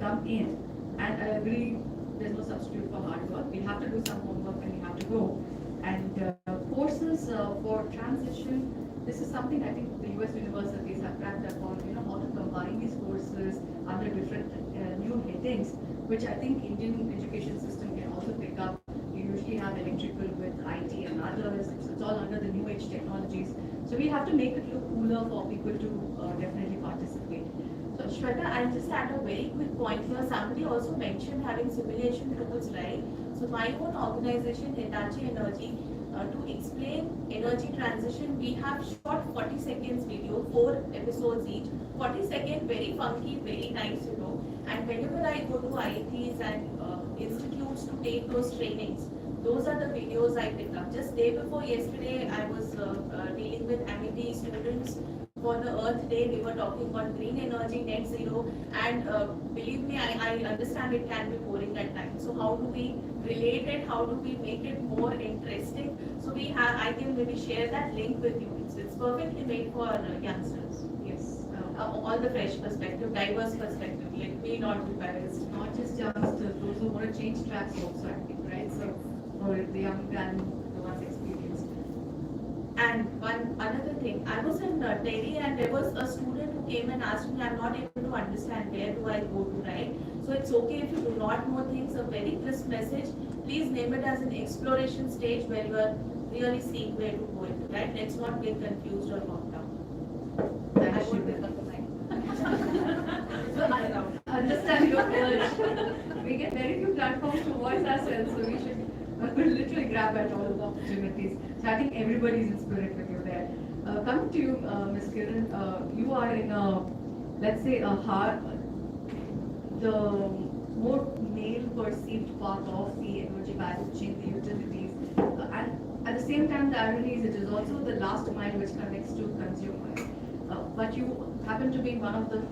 come in. And I agree, there's no substitute for hard work. We have to do some homework and we have to go. And courses for transition, this is something I think the US universities have cracked up on, how to combine these courses under different new headings, which I think Indian education system can also pick up. We usually have electrical with IT and others. It's all under the new age technologies. So we have to make it look cooler for people to definitely participate. So Shweta, I'll just add a very quick point here. Somebody also mentioned having simulation tools, right? So my own organization, Hitachi Energy, to explain energy transition, we have short 40 seconds video, 4 episodes each. 40 second, very funky, very nice, And whenever I go to IITs and institutes to take those trainings, those are the videos I pick up. Just day before yesterday, I was dealing with Amity students for the Earth Day. We were talking about green energy, net zero, and believe me, I understand it can be boring at times. So how do we relate it? How do we make it more interesting? So I can maybe share that link with you. It's perfectly made for youngsters. Yes, all the fresh perspective, diverse perspective. Let me not be biased. Not just youngsters, those who want to change tracks also, I think, right? So for the young and the ones experienced. And another thing, I was in Delhi and there was a student who came and asked me, I'm not able to understand where do I go to, right? So it's okay if you do not know things, a very crisp message. Please name it as an exploration stage where you are really seeing where to go into, right? Let's not get confused or locked down. I won't pick up the mic. So I understand your urge. We get very few platforms to voice ourselves, so we should literally grab at all the opportunities. So I think everybody is in spirit with you there. Coming to you, Ms. Kiran, you are in let's say the more male perceived part of the energy value chain, the utilities, and at the same time, the irony is it is also the last mile which connects to consumers. But you happen to be one of the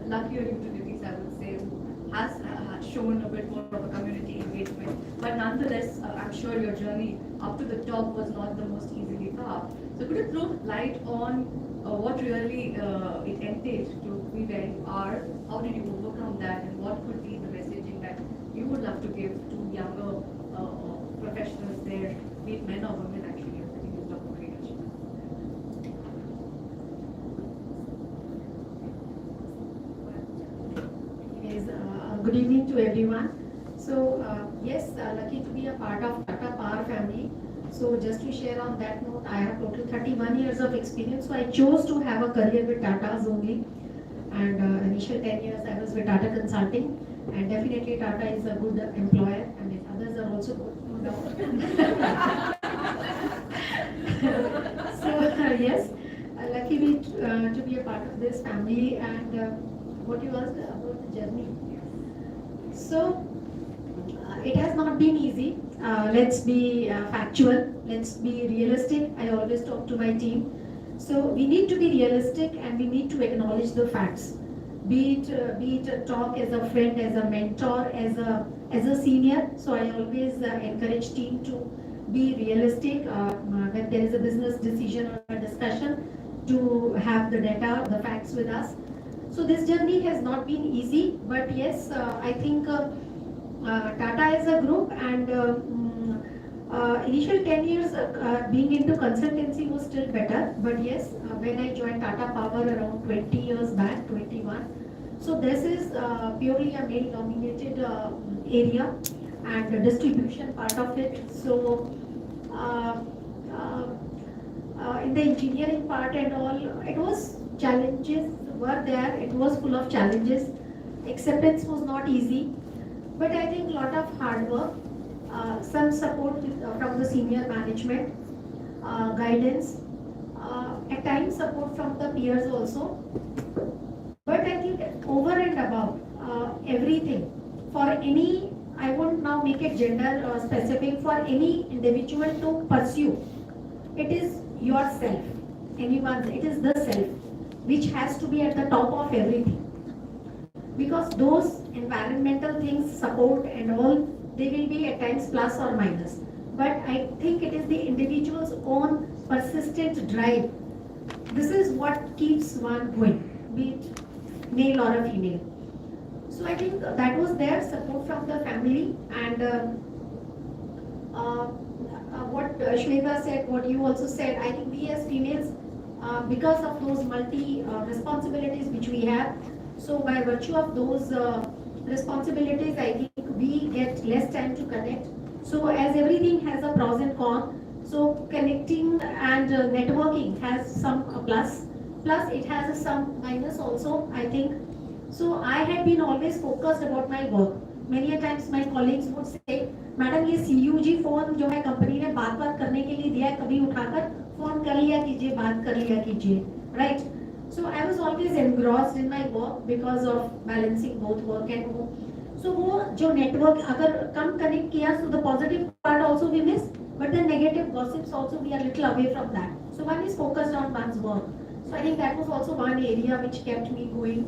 luckier utilities, I would say, who has shown a bit more of a community engagement. But nonetheless, I'm sure your journey up to the top was not the most easily carved. So could you throw light on what really it entailed to be where you are? How did you overcome that, and what could be the messaging that you would love to give to younger professionals there, be it men or women actually? I think you've done a great achievement. Good evening to everyone. So yes, lucky to be a part of Tata Power family. So just to share on that note, I have total 31 years of experience. So I chose to have a career with Tata's only. And initial 10 years I was with Tata Consulting. And definitely Tata is a good employer, and his others are also good, no doubt. So yes, lucky me to be a part of this family. And what you asked about the journey. So it has not been easy. Let's be factual. Let's be realistic. I always talk to my team. So we need to be realistic, and we need to acknowledge the facts. Be it talk as a friend, as a mentor, as a senior. So I always encourage team to be realistic when there is a business decision or a discussion, to have the data, the facts with us. So this journey has not been easy, but yes, I think Tata as a group, and initial 10 years being into consultancy was still better, but yes, when I joined Tata Power around 20 years back, 21, so this is purely a male dominated area, and the distribution part of it. So in the engineering part and all, it was challenges were there. It was full of challenges. Acceptance was not easy, but I think a lot of hard work, some support from the senior management, guidance, at times support from the peers also. But I think over and above everything, for any, I won't now make it gender specific, for any individual to pursue, it is yourself, anyone's, it is the self, which has to be at the top of everything. Because those environmental things, support and all, they will be at times plus or minus. But I think it is the individual's own persistent drive. This is what keeps one going, be it male or a female. So I think that was there, support from the family, and what Shweta said, what you also said, I think we as females because of those multi responsibilities which we have. So by virtue of those responsibilities, I think we get less time to connect. So as everything has a pros and cons, so connecting and networking has some plus it has some minus also, I think. So I had been always focused about my work. Many a times my colleagues would say, madam ये CUG phone जो है company ने बात करने के लिए दिया है, कभी उठाकर फोन कर लिया कीजिए, बात कर लिया कीजिए, right? So I was always engrossed in my work because of balancing both work and home. So वो जो network अगर कम connect किया, so the positive part also we miss, but the negative gossips also we are little away from that. So one is focused on one's work. So I think that was also one area which kept me going.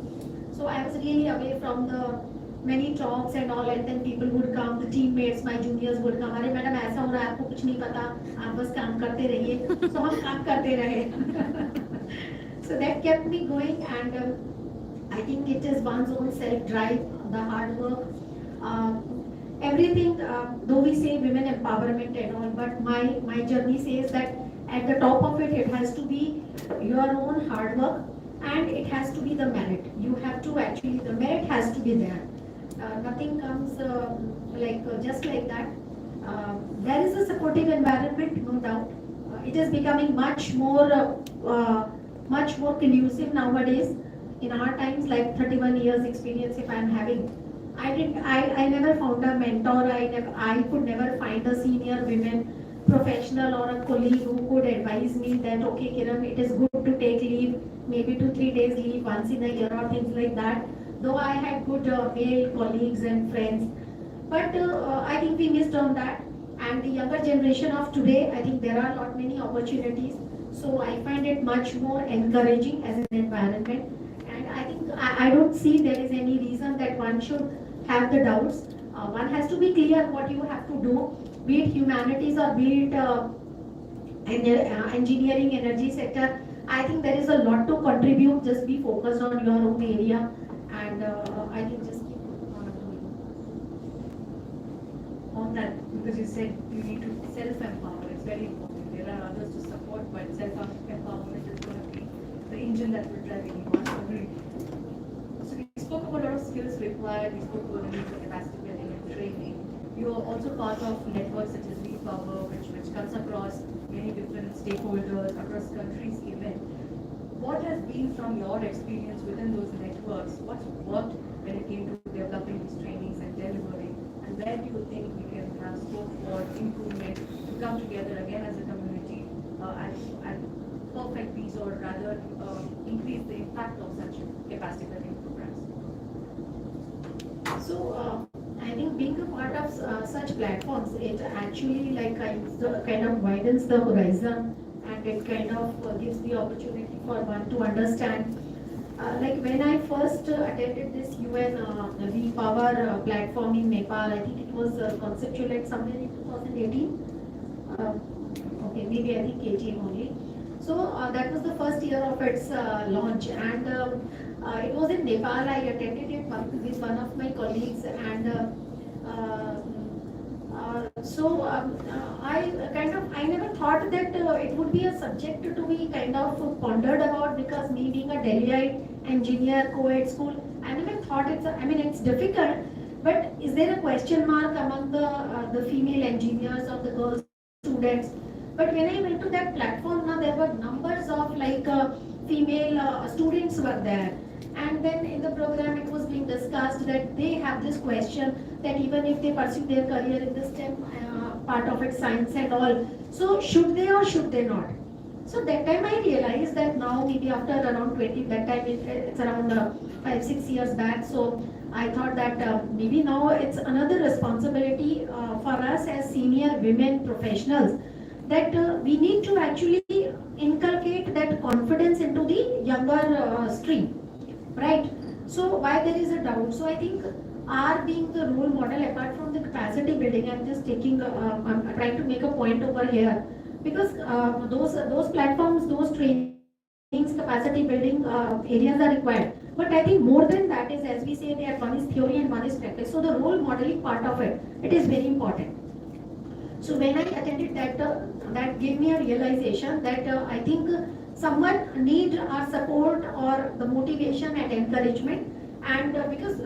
So I was really away from the many talks and all, and then people would come, the teammates, my juniors would come, अरे madam ऐसा हो रहा है, आपको कुछ नहीं पता, आप बस काम करते रहिए. So हम काम करते रहे. So that kept me going, and I think it is one's own self-drive, the hard work. Everything, though we say women empowerment and all, but my journey says that at the top of it, it has to be your own hard work, and it has to be the merit. You have to actually, the merit has to be there. Nothing comes just like that. There is a supportive environment, no doubt. It is becoming much more conducive nowadays. In our times, like 31 years experience, if I am having, I never found a mentor. I could never find a senior women professional or a colleague who could advise me that, okay, Kiran, it is good to take leave, maybe 2-3 days leave once in a year or things like that. Though I had good male colleagues and friends, but I think we missed on that. And the younger generation of today, I think there are not many opportunities. So I find it much more encouraging as an environment. And I think I don't see there is any reason that one should have the doubts. One has to be clear what you have to do, be it humanities or be it engineering, energy sector. I think there is a lot to contribute. Just be focused on your own area, and I think just keep on doing. On that, because you said you need to self-empower, it's very important. There are others to support, but self-empowerment is going to be the engine that will drive anyone. Agree. So we spoke about a lot of skills required, we spoke about the need for capacity building and training. You are also part of networks such as WePower, which cuts across many different stakeholders across countries even. What has been from your experience within those networks? What's worked when it came to developing these trainings and delivering? And where do you think we can have scope for improvement to come together again as a community and perfect these, or rather increase the impact of such capacity building programs? So I think being a part of such platforms, it actually kind of widens the horizon, and it kind of gives the opportunity for one to understand. Like when I first attended this UN WePower platform in Nepal, I think it was conceptualized somewhere in 2018. Okay, maybe I think 18 only. So that was the first year of its launch, and it was in Nepal. I attended it with one of my colleagues, and I never thought that it would be a subject to be kind of pondered about, because me being a Delhiite engineer, co-ed school, I never thought it's difficult, but is there a question mark among the female engineers or the girl students? But when I went to that platform, now there were numbers of female students were there. And then in the program it was being discussed that they have this question that even if they pursue their career in the STEM part of it, science and all, so should they or should they not? So that time I realized that now maybe after around 20, that time it's around 5-6 years back, so I thought that maybe now it's another responsibility for us as senior women professionals, that we need to actually inculcate that confidence into the younger stream. Right. So why there is a doubt? So I think our being the role model, apart from the capacity building, I'm just I'm trying to make a point over here, because those platforms, those trainings, capacity building areas are required. But I think more than that is, as we say, that one is theory and one is practice. So the role modeling part of it is very important. So when I attended that, that gave me a realization that I think someone need our support or the motivation and encouragement. And because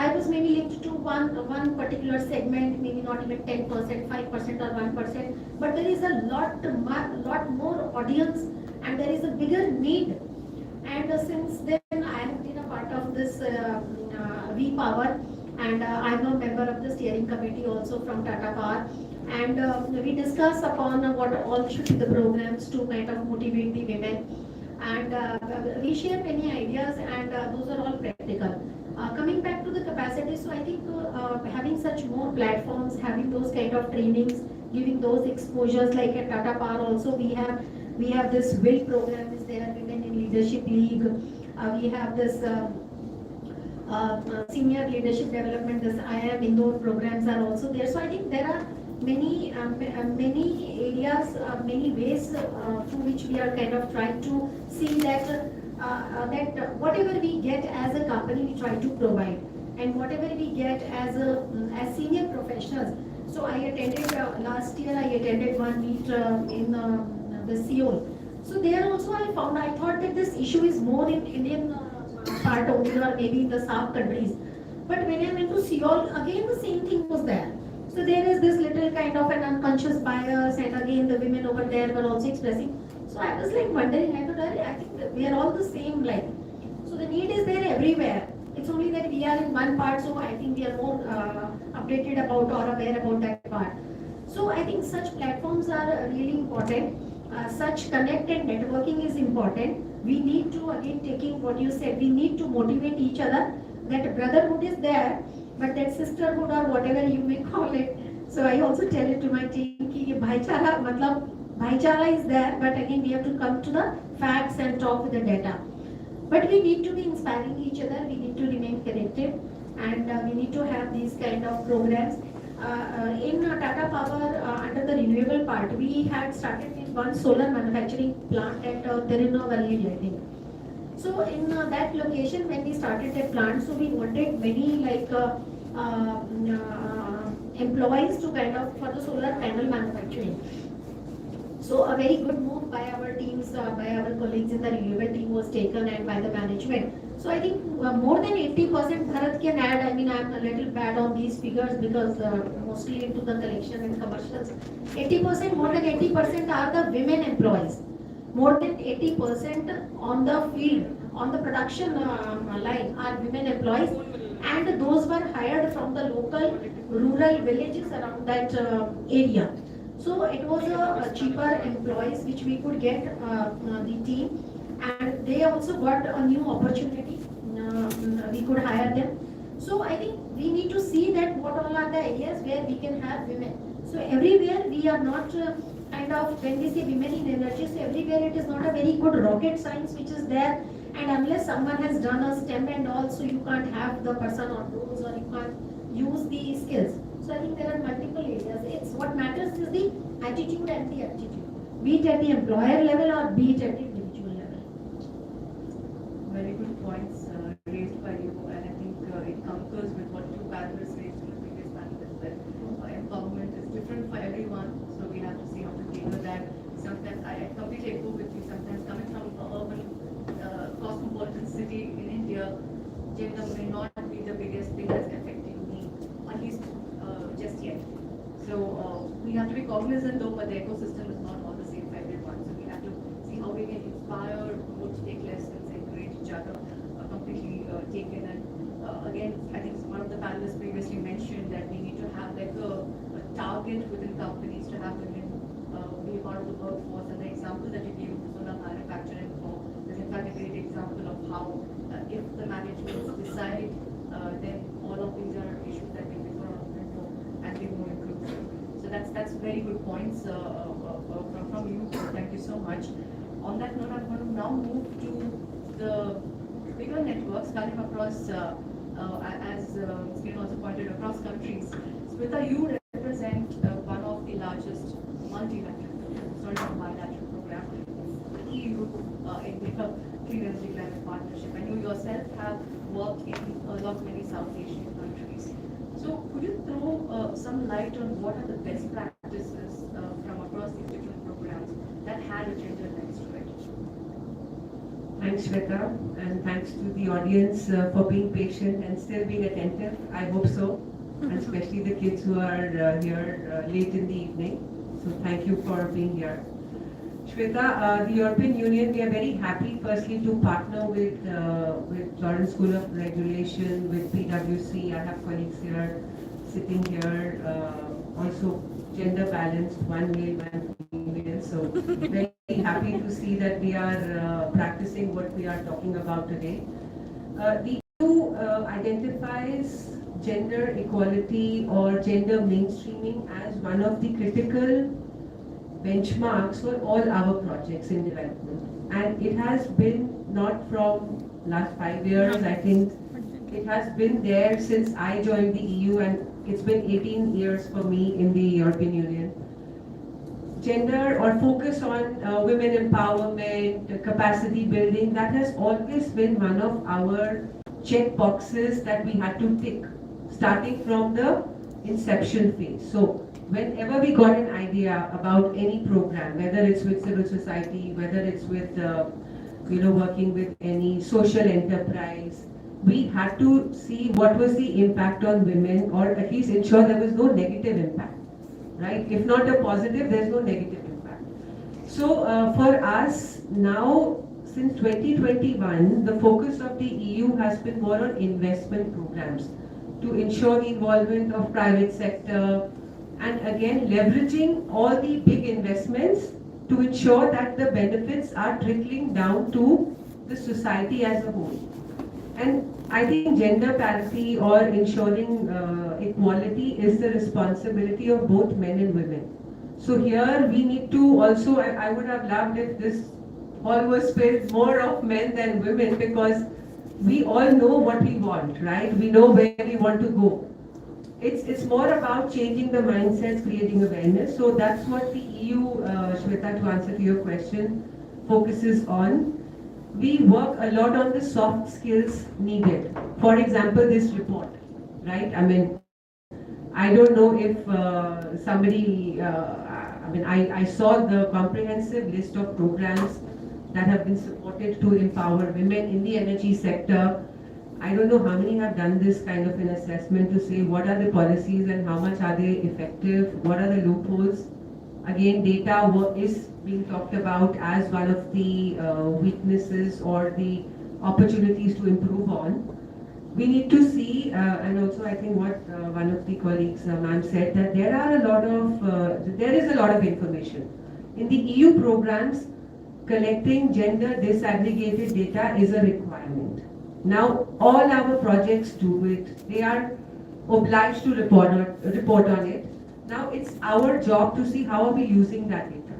I was maybe linked to one particular segment, maybe not even 10%, 5% or 1%, but there is a lot more audience, and there is a bigger need. And since then, I have been a part of this V Power, and I'm a member of the steering committee also from Tata Power. And we discuss upon what all should be the programs to kind of motivate the women. And we share many ideas, and those are all practical. Coming back to the capacity, so I think having such more platforms, having those kind of trainings, giving those exposures, like at Tata Power also we have this WIL program is there, Women in Leadership League. We have this senior leadership development, this IIM Indore programs are also there. So I think there are many areas, many ways through which we are kind of trying to see that that whatever we get as a company, we try to provide, and whatever we get as senior professionals. So I attended last year. I attended one meet in the Seoul. So there also I thought that this issue is more in Indian part only, or maybe in the South countries. But when I went to Seoul, again the same thing was there. So there is this little kind of an unconscious bias, and again the women over there were also expressing. So I was like wondering, I think that we are all the same, like. So the need is there everywhere. It's only that we are in one part, so I think we are more updated about or aware about that part. So I think such platforms are really important. Such connect and networking is important. We need to, again taking what you said, we need to motivate each other. That brotherhood is there, but that sisterhood or whatever you may call it. So I also tell it to my team ki bhaichara, matlab bhaichara is there, but again we have to come to the facts and talk with the data. But we need to be inspiring each other. We need to remain connected, and we need to have these kind of programs. In Tata Power, under the renewable part, we had started with one solar manufacturing plant at Tirunelveli, I think. So in that location, when we started that plant, so we wanted many employees to kind of for the solar panel manufacturing. So a very good move by our teams, by our colleagues in the renewable team was taken, and by the management. So I think more than 80% Bharat can add. I mean, I'm a little bad on these figures because mostly into the collection and commercials. 80%, more than 80% are the women employees. More than 80% on the field, on the production line are women employees, and those were hired from the local rural villages around that area. So it was a cheaper employees which we could get the team, and they also got a new opportunity. We could hire them. So I think we need to see that what all are the areas where we can have women. So everywhere we are not kind of, when we say women in energy, so everywhere it is not a very good rocket science which is there, and unless someone has done a STEM and all, so you can't have the person on roles, or you can't use the skills. So I think there are multiple areas. It's what matters is the attitude and the aptitude, be it at the employer level or be it at the individual level. Very good points raised by you, and I think it concurs with what you panelists raised in the previous panel as well. Empowerment is different for everyone, so we have to see how to tailor that. Sometimes I completely agree with you. Sometimes coming from an urban, cosmopolitan city in India, gender may not be the biggest thing that's affecting me, at least just yet. So we have to be cognizant though, but the ecosystem is not all the same for everyone. So we have to see how we can inspire, promote, take lessons, encourage each other, completely taken. And again, I think one of the panelists previously mentioned that we need to have like a target within companies to have women be a part of the workforce. And the example that you gave of solar manufacturing is in fact a great example of how if the management decide, then all of these are issues that we can sort of improve and be more inclusive. So that's very good points from you. Thank you so much. On that note, I'm going to now move to the bigger networks cutting across, as Skin also pointed, across countries. Smita, you represent one of the largest multilateral programs, sorry, not bilateral program, the EU in the Clean Energy Climate Partnership, and you yourself have worked in a lot many South Asian countries. So could you throw some light on what are the best practices from across these different programs that had a gender lens to it? Thanks, Shweta, and thanks to the audience for being patient and still being attentive. I hope so, and especially the kids who are here late in the evening. So thank you for being here. Shweta, the European Union, we are very happy firstly to partner with Lawrence School of Regulation, with PwC. I have colleagues here, sitting here, also gender balanced, one male, one female. So very happy to see that we are practicing what we are talking about today. The EU identifies gender equality or gender mainstreaming as one of the critical benchmarks for all our projects in development. And it has been not from last 5 years, I think it has been there since I joined the EU, and it's been 18 years for me in the European Union. Gender or focus on women empowerment, capacity building, that has always been one of our check boxes that we had to tick, starting from the inception phase. So whenever we got an idea about any program, whether it's with civil society, whether it's with working with any social enterprise, we had to see what was the impact on women, or at least ensure there was no negative impact, right? If not a positive, there's no negative impact. So for us now, since 2021, the focus of the EU has been more on investment programs to ensure the involvement of private sector, and again leveraging all the big investments to ensure that the benefits are trickling down to the society as a whole. And I think gender parity or ensuring equality is the responsibility of both men and women. So here we need to also, I would have loved if this all was filled more of men than women, because we all know what we want, right? We know where we want to go. It's more about changing the mindsets, creating awareness. So that's what the EU, Shweta, to answer to your question, focuses on. We work a lot on the soft skills needed. For example, this report, right? I mean, I don't know if I saw the comprehensive list of programs that have been supported to empower women in the energy sector. I don't know how many have done this kind of an assessment to say what are the policies and how much are they effective, what are the loopholes. Again, data is being talked about as one of the weaknesses or the opportunities to improve on. We need to see, and also I think what one of the colleagues, ma'am, said, that there is a lot of information. In the EU programs, collecting gender disaggregated data is a requirement. Now, all our projects do it. They are obliged to report on it. Now, it's our job to see how are we using that data.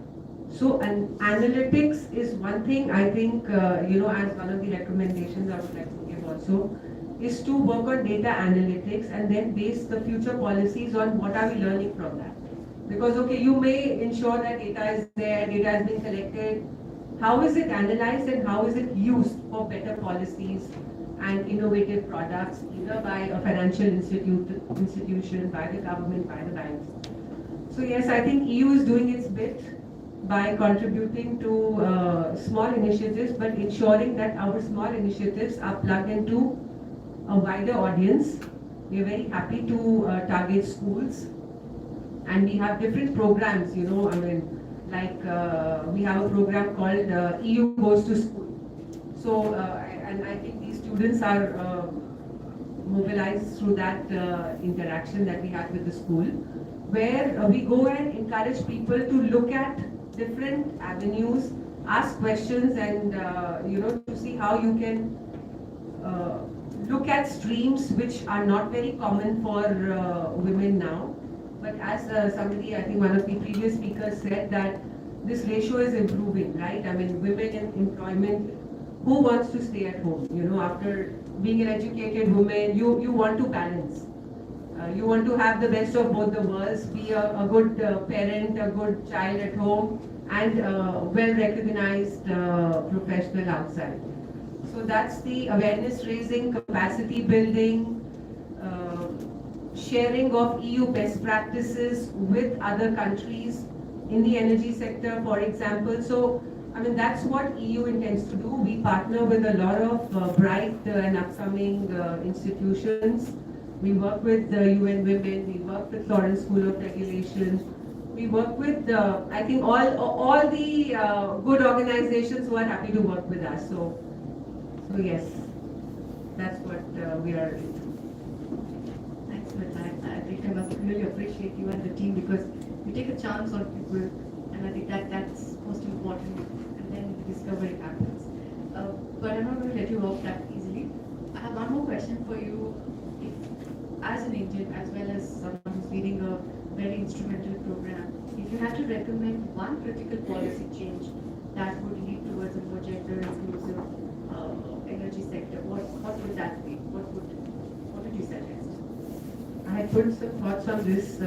So, analytics is one thing I think, as one of the recommendations I would like to give also, is to work on data analytics and then base the future policies on what are we learning from that. Because, okay, you may ensure that data is there, data has been collected. How is it analyzed and how is it used for better policies and innovative products, either by a financial institution, by the government, by the banks? So yes, I think EU is doing its bit by contributing to small initiatives, but ensuring that our small initiatives are plugged into a wider audience. We are very happy to target schools, and we have different programs, we have a program called EU Goes to School. So, and I think these students are mobilized through that interaction that we have with the school, where we go and encourage people to look at different avenues, ask questions, and to see how you can look at streams which are not very common for women now. But as somebody, I think one of the previous speakers said, that this ratio is improving, right? I mean, women in employment, who wants to stay at home? After being an educated woman, you want to balance. You want to have the best of both the worlds, be a good parent, a good child at home, and well-recognized professional outside. So that's the awareness raising, capacity building, sharing of EU best practices with other countries in the energy sector, for example. So I mean, that's what EU intends to do. We partner with a lot of bright and upcoming institutions. We work with the UN Women, we work with Florence School of Regulation, we work with, I think, all the good organizations who are happy to work with us. So yes, that's what we are into. Thanks for that. I think I must really appreciate you and the team because you take a chance on people, and I think that's most important, and then the discovery happens. But I'm not going to let you off that easily. I have one more question for you. If, as an Indian, as well as someone who's leading a very instrumental program, if you had to recommend one critical policy change that would lead towards a more gender inclusive energy sector, what would that be? What would you suggest? I had put some thoughts on this,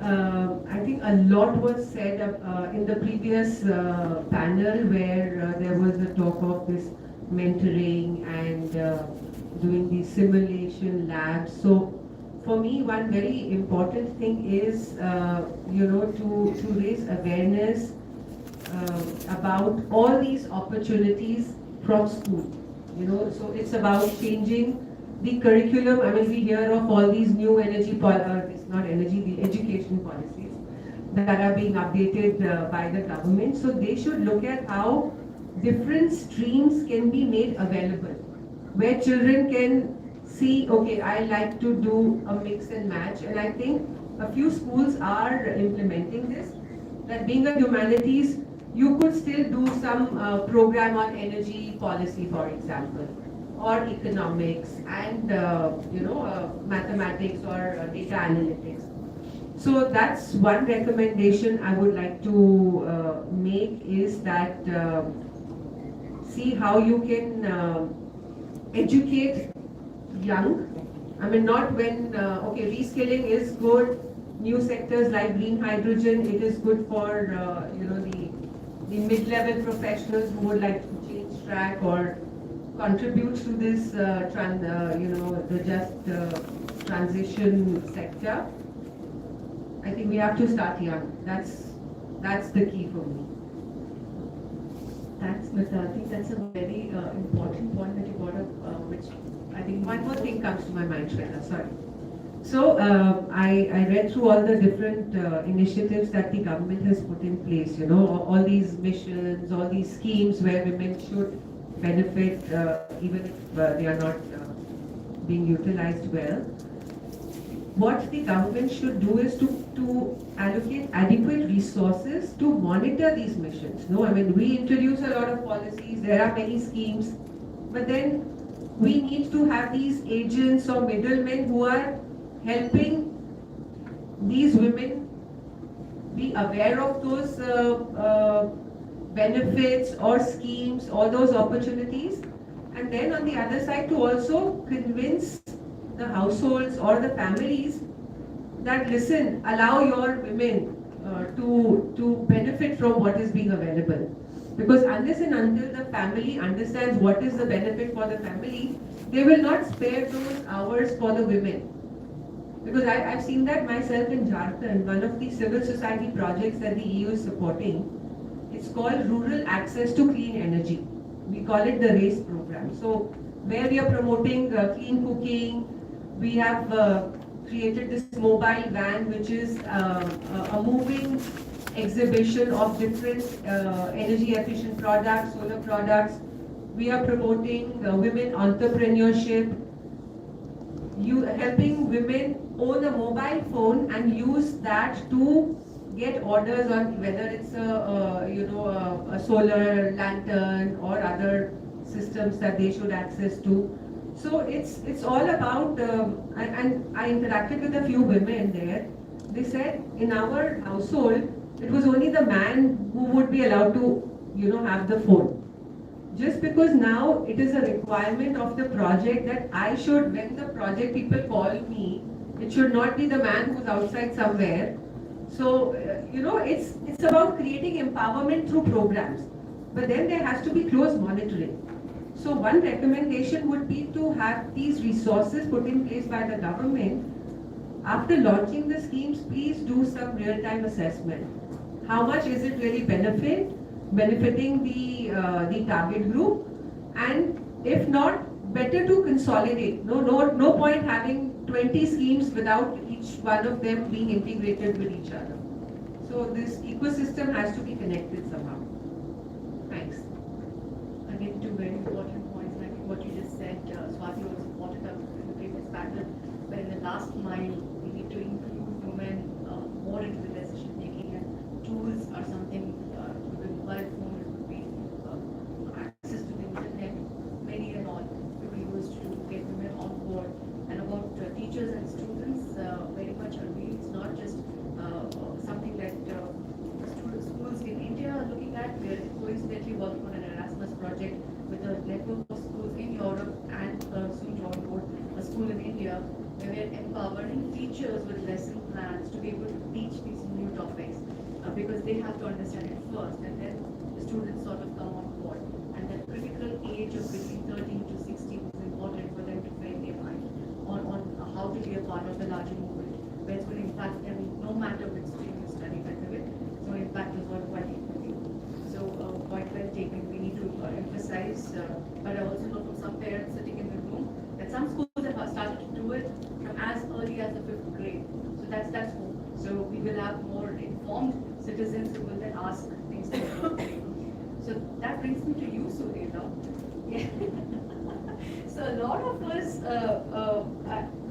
I think a lot was said in the previous panel where there was a talk of this mentoring and doing these simulation labs. So for me, one very important thing is, to raise awareness about all these opportunities from school. So it's about changing the curriculum. I mean, we hear of all these new the education policies that are being updated by the government. So they should look at how different streams can be made available, where children can see, okay, I like to do a mix and match. And I think a few schools are implementing this, that being a humanities, you could still do some program on energy policy, for example, or economics and mathematics or data analytics. So that's one recommendation I would like to make, is that see how you can educate young. I mean, not when, reskilling is good, new sectors like green hydrogen, it is good for, the mid-level professionals who would like to change track or contribute to this, the just transition sector. I think we have to start young. That's the key for me. Thanks, Smita. I think that's a very important point that you brought up, which I think one more thing comes to my mind, Shweta. Sorry. So I read through all the different initiatives that the government has put in place. All these missions, all these schemes where women should benefit, even if they are not being utilized well. What the government should do is to allocate adequate resources to monitor these missions. No, I mean, we introduce a lot of policies, there are many schemes, but then we need to have these agents or middlemen who are helping these women be aware of those benefits or schemes or those opportunities, and then on the other side to also convince the households or the families that, listen, allow your women to benefit from what is being available. Because unless and until the family understands what is the benefit for the family, they will not spare those hours for the women. Because I've seen that myself in Jharkhand, one of the civil society projects that the EU is supporting, it's called Rural Access to Clean Energy. We call it the RACE program. So where we are promoting clean cooking, we have created this mobile van, which is a moving exhibition of different energy efficient products, solar products. We are promoting women entrepreneurship, helping women own a mobile phone and use that to get orders on whether it's a solar lantern or other systems that they should access to. So it's all about, and I interacted with a few women there. They said in our household, it was only the man who would be allowed to, have the phone. Just because now it is a requirement of the project that I should, when the project people call me, it should not be the man who's outside somewhere. So, it's about creating empowerment through programs. But then there has to be close monitoring. So one recommendation would be to have these resources put in place by the government. After launching the schemes, please do some real-time assessment. how much is it really benefiting the target group, and if not, better to consolidate. No point having 20 schemes without each one of them being integrated with each other. So this ecosystem has to be connected somehow. Thanks. Again, two very important points, and I think what you just said, Swati also brought it up in the previous panel, where in the last mile, we need to include women more into the decision making, and tools are something, the mobile phone would be access to the internet, many and all, to be used to get women on board. And about teachers and students, very much agree, it's not just something that schools in India are looking at. We are coincidentally working on an Erasmus project with a network of schools in Europe and soon to on board a school in India, where we are empowering teachers with lesson plans to be able to teach these new topics, because they have to understand it first, and then the students sort of come on board. And that critical age of between 13 to 16 is important for them to frame their mind on how to be a part of the larger movement, where it's going to impact them no matter which stream you study, by the way. So impact is what quite equally. So point well taken. We need to emphasize, but I also know from some parents sitting in the room that some schools have started to do it from as early as the 5th grade. So that's hope. So we will have more informed citizens who will then ask things to them. So that brings me to you, Surya. Yeah. So a lot of us,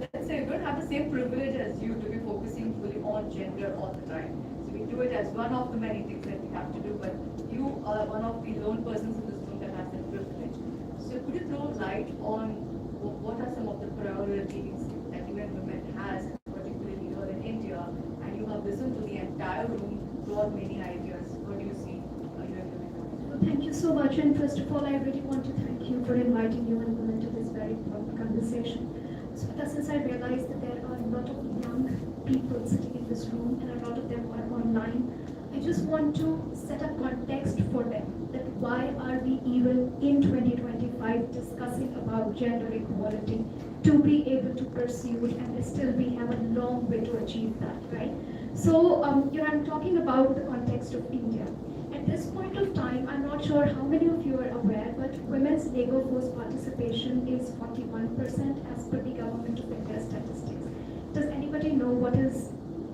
let's say, we don't have the same privilege as you to be focusing fully on gender all the time. So we do it as one of the many things that we have to do, but you are one of the lone persons in this room that has that privilege. So could you throw light on what are some of the priorities that UN Women has, particularly here in India, and you have listened to the entire room, brought many ideas. What do you see, UN Women? Well, thank you so much. And first of all, I really want to thank you for inviting UN Women to this very important conversation. So since I realized that there are a lot of young people sitting in this room and a lot of them are online, I just want to set a context for them, that why are we even in 2025 discussing about gender equality to be able to pursue it, and still we have a long way to achieve that, right? So, I'm talking about the context of India. At this point of time, I'm not sure how many of you are aware, but women's labor force participation is 41% as per the Government of India statistics. Does anybody know what is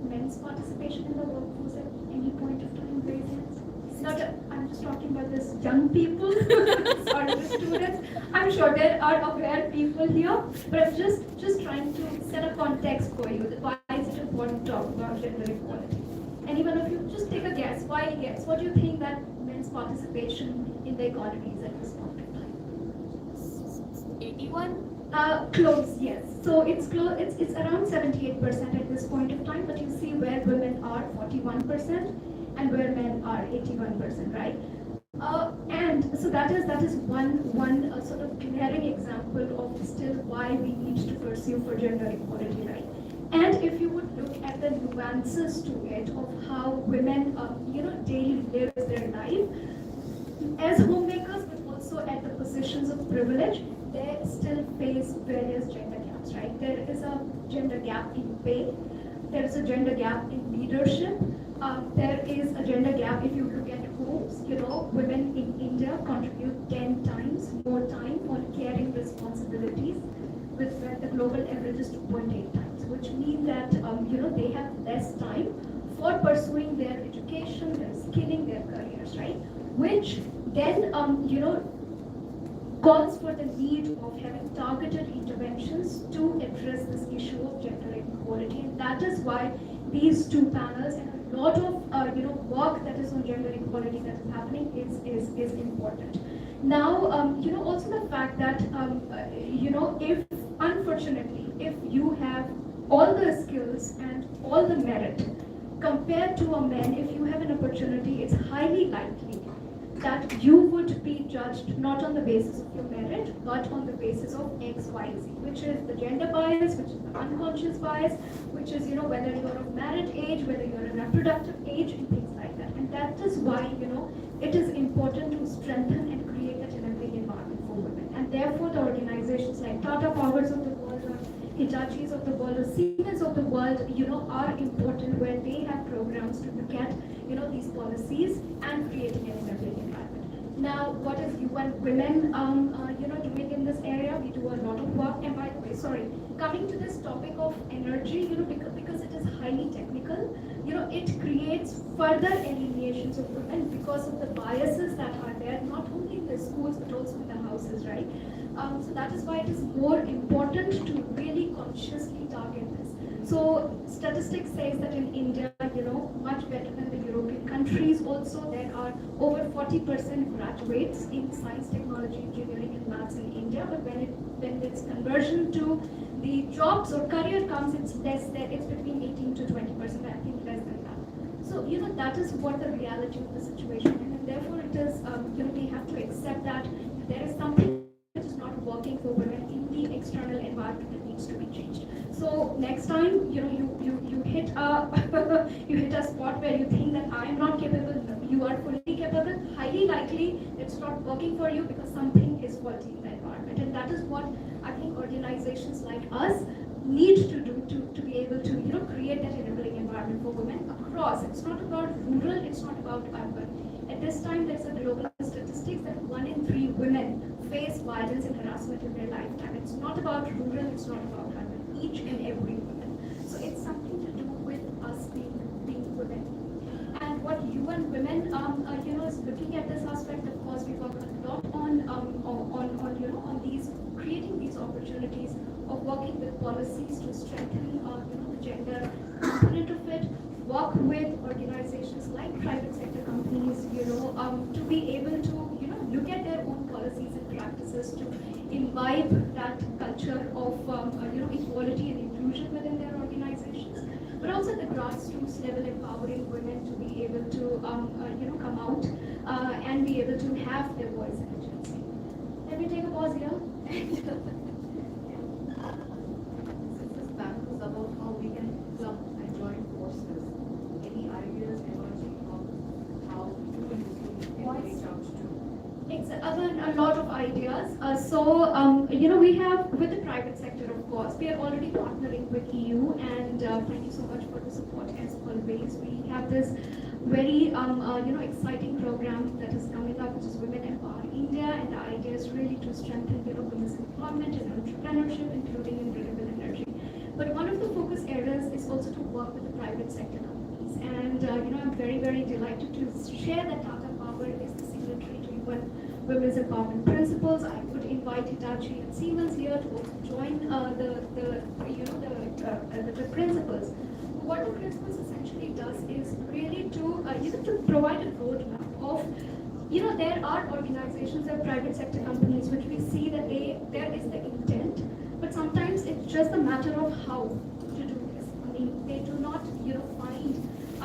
men's participation in the workforce at any point of time? Raise hands. I'm just talking about this young people, sorry, the students. I'm sure there are aware people here, but I'm just trying to set a context for you. That why is it important to talk about gender equality? Any one of you, just take a guess. Why a guess? What do you think that men's participation in the economy is at this point of time? 81? Close, yes. So it's close. It's around 78% at this point of time. But you see where women are 41% and where men are 81%, right? And so that is one sort of glaring example of still why we need to pursue for gender equality, right? And if you would look at the nuances to it of how women, daily live their life as homemakers, but also at the positions of privilege, they still face various gender gaps, right? There is a gender gap in pay. There is a gender gap in leadership. There is a gender gap if you look at homes. Women in India contribute 10 times more time on caring responsibilities, with where the global average is 2.8 times, which means that they have less time for pursuing their education, their skilling, their careers, right? Which then calls for the need of having targeted interventions to address this issue of gender inequality, and that is why these two panels and a lot of work that is on gender equality that is happening is important. Now, also the fact that if unfortunately if you have all the skills and all the merit compared to a man, if you have an opportunity, it's highly likely that you would be judged not on the basis of your merit, but on the basis of X, Y, Z, which is the gender bias, which is the unconscious bias, which is, whether you're of married age, whether you're a reproductive age, and things like that. And that is why, it is important to strengthen and create that enabling environment for women. And therefore, the organizations like Tata Powers of the world, or Hitachis of the world or Siemens of the world, are important where they have programs to look at, these policies and creating an enabling environment. Now, what is UN Women, doing in this area? We do a lot of work. And by the way, sorry, coming to this topic of energy, because it is highly technical, it creates further alienations of women because of the biases that are there, not only in the schools but also in the houses, right? So that is why it is more important to really consciously target this. So statistics says that in India, much better than the European countries also, there are over 40% graduates in science, technology, engineering and maths in India, but when its conversion to the jobs or career comes, it's less than, it's between 18 to 20%, I think less than that. So, that is what the reality of the situation is, and therefore it is, we have to accept that there is something which is not working for women in the external environment that needs to be changed. So next time, you hit a you hit a spot where you think that I am not capable, you are fully capable, highly likely it's not working for you because something is faulty in the environment. And that is what I think organizations like us need to do to be able to create that enabling environment for women across. It's not about rural, it's not about urban. At this time, there's a global statistics that 1 in 3 women face violence and harassment in their lifetime. It's not about rural, it's not about urban. Each and every woman. So it's something to do with us being women. And what UN Women, is looking at this aspect. Of course, we work a lot on these creating these opportunities of working with policies to strengthen, the gender component of it. Work with organizations like private sector companies, to be able to, look at their own policies and practices to imbibe that culture of, equality and inclusion within their organizations, but also the grassroots level empowering women to be able to, come out and be able to have their voice and agency. Let me take a pause here. Since this panel is about how we can club and join forces, any ideas emerging of how women can reach out to? Again, a lot of ideas. We have, with the private sector, of course, we are already partnering with EU, and thank you so much for the support as always. We have this very, exciting program that is coming up, which is Women Empower India, and the idea is really to strengthen, women's employment and entrepreneurship, including in renewable energy. But one of the focus areas is also to work with the private sector companies, and I'm very, very delighted to share that Tata Power is the signatory to Women's Empowerment Principles. I would invite Hitachi and Siemens here to also join the principles. What the principles essentially does is really to provide a roadmap of, there are organizations and private sector companies which we see that there is the intent, but sometimes it's just a matter of how to do this. I mean, they do not, find a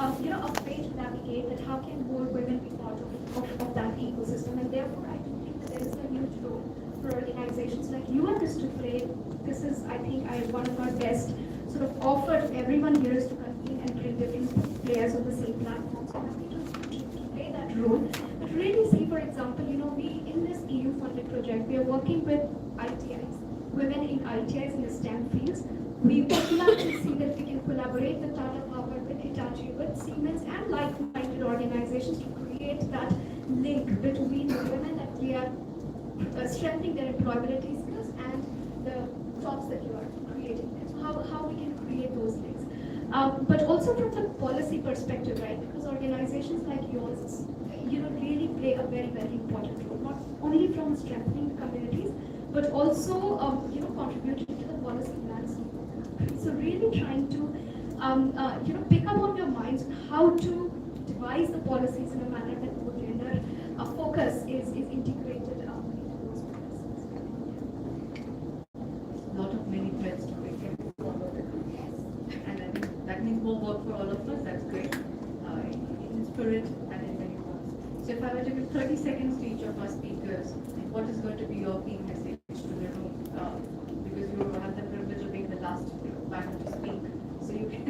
way to navigate that how can more women be part of that ecosystem, and therefore I do think that there is a huge role for organizations like UNS to play. This is, I think, one of our best sort of offer to everyone here is to convene and bring different players on the same platform. So happy to play that role. But really see, for example, we in this EU funded project, we are working with ITIs, women in ITIs in the STEM fields. We would love to see that we can collaborate with Tata Power, with Hitachi, with Siemens, and like-minded organizations to create that link between the women that we are strengthening their employability skills and the jobs that you are creating there. So how we can create those links. But also from the policy perspective, right? Because organizations like yours, really play a very, very important role, not only from strengthening the communities, but also, contributing to the policy landscape. So really trying to, pick up on your minds on how to devise the policies in a manner that more gender focus is integrated into those policies. A lot of many threads to pick and follow. And I think that means more work for all of us. That's great. In spirit and in many words. So if I were to give 30 seconds to each of our speakers, what is going to be your key message to the room? Because you have the privilege of being the last panel to speak. So you can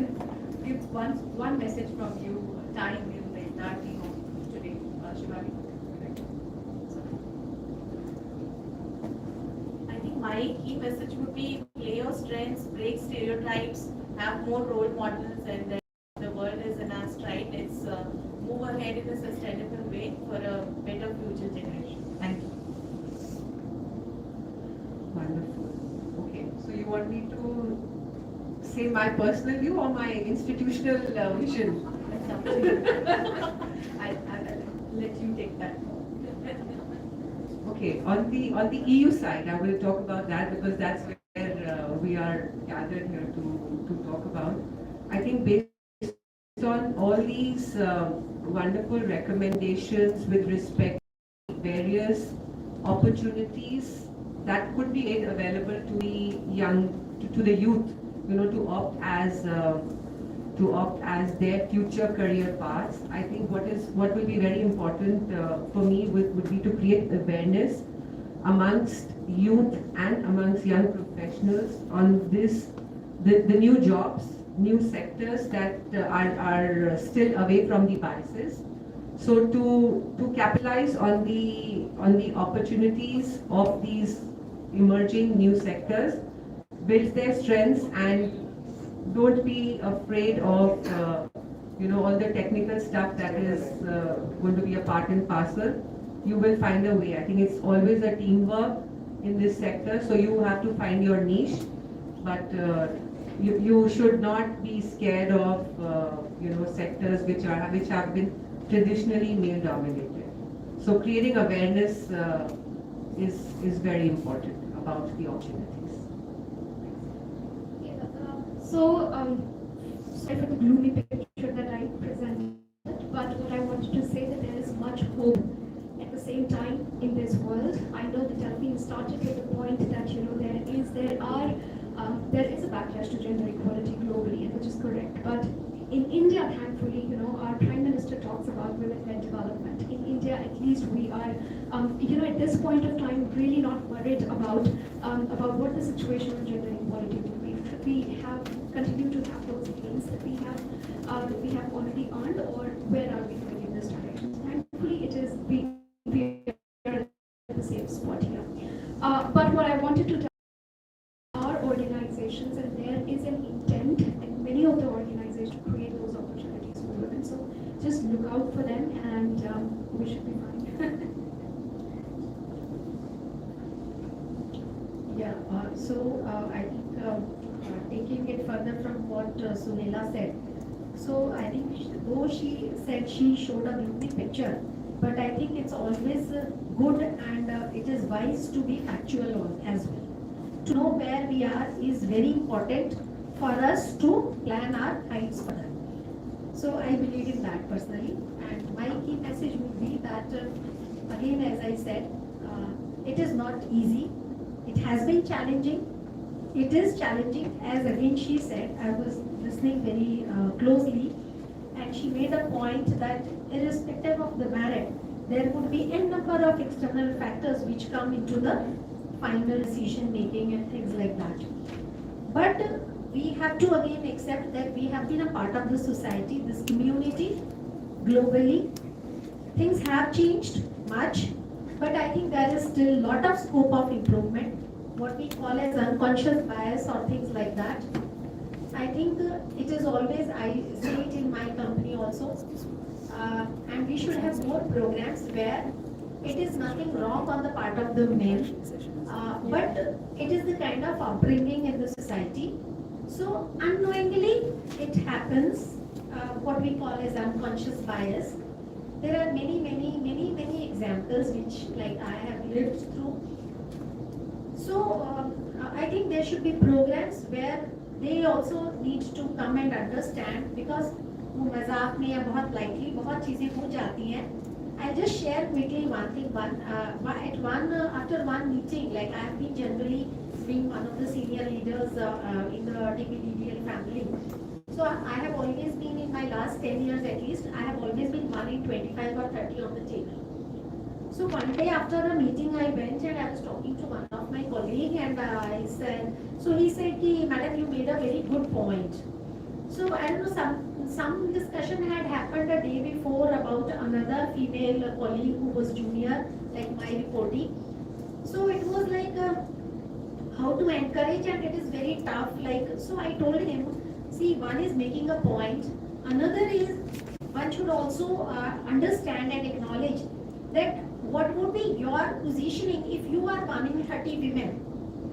give one message from you, tying in the entirety of today. Shivani. I think my key message would be play your strengths, break stereotypes, have more role models, and then the world is in our stride. Let's move ahead in a sustainable way for a better future generation. Thank you. Wonderful. Okay, so you want me to say my personal view or my institutional vision? That's up to you. I'll let you take that. Okay, on the EU side, I will talk about that because that's where we are gathered here to talk about. I think based on all these wonderful recommendations with respect to various opportunities that could be made available to the to the youth, to opt as their future career paths. I think what will be very important for me would be to create awareness amongst youth and amongst young professionals on the new jobs, new sectors that are still away from the biases. So to capitalize on the opportunities of these emerging new sectors, build their strengths and don't be afraid of all the technical stuff that is going to be a part and parcel. You will find a way. I think it's always a teamwork in this sector, so you have to find your niche, but you should not be scared of sectors which have been traditionally male dominated. So creating awareness is very important about the opportunities. So, sorry for the gloomy picture that I presented, but what I wanted to say that there is much hope at the same time in this world. I know that Delphine started with the point that there is a backlash to gender equality globally, which is correct. But in India, thankfully, our Prime Minister talks about women-led development. In India, at least we are, at this point of time, really not worried about what the situation of gender equality will be. We have continued to have those gains that we have already earned, or where are we going in this direction? Thankfully, it is we are at the same spot here. But what I wanted to tell our organizations, and there is an intent in many of the organizations to create those opportunities for women. So just look out for them, and we should be fine. I think taking it further from what Sunila said. So I think though she said she showed a gloomy picture, but I think it's always good and it is wise to be factual as well. To know where we are is very important for us to plan our heights further. So I believe in that personally, and my key message would be that again, as I said, it is not easy. It has been challenging. It is challenging, as again she said. I was listening very closely, and she made a point that irrespective of the merit, there would be n number of external factors which come into the final decision making and things like that. But we have to again accept that we have been a part of the society, this community, globally. Things have changed much, but I think there is still a lot of scope of improvement, what we call as unconscious bias or things like that. I think it is always, I say it in my company also, and we should have more programs where it is nothing wrong on the part of the men, but it is the kind of upbringing in the society. So unknowingly it happens, what we call as unconscious bias. There are many examples which like I have lived through. So I think there should be programs where they also need to come and understand, because वो मजाक में या बहुत lightly बहुत चीजें हो जाती हैं. I'll just share quickly one thing. After one meeting, like I have been generally being one of the senior leaders in the TPDDL family. So I have always been, in my last 10 years at least, I have always been 1 in 25 or 30 on the table. So one day after a meeting I went and I was talking to one of my colleagues, and I said, so he said, Madam, you made a very good point. So I don't know, some discussion had happened a day before about another female colleague who was junior, like my reportee. So it was like, how to encourage, and it is very tough. Like, so I told him, see, one is making a point, another is one should also understand and acknowledge that what would be your positioning if you are 1 in 30 women.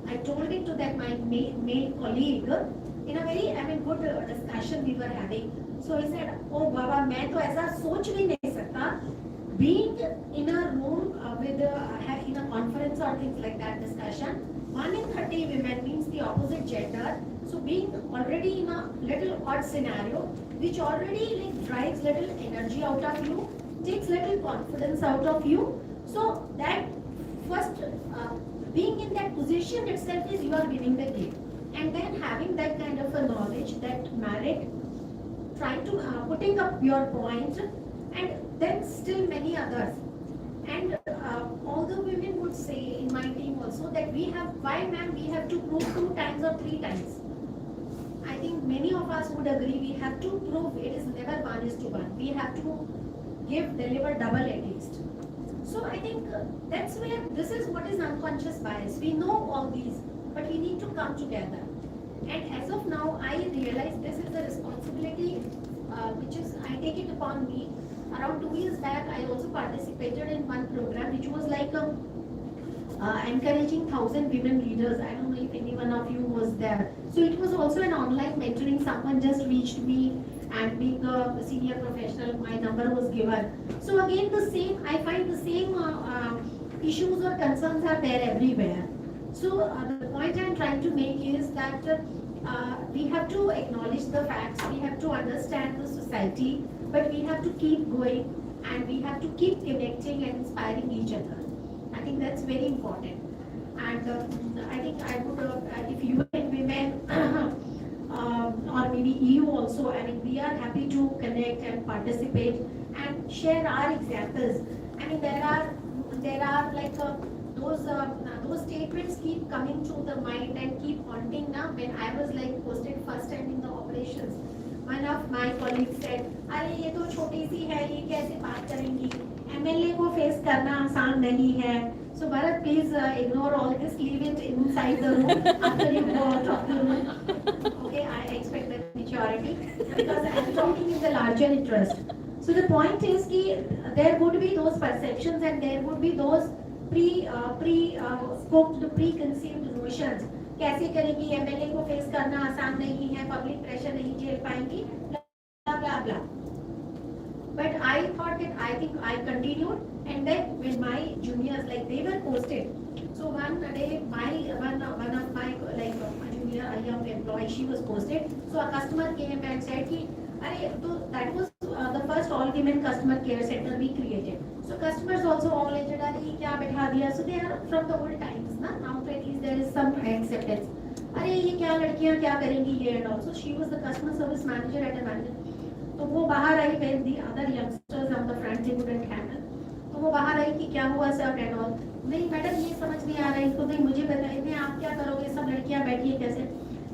I told it to that my male colleague in a very, good discussion we were having. So he said, oh Baba, मैं तो ऐसा सोच भी नहीं सकता. Being in a room with in a conference or things like that discussion, 1 in 30 women means the opposite gender. So being already in a little odd scenario, which already like drives little energy out of you, takes little confidence out of you. So that first being in that position itself is you are winning the game. And then having that kind of a knowledge, that merit, trying to putting up your point, and then still many others. And all the women would say in my team also that we have, why ma'am, we have to prove 2 times or 3 times. I think many of us would agree we have to prove it is never 1:1. We have to deliver double at least. So I think that's where this is what is unconscious bias. We know all these, but we need to come together. And as of now, I realize this is a responsibility which is, I take it upon me. Around 2 years back, I also participated in one program which was like encouraging 1,000 women leaders. I don't know if any one of you was there. So it was also an online mentoring. Someone just reached me, and being a senior professional, my number was given. So again, the same, I find the same issues or concerns are there everywhere. So the point I'm trying to make is that we have to acknowledge the facts, we have to understand the society, but we have to keep going, and we have to keep connecting and inspiring each other. I think that's very important. And I think I would, if you and women, or maybe EU also, I mean, we are happy to connect and participate and share our examples. I mean, there are like those statements keep coming to the mind and keep haunting now. When I was like posted first time in the operations, one of my colleagues said, अरे ये तो छोटी सी है, ये कैसे बात करेंगी? MLA को फेस करना आसान नहीं है. So Bharat, please ignore all this, leave it inside the room after you go out of the room. Okay, I expect that maturity because I am talking in the larger interest. So the point is that there would be those perceptions and there would be those preconceived notions. कैसे करेंगी, MLA को face करना आसान नहीं है, public pressure नहीं झेल पाएंगी, blah blah blah. But I thought that I think I continued, and then when my juniors, like, they were posted. So one day one of my like junior, a young employee, she was posted. So a customer came and said कि अरे तो that was the first all women customer care center we created. So customers also all related, अरे ये क्या बैठा दिया. So they are from the old times ना. Now at least there is some acceptance. अरे ये क्या लड़कियाँ क्या करेंगी ये, and also she was the customer service manager at a manager. तो वो बाहर आई, when the other youngsters on the front they couldn't handle. तो वो बाहर आई कि क्या हुआ सर एंड ऑल. नहीं मैडम ये समझ नहीं आ रहा है इसको, नहीं मुझे बताइए आप क्या करोगे, सब लड़कियां बैठी है कैसे,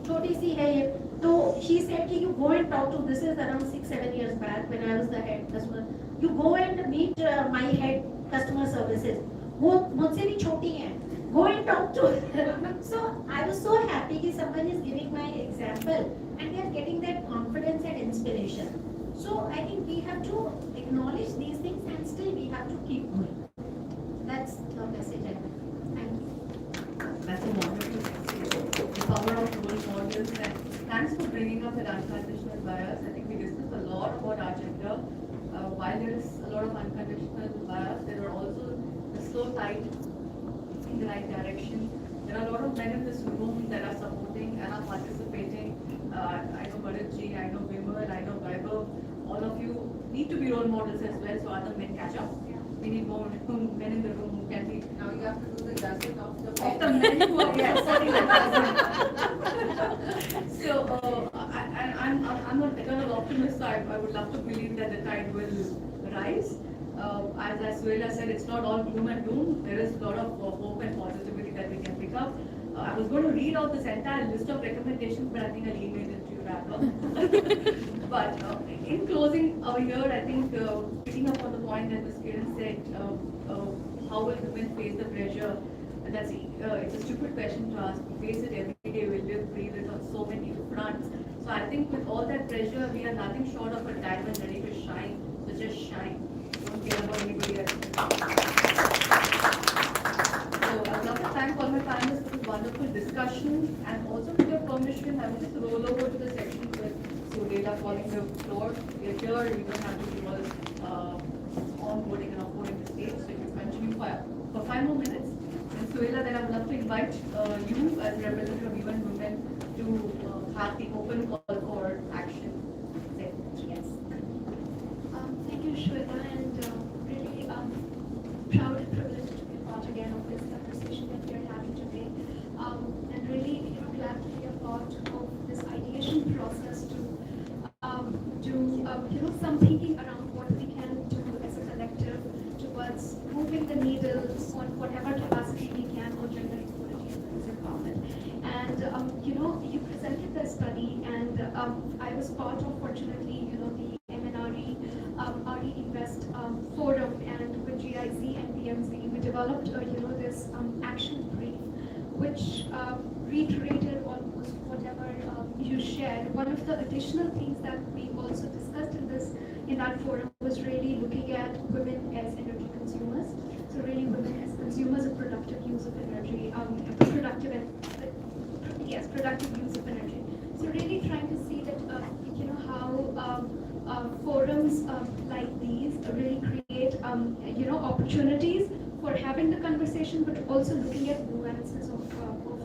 छोटी सी है ये. तो she said कि you go and talk to, this is around 6-7 years back when I was the head customer, you go and meet my head customer services. वो मुझसे भी छोटी हैं, go and talk to her. So I was so happy कि someone is giving my example and they are getting that confidence and inspiration. So I think we have to acknowledge these things and still we have to keep going. That's the message I have. Thank you. That's a wonderful message. The power of role models, and thanks for bringing up that unconditional bias. I think we discussed a lot about our gender. While there is a lot of unconditional bias, there are also the slow tide in the right direction. There are a lot of men in this room that are supporting and are participating. I know Bharat ji, I know Vimal, I know Vaibhav. All of you need to be role models as well, so other men catch up. We need more men in the room who can be. Now you have to do the dozen of Of the men who are setting the dozen. So I'm an eternal optimist, so I would love to believe that the tide will rise. As Suela said, it's not all gloom and doom. There is a lot of hope and positivity that we can pick up. I was going to read out this entire list of recommendations, but I think I'll email it to you rather. But in closing over here, I think picking up on the point that Ms. Kiran said, how will women face the pressure? That's it's a stupid question to ask. We face it every day. We live, breathe it on so many fronts. So I think with all that pressure, we are nothing short of a diamond ready to shine. So just shine. Don't care about anybody else. So I'd love to thank all my panelists for this wonderful discussion, and also with your permission, I will just roll over to the section with Sunela calling the floor. You're here, you don't have to do all onboarding and offboarding the stage, so you can continue for 5 more minutes. And Suela, then I would love to invite you as a representative of women to have the open call for action. Yes. Thank you, Shweta, and really proud and privileged to be a part again of this conversation that we are having today. And really, glad to be a part of this ideation process to do some thinking around what we can do as a collective towards moving the needle on whatever capacity we can on gender equality and women's empowerment. And you presented the study, and I was part of, fortunately, the MNRE RE Invest forum, and with GIZ and PMZ, we developed this action brief, which reiterated almost whatever you shared. One of the additional things that we also discussed in that forum was really looking at women as energy consumers. So really women as consumers of productive use of energy, productive use of energy. So really trying to see that how forums like these really create opportunities for having the conversation, but also looking at nuances of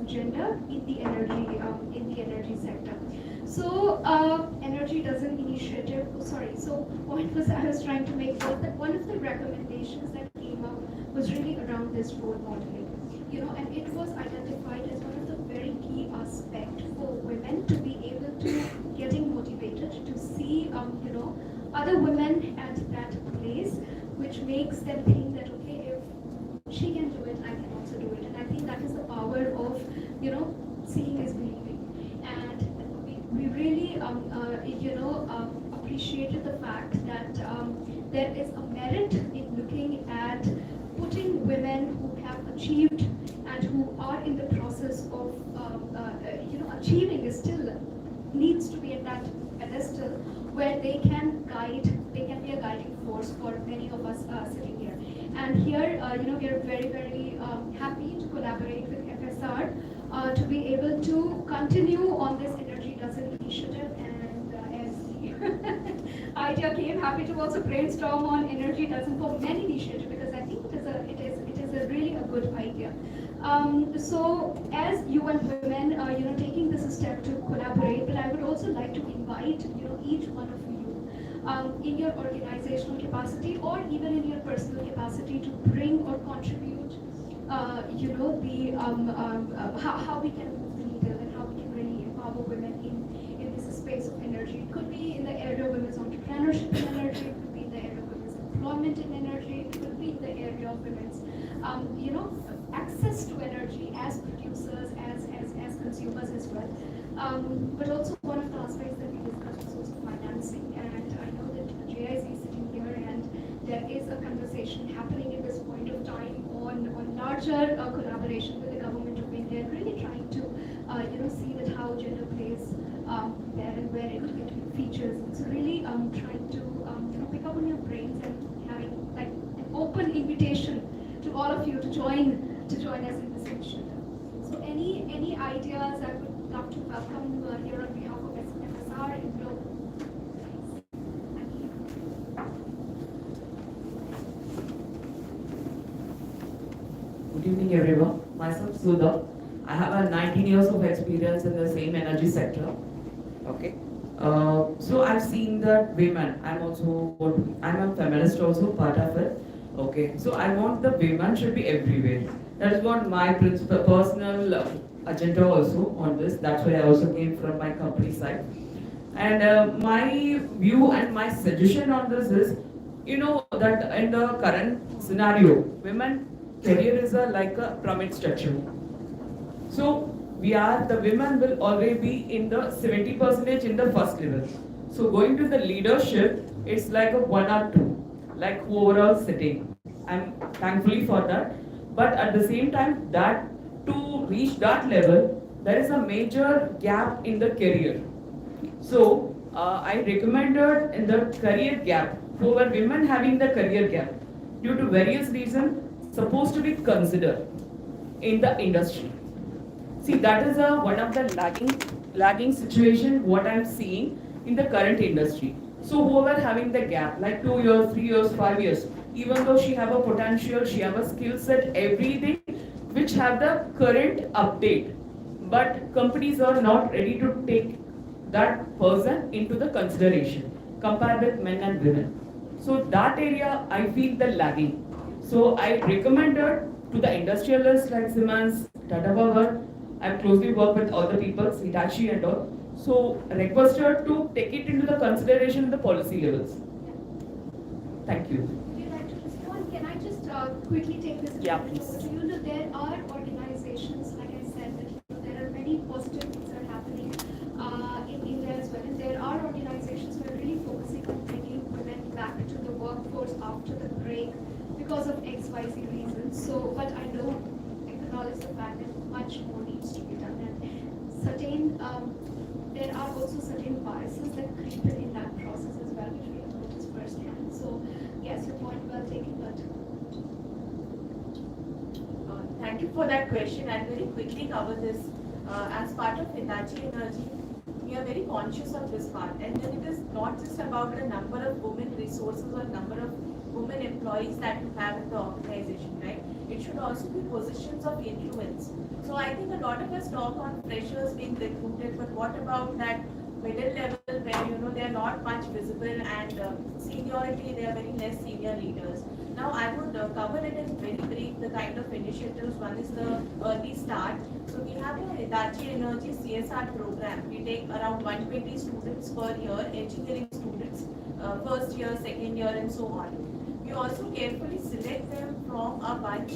gender in the energy sector. So energy doesn't initiative. So point was I was trying to make was that one of the recommendations that came out was really around this role modeling, and it was identified as one of the very key aspects for women to be able to getting motivated to see other women at that place, which makes them think that okay, if she can do it, I can also do it. And I think that is the power of seeing is believing. And we really appreciated the fact that there is a merit in looking at putting women who have achieved and who are in the process of achieving is still needs to be at that pedestal where they can be a guiding force for many of us sitting here. And here, we are very, very happy to collaborate with FSR to be able to continue on this Energy Dozen initiative. And as the idea came, happy to also brainstorm on Energy Dozen for many initiatives, because I think it is a really a good idea. So as UN Women, taking this a step to collaborate, but I would also like to invite each one of you in your organizational capacity or even in your personal capacity to bring or contribute, how we can move the needle and how we can really empower women in this space of energy. It could be in the area of women's entrepreneurship in energy, it could be in the area of women's employment in energy, it could be in the area of women's, access to energy as producers, as consumers as well. But also one of the aspects that we discussed was also financing. And I know that GIZ is sitting here and there is a conversation happening at this point of time on larger collaboration with the government of India, and really trying to see that how gender plays there and where it features. So really trying to pick up on your brains and having like an open invitation to all of you to join us in this initiative. So any ideas I would love to welcome here on behalf of FSR and Global. Good evening, everyone. Myself, Sudha. I have 19 years of experience in the same energy sector. Okay. So I've seen that women. I'm a feminist also, part of it. Okay. So I want the women should be everywhere. That is what my personal agenda also on this. That's why I also came from my company side. And my view and my suggestion on this is, that in the current scenario, women career is like a pyramid structure. So the women will already be in the 70% in the first level. So going to the leadership, it's like a 1 or 2, like overall sitting. I'm thankfully for that. But at the same time, that to reach that level, there is a major gap in the career. So I recommended in the career gap, who were women having the career gap due to various reasons supposed to be considered in the industry. See, that is one of the lagging situation what I'm seeing in the current industry. So whoever having the gap, like 2 years, 3 years, 5 years, even though she have a potential, she have a skill set, everything which have the current update, but companies are not ready to take that person into the consideration compared with men and women. So that area I feel the lagging. So I recommended to the industrialists like Siemens, Tata Power, I've closely worked with all the people, Hitachi and all. So requested to take it into the consideration in the policy levels. Thank you. Would you like to respond? Can I just quickly take this? Yeah, please. So, you know, there are organizations, like I said, that there are many positive things that are happening in India as well. And there are organizations who are really focusing on bringing women back to the workforce after the break because of XYZ reasons. So, but I don't acknowledge the fact that much more needs to be done. And certain, there are also certain biases that creep in that process as well, which we have noticed firsthand. So, yes, your point well taken, but Thank you for that question. I'll very quickly cover this. As part of Hitachi Energy, we are very conscious of this part. And then it is not just about the number of women resources or number of women employees that you have in the organization, right? It should also be positions of influence. So I think a lot of us talk on freshers being recruited, but what about that middle level where they are not much visible, and seniority, they are very less senior leaders. Now I would cover it in very brief, the kind of initiatives. One is the early start. So we have a Hitachi Energy CSR program. We take around 120 students per year, engineering students, first year, second year, and so on. We also carefully select them from a bunch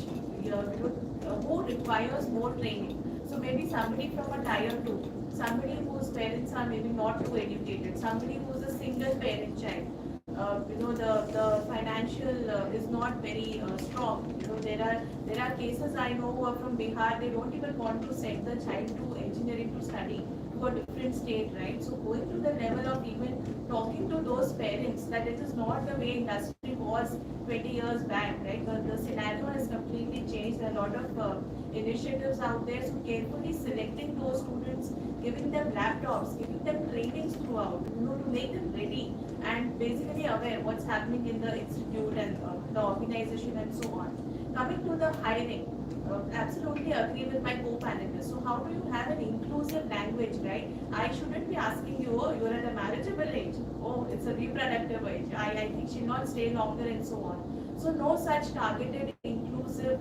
who requires more training. So maybe somebody from a tier 2, somebody whose parents are maybe not too educated, somebody who's a single parent child. The financial is not very strong. There are cases I know who are from Bihar. They don't even want to send the child to engineering to study to a different state, right? So going to the level of even talking to those parents that it is not the way industry was 20 years back, right? The scenario has completely changed. There are a lot of initiatives out there. So carefully selecting those students, giving them laptops, giving them trainings throughout, to make them ready and basically aware what's happening in the institute and the organization and so on. Coming to the hiring, absolutely agree with my co-panelists. So how do you have an inclusive language, right? I shouldn't be asking you, oh, you're at a marriageable age. Oh, it's a reproductive age. I think she'll not stay longer and so on. So no such targeted, inclusive,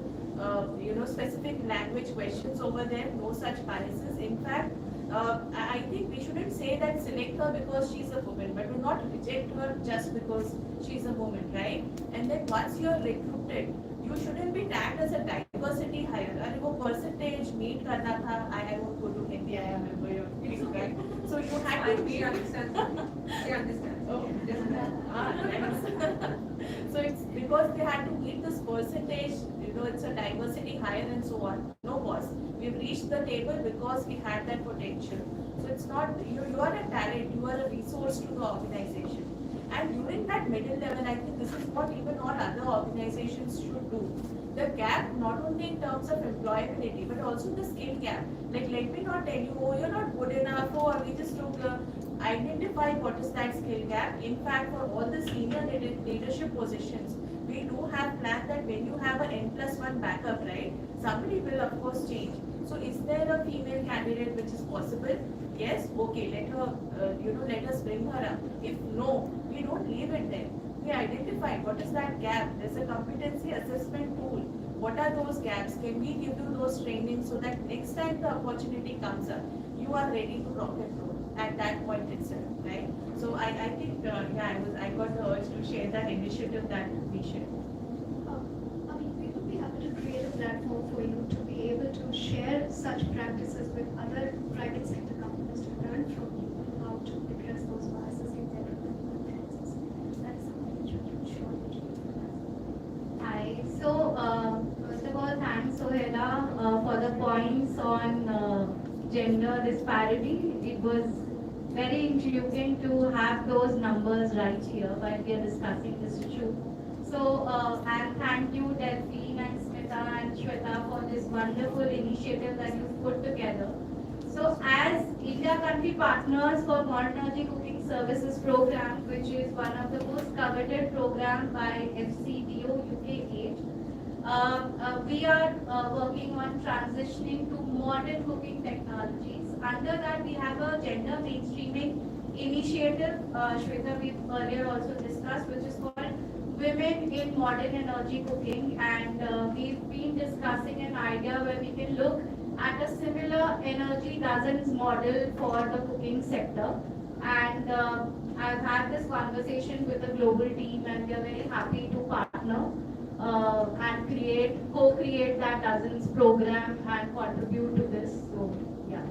specific language questions over there. No such biases. In fact, I think we shouldn't say that select her because she's a woman, but do not reject her just because she's a woman, right? And then once you're recruited, you shouldn't be tagged as a diversity hire. अरे वो percentage meet करना था. I won't go to Hindi. I remember your things, right? So you had to meet. She understands. Oh, so it's because they had to meet this percentage. It's a diversity hire and so on. No, boss. We've reached the table because we had that potential. So it's not you are a talent. You are a resource to the organization. And during that middle level, I think this is what even all other organizations should do. The gap, not only in terms of employability, but also the skill gap. Like, let me not tell you, oh, you're not good enough, or we just took identify what is that skill gap. In fact, for all the senior leadership positions, we do have planned that when you have an N+1 backup, right, somebody will of course change. So is there a female candidate which is possible? Yes, okay, let her, let us bring her up. If no, we don't leave it there. We identify what is that gap. There's a competency assessment tool. What are those gaps? Can we give you those trainings so that next time the opportunity comes up, you are ready to rock and roll at that point itself, right? So I think, I got the urge to share that initiative that we shared. we would be happy to create a platform for you to be able to share such practices with other private sector companies to learn from you how to address those biases in their recruitment process. That is something which we can surely do. Hi. So, first of all, gender disparity. It was very intriguing to have those numbers right here while we are discussing this issue. So, and thank you Delphine and Smita and Shweta for this wonderful initiative that you've put together. So, as India country partners for Modern Energy Cooking Services program, which is one of the most coveted program by FCDO UK 8, we are working on transitioning to modern cooking technologies. Under that, we have a gender mainstreaming initiative, Shweta, we've earlier also discussed, which is called Women in Modern Energy Cooking, and we've been discussing an idea where we can look at a similar energy dozens model for the cooking sector. And I've had this conversation with the global team, and we are very happy to partner and co-create that dozens program and contribute to this. So, yeah.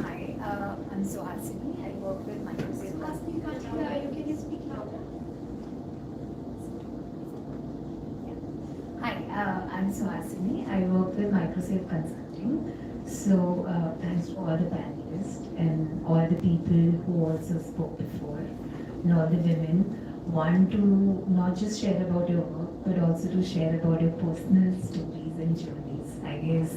Hi, I'm Suhasini. I work with Microsoft. Suhasini, can you speak louder? Hi, I'm Suhasini. I work with Microsoft Consulting. So, thanks to all the panelists and all the people who also spoke before, and all the women. One, to not just share about your work, but also to share about your personal stories and journeys. I guess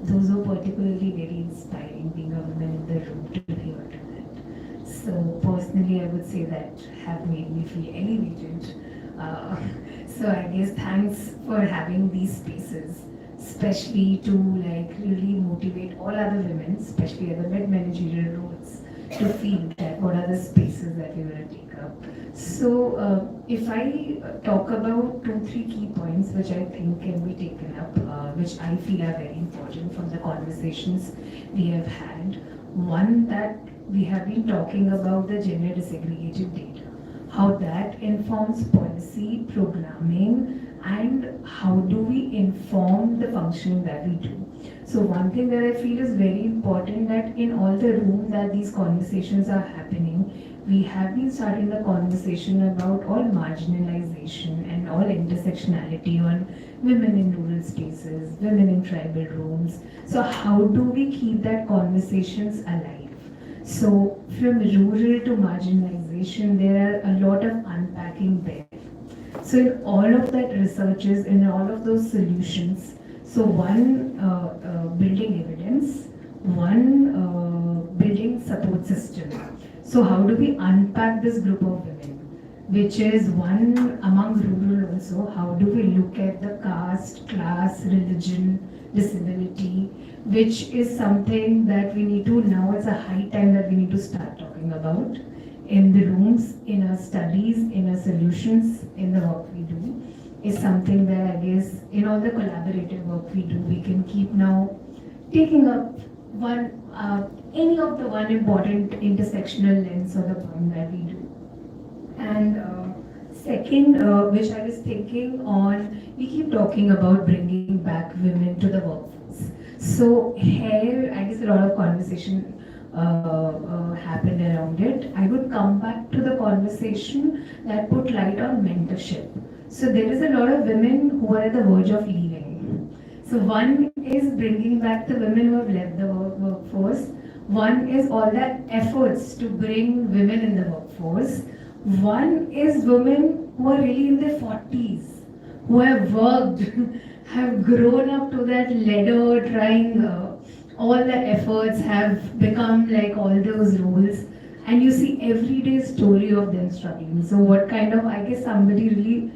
those were particularly very inspiring, being a woman in the room to hear that. So, personally, I would say that have made me feel elevated. So, I guess thanks for having these spaces, especially to like really motivate all other women, especially at the mid-managerial roles, to feel that what are the spaces that we want to take up. So if I talk about 2-3 key points which I think can be taken up, which I feel are very important from the conversations we have had. One, that we have been talking about the gender disaggregated data, how that informs policy, programming, and how do we inform the functioning that we do. So one thing that I feel is very important, that in all the room that these conversations are happening, we have been starting the conversation about all marginalization and all intersectionality on women in rural spaces, women in tribal rooms. So how do we keep that conversations alive? So from rural to marginalization, there are a lot of unpacking there. So in all of that researches, in all of those solutions, so one, building evidence, one, building support system. So how do we unpack this group of women, which is one among rural also, how do we look at the caste, class, religion, disability, which is something that we need to, now it's a high time that we need to start talking about in the rooms, in our studies, in our solutions, in the work we do, is something that I guess in all the collaborative work we do, we can keep now taking up one, any of the one important intersectional lens or the point that we do. And second, which I was thinking on, we keep talking about bringing back women to the workforce. So here, I guess a lot of conversation happened around it. I would come back to the conversation that put light on mentorship. So there is a lot of women who are at the verge of leaving. So one is bringing back the women who have left the workforce. One is all that efforts to bring women in the workforce. One is women who are really in their 40s, who have worked, have grown up to that ladder, trying all the efforts, have become like all those roles, and you see everyday story of them struggling. So what kind of, I guess somebody really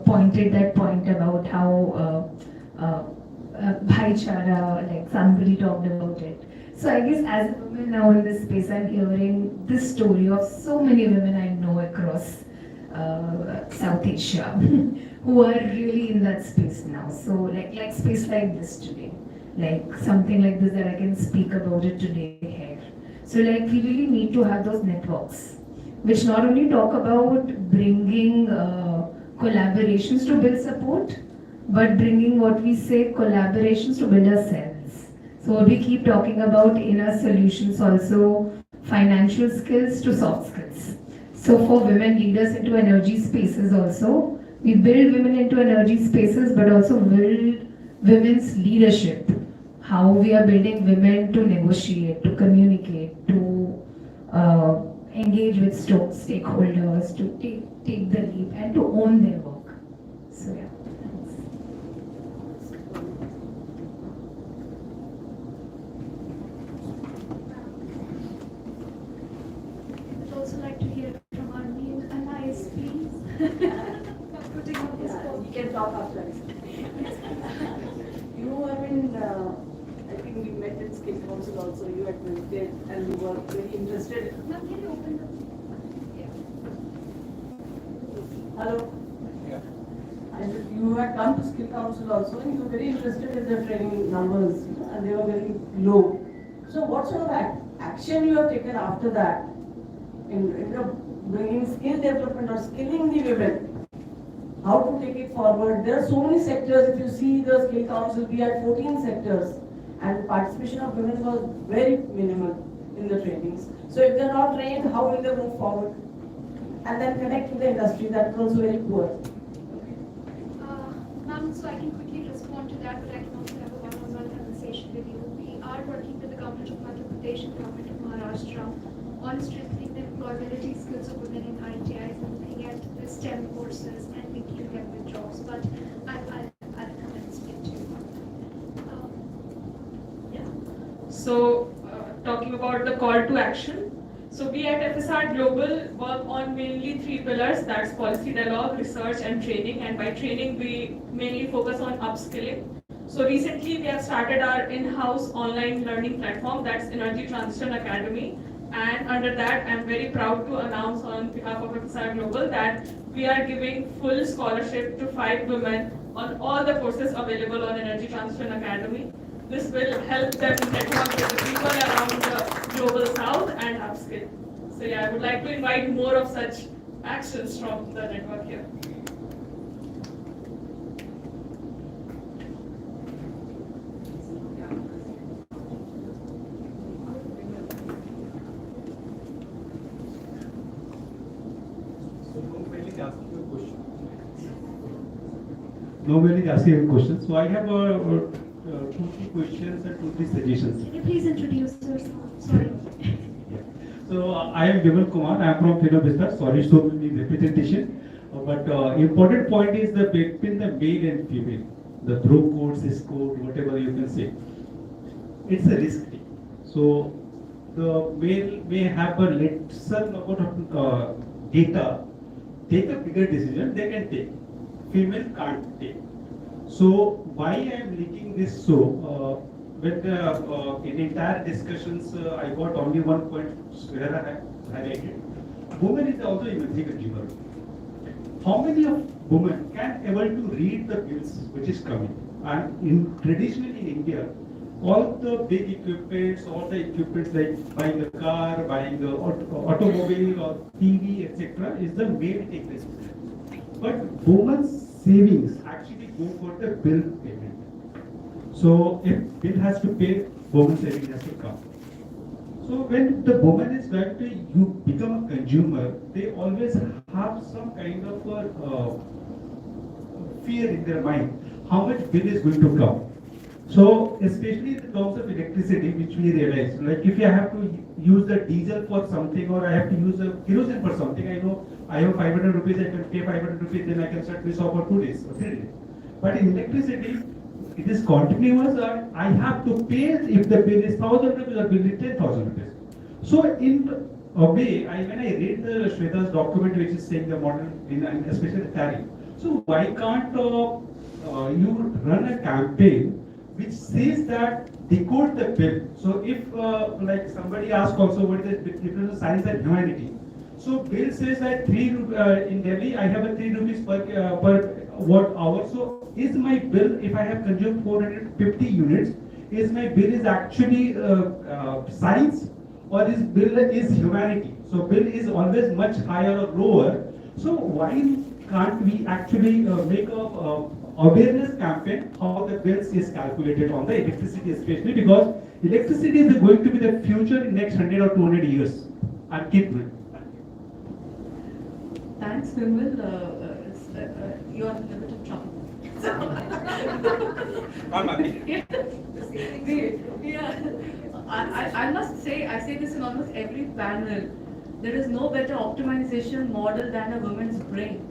pointed that point about how bhaichara, like somebody talked about it. So I guess as a woman now in this space, I'm hearing this story of so many women I know across South Asia who are really in that space now. So like space like this today, like something like this that I can speak about it today here. So like we really need to have those networks, which not only talk about bringing collaborations to build support, but bringing what we say collaborations to build ourselves. So what we keep talking about in our solutions also, financial skills to soft skills. So for women leaders into energy spaces also, we build women into energy spaces but also build women's leadership. How we are building women to negotiate, to communicate, to engage with stakeholders, to take the lead and to own their work. So yeah. I would also like to hear from our new allies, please. Putting on this spot. You can talk after this. You have been, I think we met in Skill Council also, you had visited and you were very interested. Ma'am, can you open the? Hello? Yeah. And you had come to Skill Council also and you were very interested in the training numbers, you know, and they were very low. So what sort of action you have taken after that in bringing skill development or skilling the women? How to take it forward? There are so many sectors. If you see the Skill Council, we had 14 sectors and participation of women was very minimal in the trainings. So if they're not trained, how will they move forward? And then connect to the industry, that was also very poor. Ma'am, so I can quickly respond to that, but I can also have a one-on-one conversation with you. We are working with the government of Madhya Pradesh and government of Maharashtra on strengthening the employability skills of women in ITIs and looking at the STEM courses and linking them with jobs. But I'll come and speak to you. So, talking about the call to action. So we at FSR Global work on mainly 3 pillars, that's policy dialogue, research and training. And by training, we mainly focus on upskilling. So recently we have started our in-house online learning platform, that's Energy Transition Academy. And under that, I'm very proud to announce on behalf of FSR Global that we are giving full scholarship to 5 women on all the courses available on Energy Transition Academy. This will help them network with the people around the global south and upskill. So yeah, I would like to invite more of such actions from the network here. Nobody asking a question. So I have 2-3 questions and 2-3 suggestions. Can you please introduce yourself? Sorry. So I am Vimal Kumar. I am from Philobistar. Sorry, so many representation. But important point is the between the male and female, the throat code, cis code, whatever you can say. It's a risk. So the male may have a lesser amount of data, take a bigger decision they can take. Female can't take. So why I am linking this so? When in entire discussions, I got only one point where I have highlighted. Women is also energy consumer. How many of women can able to read the bills which is coming? And traditionally in India, all the big equipments, all the equipments like buying a car, buying an automobile or TV, etc., is the male take this. But women's savings actually go for the bill payment. So if bill has to pay, woman saving has to come. So when the woman is going to you become a consumer, they always have some kind of fear in their mind how much bill is going to come. So especially in terms of electricity, which we realize, like if I have to use the diesel for something or I have to use a kerosene for something, I know I have 500 rupees, I can pay 500 rupees, then I can start this off for 2 days or 3 days. But in electricity, it is continuous and I have to pay if the bill is 1,000 rupees or bill is 10,000 rupees. So in a way, when I read the Shweta's document which is saying the model, especially the tariff, so why can't you run a campaign which says that decode the bill? So if like somebody asked also what is the difference of science and humanity. So bill says that in Delhi I have a 3 rupees per watt hour. So is my bill, if I have consumed 450 units, is my bill is actually science or is bill is humanity? So bill is always much higher or lower. So why can't we actually make a awareness campaign how the bills is calculated on the electricity, especially because electricity is going to be the future in next 100 or 200 years. And keep going. thanks, Vimal. You're in a bit of trouble. I must say, I say this in almost every panel, there is no better optimization model than a woman's brain.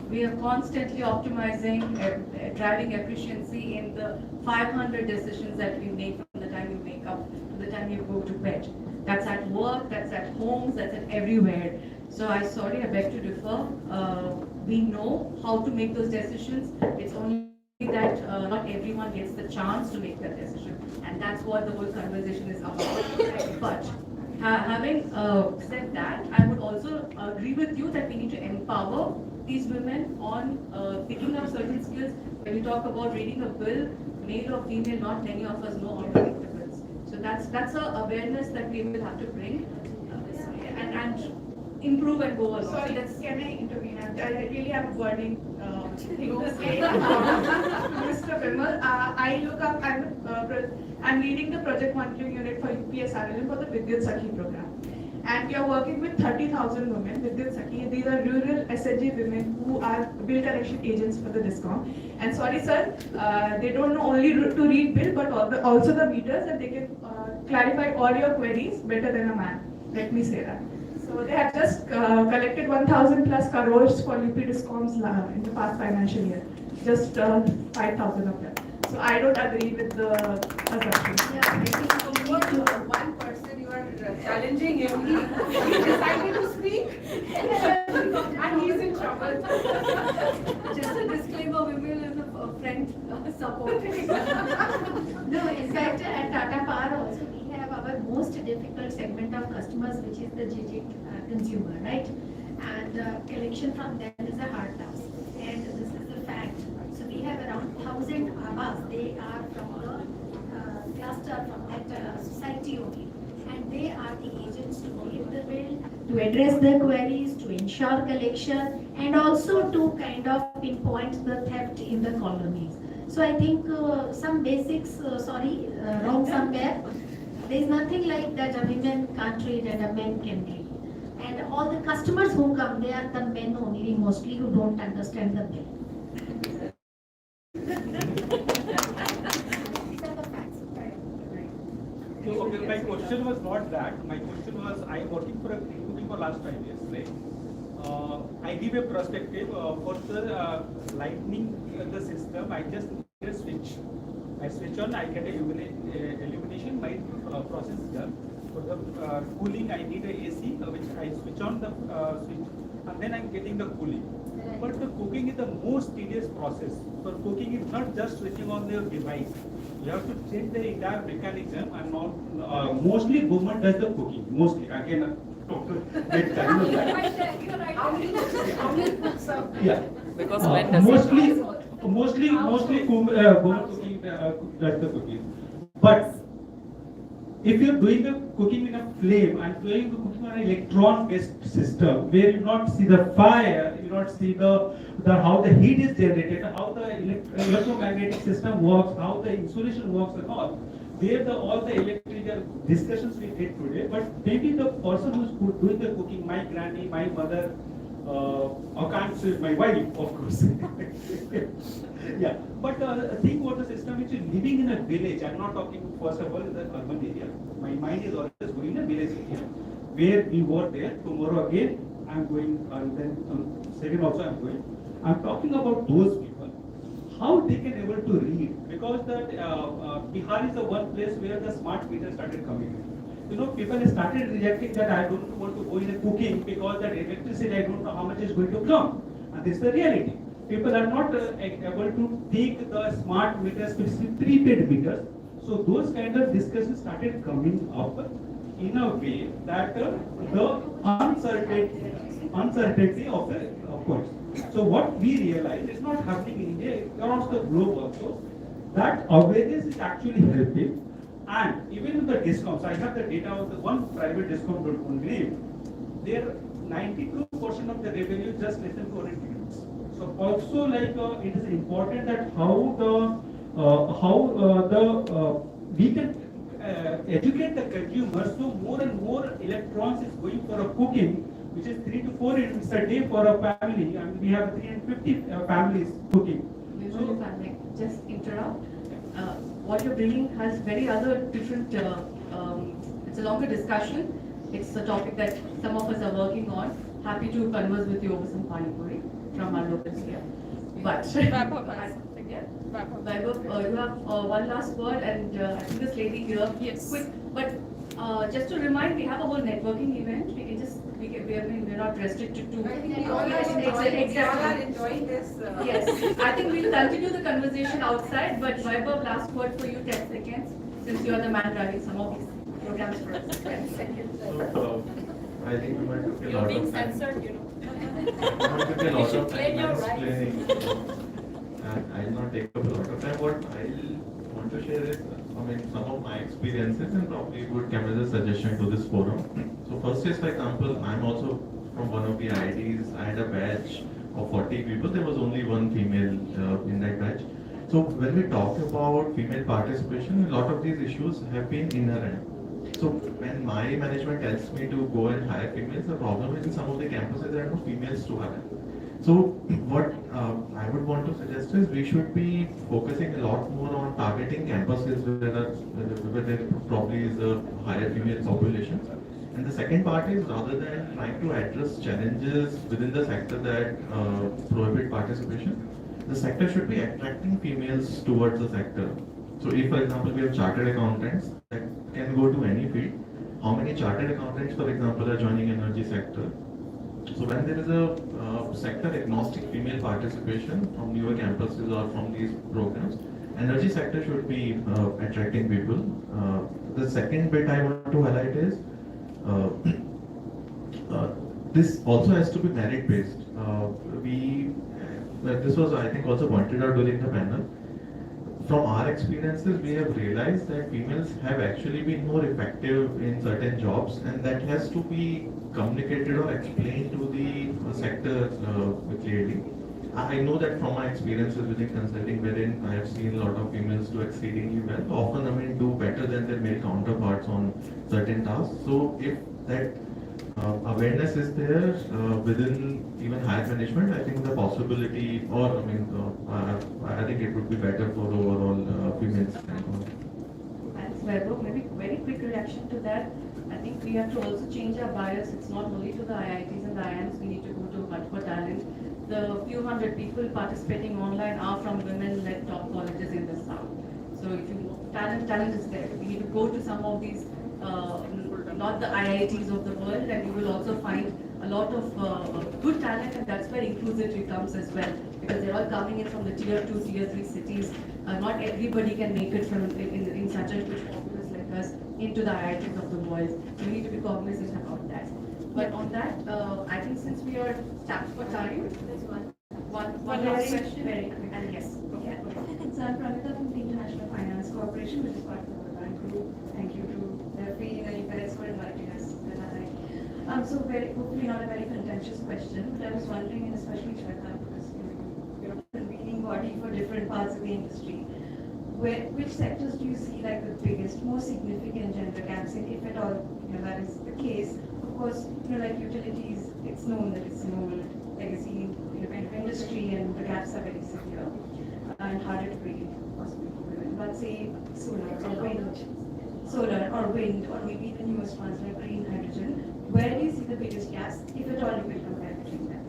We are constantly optimizing, driving efficiency in the 500 decisions that we make from the time we wake up to the time we go to bed. That's at work, that's at homes, that's at everywhere. So I beg to differ. We know how to make those decisions. It's only that not everyone gets the chance to make that decision. And that's what the whole conversation is about. But having said that, I would also agree with you that we need to empower these women on picking up certain skills. When we talk about reading a bill, male or female, not many of us know how to read the bills. So that's a awareness that we will have to bring and improve and go along. Sorry, So that's, can I intervene? I really have a burning thing to say. Mr. Vimal, I'm leading the project monitoring unit for UPSRLM for the Vidyat Sakhi program. And we are working with 30,000 women, Vidyat Sakhi. These are rural SHG women who are bill collection agents for the DISCOM. And sorry sir, they don't know only to read bill but also the meters, and they can clarify all your queries better than a man. Let me say that. So they have just collected 1,000 plus crores for UP DISCOMs in the past financial year. Just 5,000 of them. So I don't agree with the assumption. Yeah, I think one person you are challenging him. He decided to speak and he's in trouble. just a disclaimer, we will is a friend support. No, in fact, at Tata Power also we have our most difficult segment of customers, which is the GG consumer, right? And collection from them is a hard task. And this is the fact. So we have around 1,000 Abbas. They are from the cluster, from that society only. And they are the agents to give the bill, to address the queries, to ensure collection, and also to kind of pinpoint the theft in the colonies. So I think some basics, wrong somewhere. There is nothing like that a woman can't read and a man can read. And all the customers who come, they are the men only mostly who don't understand the bill. So, okay, my question was not that. My question was, I am working for last 5 years, right? I give a perspective for the lightning the system. I just need a switch. I switch on, I get a illumination. My process is done. For the cooling, I need a AC, which I switch on the switch, and then I'm getting the cooling. But the cooking is the most tedious process. For cooking, it's not just switching on your device. You have to change the entire mechanism, and not mostly woman does the cooking. Mostly, again, doctor get time of that. Yeah. Because mostly woman cooking does the cooking. But if you're doing the cooking in a flame and doing the cooking on an electron-based system, where you not see the fire, you not see the how the heat is generated, how the electromagnetic system works, how the insulation works and all, where all the electrical discussions we did today, but maybe the person who's doing the cooking, my granny, my mother, I can't say my wife, of course. Yeah, but think about the system which is living in a village. I'm not talking first of all in the urban area. My mind is always going in a village area, where we were there. Tomorrow again, I'm going, and then second also I'm going. I'm talking about those people, how they can able to read, because that Bihar is the one place where the smart meter started coming in. You know, people started rejecting that I don't want to go in a cooking because that electricity, I don't know how much is going to come. And this is the reality. People are not able to take the smart meters, especially prepaid meters. So those kind of discussions started coming up in a way that the uncertainty of the course. So what we realize is not happening in India, across the globe also, that awareness is actually helping. And even in the discounts, I have the data of the one private discount name, their 92% of the revenue just less than 400 units. So also like it is important that we can educate the consumer, so more and more electrons is going for a cooking, which is 3 to 4 units a day for a family. I mean, we have 350 families cooking. Vishnu, if I may just interrupt, what you're bringing has very other different, it's a longer discussion. It's a topic that some of us are working on. Happy to converse with you over some pani puri from our locals here. But, Vaibhav, you have one last word, and I think this lady here, quick, but just to remind, we have a whole networking event. We can just, we're not restricted to. We all are enjoying this. Yes, I think we'll continue the conversation outside, but Vaibhav, last word for you, 10 seconds, since you are the man driving some of these programs for us. 10 seconds. I think we might took a You're lot being of time. censored, you know. We might took a lot of time Claim your rights. explaining. And I'll not take up a lot of time. What I want to share is, some of my experiences and probably would come as a suggestion to this forum. So first is, for example, I'm also from one of the IITs. I had a batch of 40 people. There was only one female in that batch. So when we talk about female participation, a lot of these issues have been inherent. So when my management tells me to go and hire females, the problem is in some of the campuses there are no females to hire. So what I would want to suggest is we should be focusing a lot more on targeting campuses where there probably is a higher female population. And the second part is, rather than trying to address challenges within the sector that prohibit participation, the sector should be attracting females towards the sector. So if, for example, we have chartered accountants that can go to any field, how many chartered accountants, for example, are joining energy sector? So when there is a sector agnostic female participation from newer campuses or from these programs, energy sector should be attracting people. The second bit I want to highlight is this also has to be merit based. This was, I think, also pointed out during the panel. From our experiences, we have realized that females have actually been more effective in certain jobs, and that has to be communicated or explained to the sector clearly. I know that from my experiences within consulting, wherein I have seen a lot of females do exceedingly well, often do better than their male counterparts on certain tasks. So if that awareness is there within even higher management, I think the possibility, or I think it would be better for overall females. Thanks, Vaibhav. Maybe very quick reaction to that. I think we have to also change our bias. It's not only to the IITs and the IIMs. We need to go to much more talent. The few hundred people participating online are from women-led top colleges in the south. So if you talent is there. We need to go to some of these, not the IITs of the world, and you will also find a lot of good talent, and that's where inclusivity comes as well, because they're all coming in from the tier 2, tier 3 cities. Not everybody can make it from in such a huge populace like us into the IITs of the world. We need to be cognizant about that. But on that, I think since we are stacked for time, there's one last question. Very quick. And yes. Yeah. So I'm Pramita from the International Finance Corporation, which is part of the bank group. Thank you to Referee and Icarus for inviting us. So hopefully not a very contentious question, but I was wondering, and especially Shweta, because you're a convening body for different parts of the industry, which sectors do you see like the biggest, most significant gender gaps in, if at all that is the case? Of course, like utilities, it's known that it's an old legacy kind of industry, and the gaps are very severe and harder to break possibly for women. But say solar or wind, or maybe the newest ones like green hydrogen, where do you see the biggest gaps, if at all you will compare between them?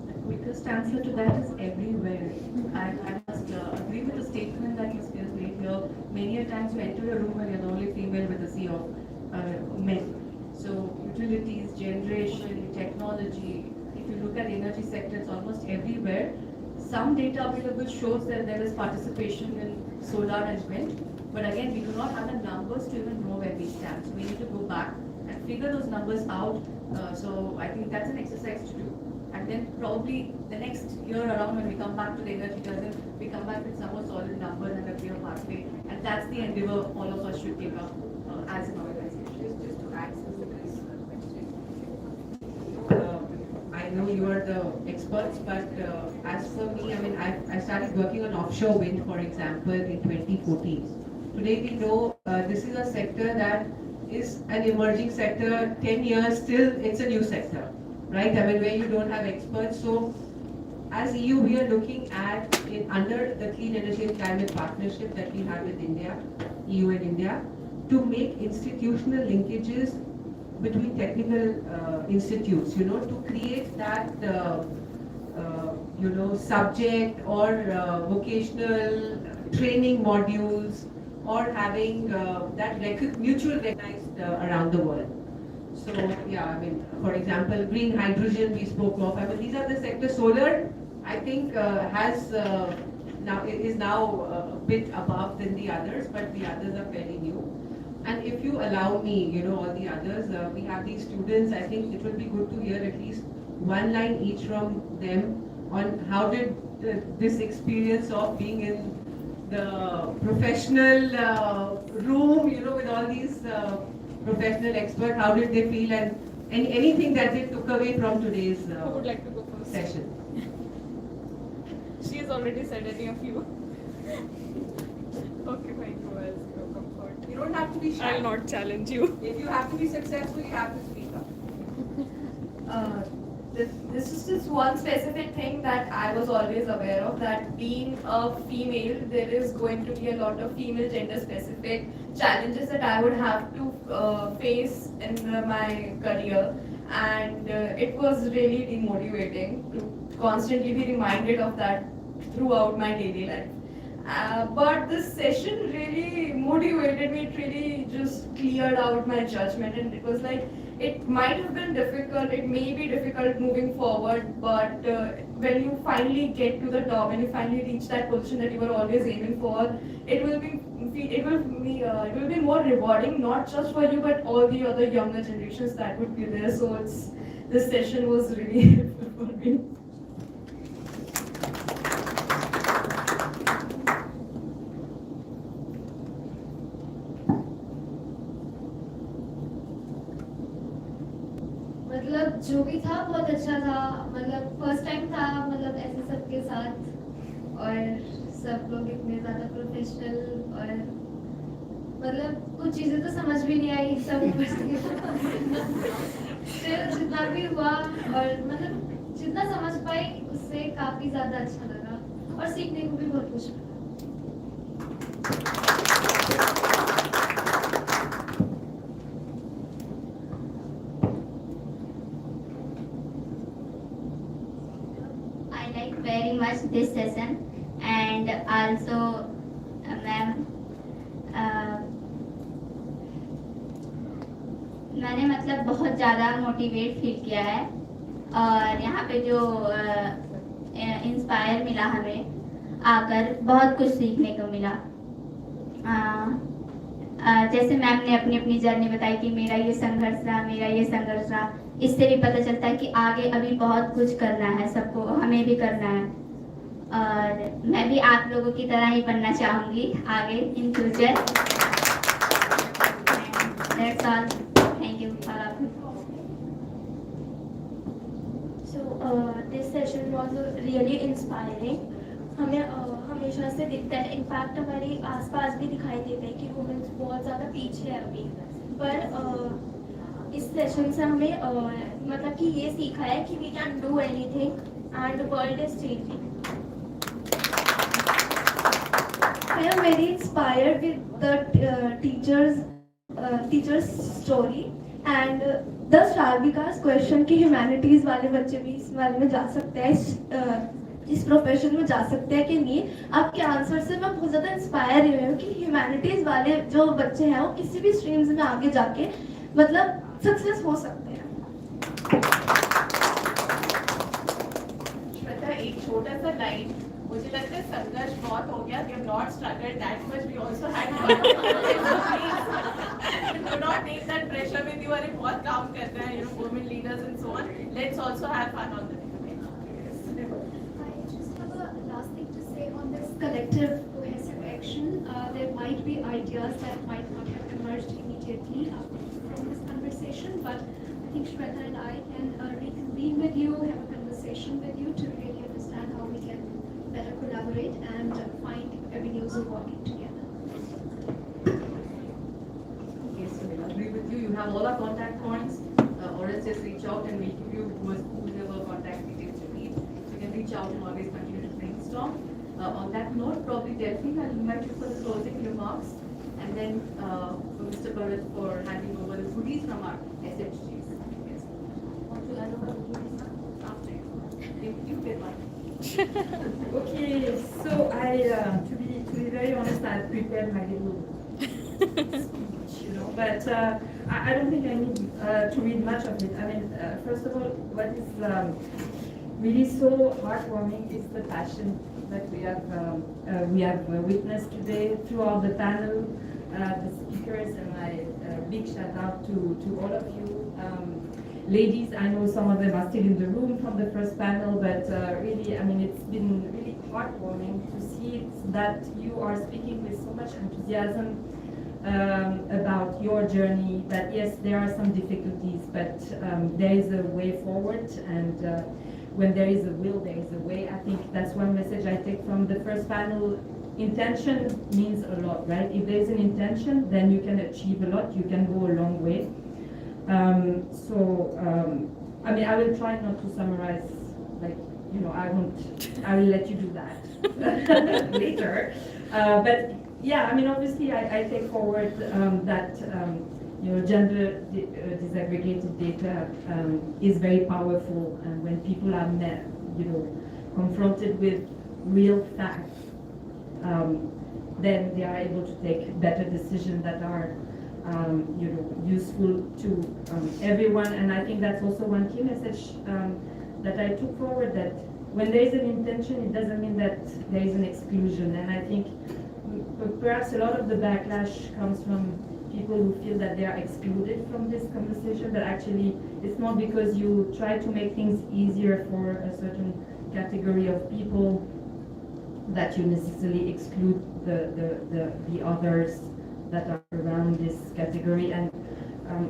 The quickest answer to that is everywhere. I must agree with the statement that Ms. Spears made here. Many a times you enter a room and you're the only female with a sea of men. So utilities, generation, technology, if you look at the energy sector, it's almost everywhere. Some data available shows that there is participation in solar and wind, but again, we do not have the numbers to even know where we stand. So we need to go back and figure those numbers out. So I think that's an exercise to do. And then probably the next year around, when we come back to the energy dozen, we come back with some more solid numbers and a clear pathway. And that's the endeavor all of us should take up as an organization. Just to access the question. I know you are the experts, but as for me, I started working on offshore wind, for example, in 2014. Today we know this is a sector that is an emerging sector. 10 years still, it's a new sector, right? I mean, where you don't have experts. So, as EU, we are looking at under the Clean Energy and Climate Partnership that we have with India, EU and India, to make institutional linkages between technical institutes, to create that subject or vocational training modules, or having that mutual recognized around the world. So yeah, I mean, for example, green hydrogen we spoke of. I mean, these are the sectors. Solar, I think, is now a bit above than the others, but the others are fairly new. And if you allow me, all the others, we have these students. I think it will be good to hear at least one line each from them on how did this experience of being in the professional room, with all these professional experts, how did they feel, and anything that they took away from today's Who would like to go first? session. She has already said any of you. Okay, fine, go as your comfort. You don't have to be shy. I'll not challenge you. If you have to be successful, you have to speak up. This is just one specific thing that I was always aware of, that being a female, there is going to be a lot of female gender specific challenges that I would have to face in my career, and it was really demotivating to constantly be reminded of that throughout my daily life. But this session really motivated me. It really just cleared out my judgment, and it was like, it might have been difficult, it may be difficult moving forward, but when you finally get to the top and you finally reach that position that you were always aiming for, it will be more rewarding, not just for you but all the other younger generations that would be there. So this session was really helpful for me. मतलब जो भी था बहुत अच्छा था, मतलब first time था, मतलब ऐसे सबके साथ, और सब लोग इतने ज़्यादा प्रोफेशनल, और मतलब कुछ चीज़ें तो समझ भी नहीं आई सब फिर जितना भी हुआ, और मतलब जितना समझ पाई उससे काफ़ी ज़्यादा अच्छा लगा और सीखने को भी बहुत कुछ मिला। Very much this session, and also ma'am, मैंने मतलब बहुत ज़्यादा मोटिवेट फील किया है, और यहाँ पे जो इंस्पायर मिला हमें आकर, बहुत कुछ सीखने को मिला। जैसे मैम ने अपनी अपनी जर्नी बताई कि मेरा ये संघर्ष रहा, मेरा ये संघर्ष रहा, इससे भी पता चलता है कि आगे अभी बहुत कुछ करना है, सबको हमें भी करना है, और मैं भी आप लोगों की तरह ही बनना चाहूँगी आगे in future. That's all. Thank you. So this session was really inspiring. हमें हमेशा से दिखता है, इनफैक्ट हमारे आसपास भी दिखाई देता है कि वुमेन्स बहुत ज़्यादा पीछे है अभी, पर इस सेशन से हमें मतलब कि ये सीखा है कि we can do anything and the world is changing. I am very inspired with the teacher's story and the Shravika's question कि ह्यूमैनिटीज वाले बच्चे भी इस वाले में जा सकते हैं, इस प्रोफेशन में जा सकते हैं कि नहीं। आपके आंसर से मैं बहुत ज़्यादा इंस्पायर हुई हूँ कि ह्यूमैनिटीज वाले जो बच्चे हैं वो किसी भी स्ट्रीम्स में आगे जाके मतलब सक्सेस हो सकते हैं। श्वेता, एक छोटा सा लाइन, मुझे लगता है संघर्ष बहुत हो गया, we have not struggled that much, we also had do not take that pressure with you, अरे बहुत काम करना है, women leaders and so on, let's also have fun on the way. I just have a last thing to say on this collective cohesive action. There might be ideas that might not have emerged immediately from this conversation, but I think Shweta and I can reconvene with you, have a conversation with you to really understand how we can better collaborate and find avenues of working together. Yes, I agree with you. out and always continue to brainstorm. On that note, probably Delphine, I'll invite you for the closing remarks, and then for Mr. Bharat for handing over the goodies from our SHGs. Yes. Want to hand over the goodies now? After you. You get one. Okay, so to be very honest, I prepared my little speech, but I don't think I need to read much of it. I mean, first of all, what is really so heartwarming is the passion that we have witnessed today throughout the panel, the speakers, and my big shout out to all of you. Ladies, I know some of them are still in the room from the first panel, but really, I mean, it's been really heartwarming to see that you are speaking with so much enthusiasm about your journey, that yes, there are some difficulties, but there is a way forward, and when there is a will, there is a way. I think that's one message I take from the first panel. Intention means a lot, right? If there's an intention, then you can achieve a lot, you can go a long way. I mean, I will try not to summarize, like, I will let you do that later. But yeah, I mean, obviously, I take forward that, gender disaggregated data is very powerful, and when people are confronted with real facts, then they are able to take better decisions that are useful to everyone. And I think that's also one key message that I took forward, that when there is an intention, it doesn't mean that there is an exclusion. And I think perhaps a lot of the backlash comes from people who feel that they are excluded from this conversation, but actually it's not because you try to make things easier for a certain category of people that you necessarily exclude the others that are around this category. And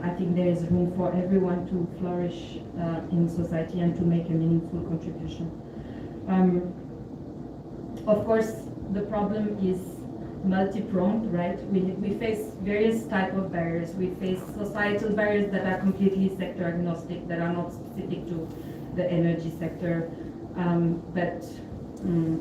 I think there is room for everyone to flourish in society and to make a meaningful contribution. Of course, the problem is multi-pronged, right? We face various type of barriers. We face societal barriers that are completely sector agnostic, that are not specific to the energy sector. But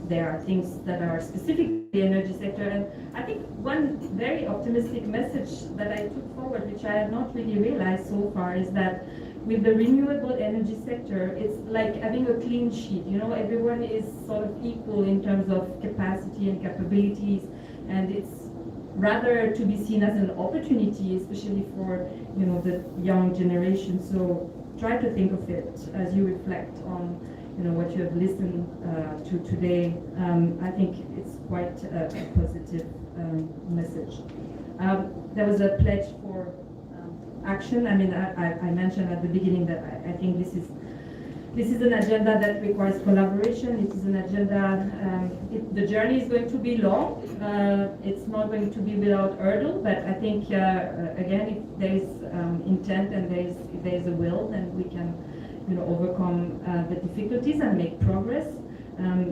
there are things that are specific to the energy sector. And I think one very optimistic message that I took forward, which I had not really realized so far, is that with the renewable energy sector, it's like having a clean sheet. Everyone is sort of equal in terms of capacity and capabilities, and it's rather to be seen as an opportunity, especially for the young generation. So try to think of it as you reflect on what you have listened to today. I think it's quite a positive message. There was a pledge for action. I mean, I mentioned at the beginning that I think this is an agenda that requires collaboration. It is an agenda. The journey is going to be long. It's not going to be without hurdle. But I think again, if there is intent and if there is a will, then we can overcome the difficulties and make progress.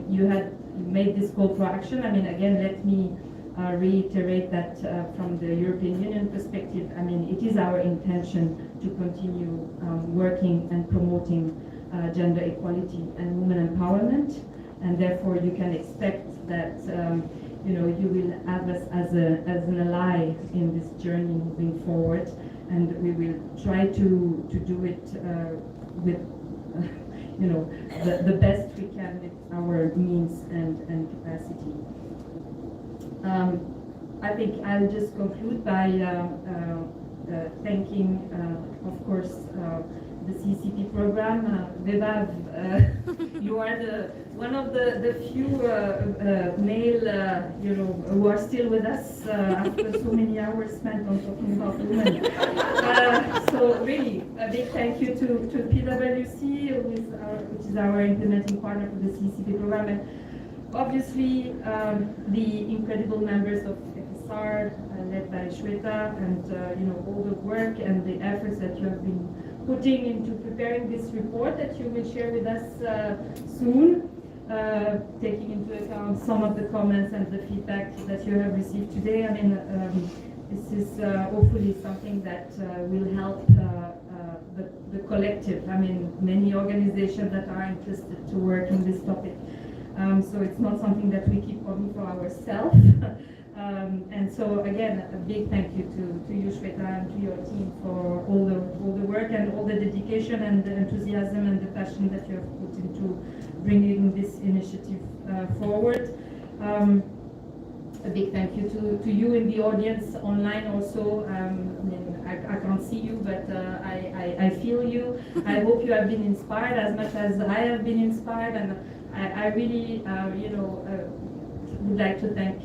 You had made this call for action. I mean, again, let me reiterate that from the European Union perspective, I mean, it is our intention to continue working and promoting gender equality and women empowerment, and therefore you can expect that you will have us as an ally in this journey moving forward, and we will try to do it with the best we can with our means and capacity. I think I'll just conclude by thanking, of course, the CCP program. Vivav, you are one of the few male, who are still with us after so many hours spent on talking about women. So really, a big thank you to PwC, which is our implementing partner for the CCP program, and obviously the incredible members of FSR, led by Shweta, and all the work and the efforts that you have been putting into preparing this report that you will share with us soon, taking into account some of the comments and the feedback that you have received today. I mean, this is hopefully something that will help the collective. I mean, many organizations that are interested to work in this topic. So it's not something that we keep only for ourselves. And so again, a big thank you to you, Shweta, and to your team for all the work and all the dedication and the enthusiasm and the passion that you have put into bringing this initiative forward. A big thank you to you in the audience online also. I mean, I can't see you, but I feel you. I hope you have been inspired as much as I have been inspired, and I really, would like to thank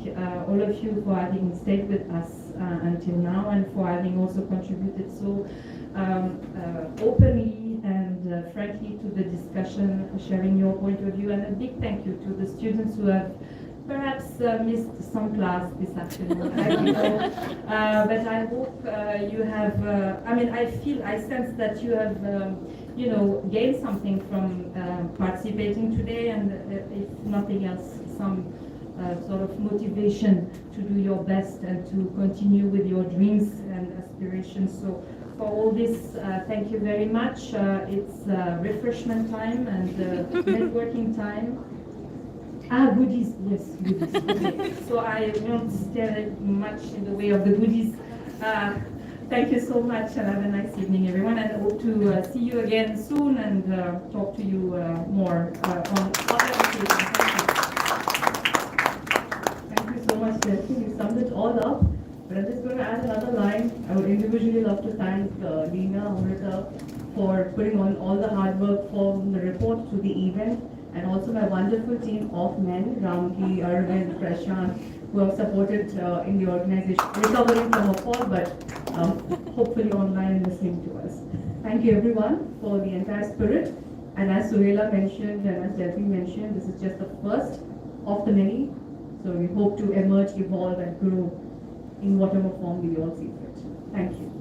all of you for having stayed with us until now, and for having also contributed so openly and frankly to the discussion, sharing your point of view. And a big thank you to the students who have perhaps missed some class this afternoon. I don't know, but I hope you have. I sense that you have, gained something from participating today, and if nothing else, some sort of motivation to do your best and to continue with your dreams and aspirations. So for all this, thank you very much. It's refreshment time and networking time. Goodies, yes, goodies. Okay. So I won't stay much in the way of the goodies. Thank you so much, and have a nice evening, everyone, and hope to see you again soon and talk to you more on other occasions. Thank you so much, Chelsea. You summed it all up. But I'm just going to add another line. I would individually love to thank Leena, Amrita, for putting on all the hard work from the report to the event, and also my wonderful team of men, Ramki, Arvind, Prashant, who have supported in the organization, recovering from a fall, but hopefully online and listening to us. Thank you everyone for the entire spirit. And as Suhaila mentioned and as Delphi mentioned, this is just the first of the many. So we hope to emerge, evolve and grow in whatever form we all see fit. Thank you.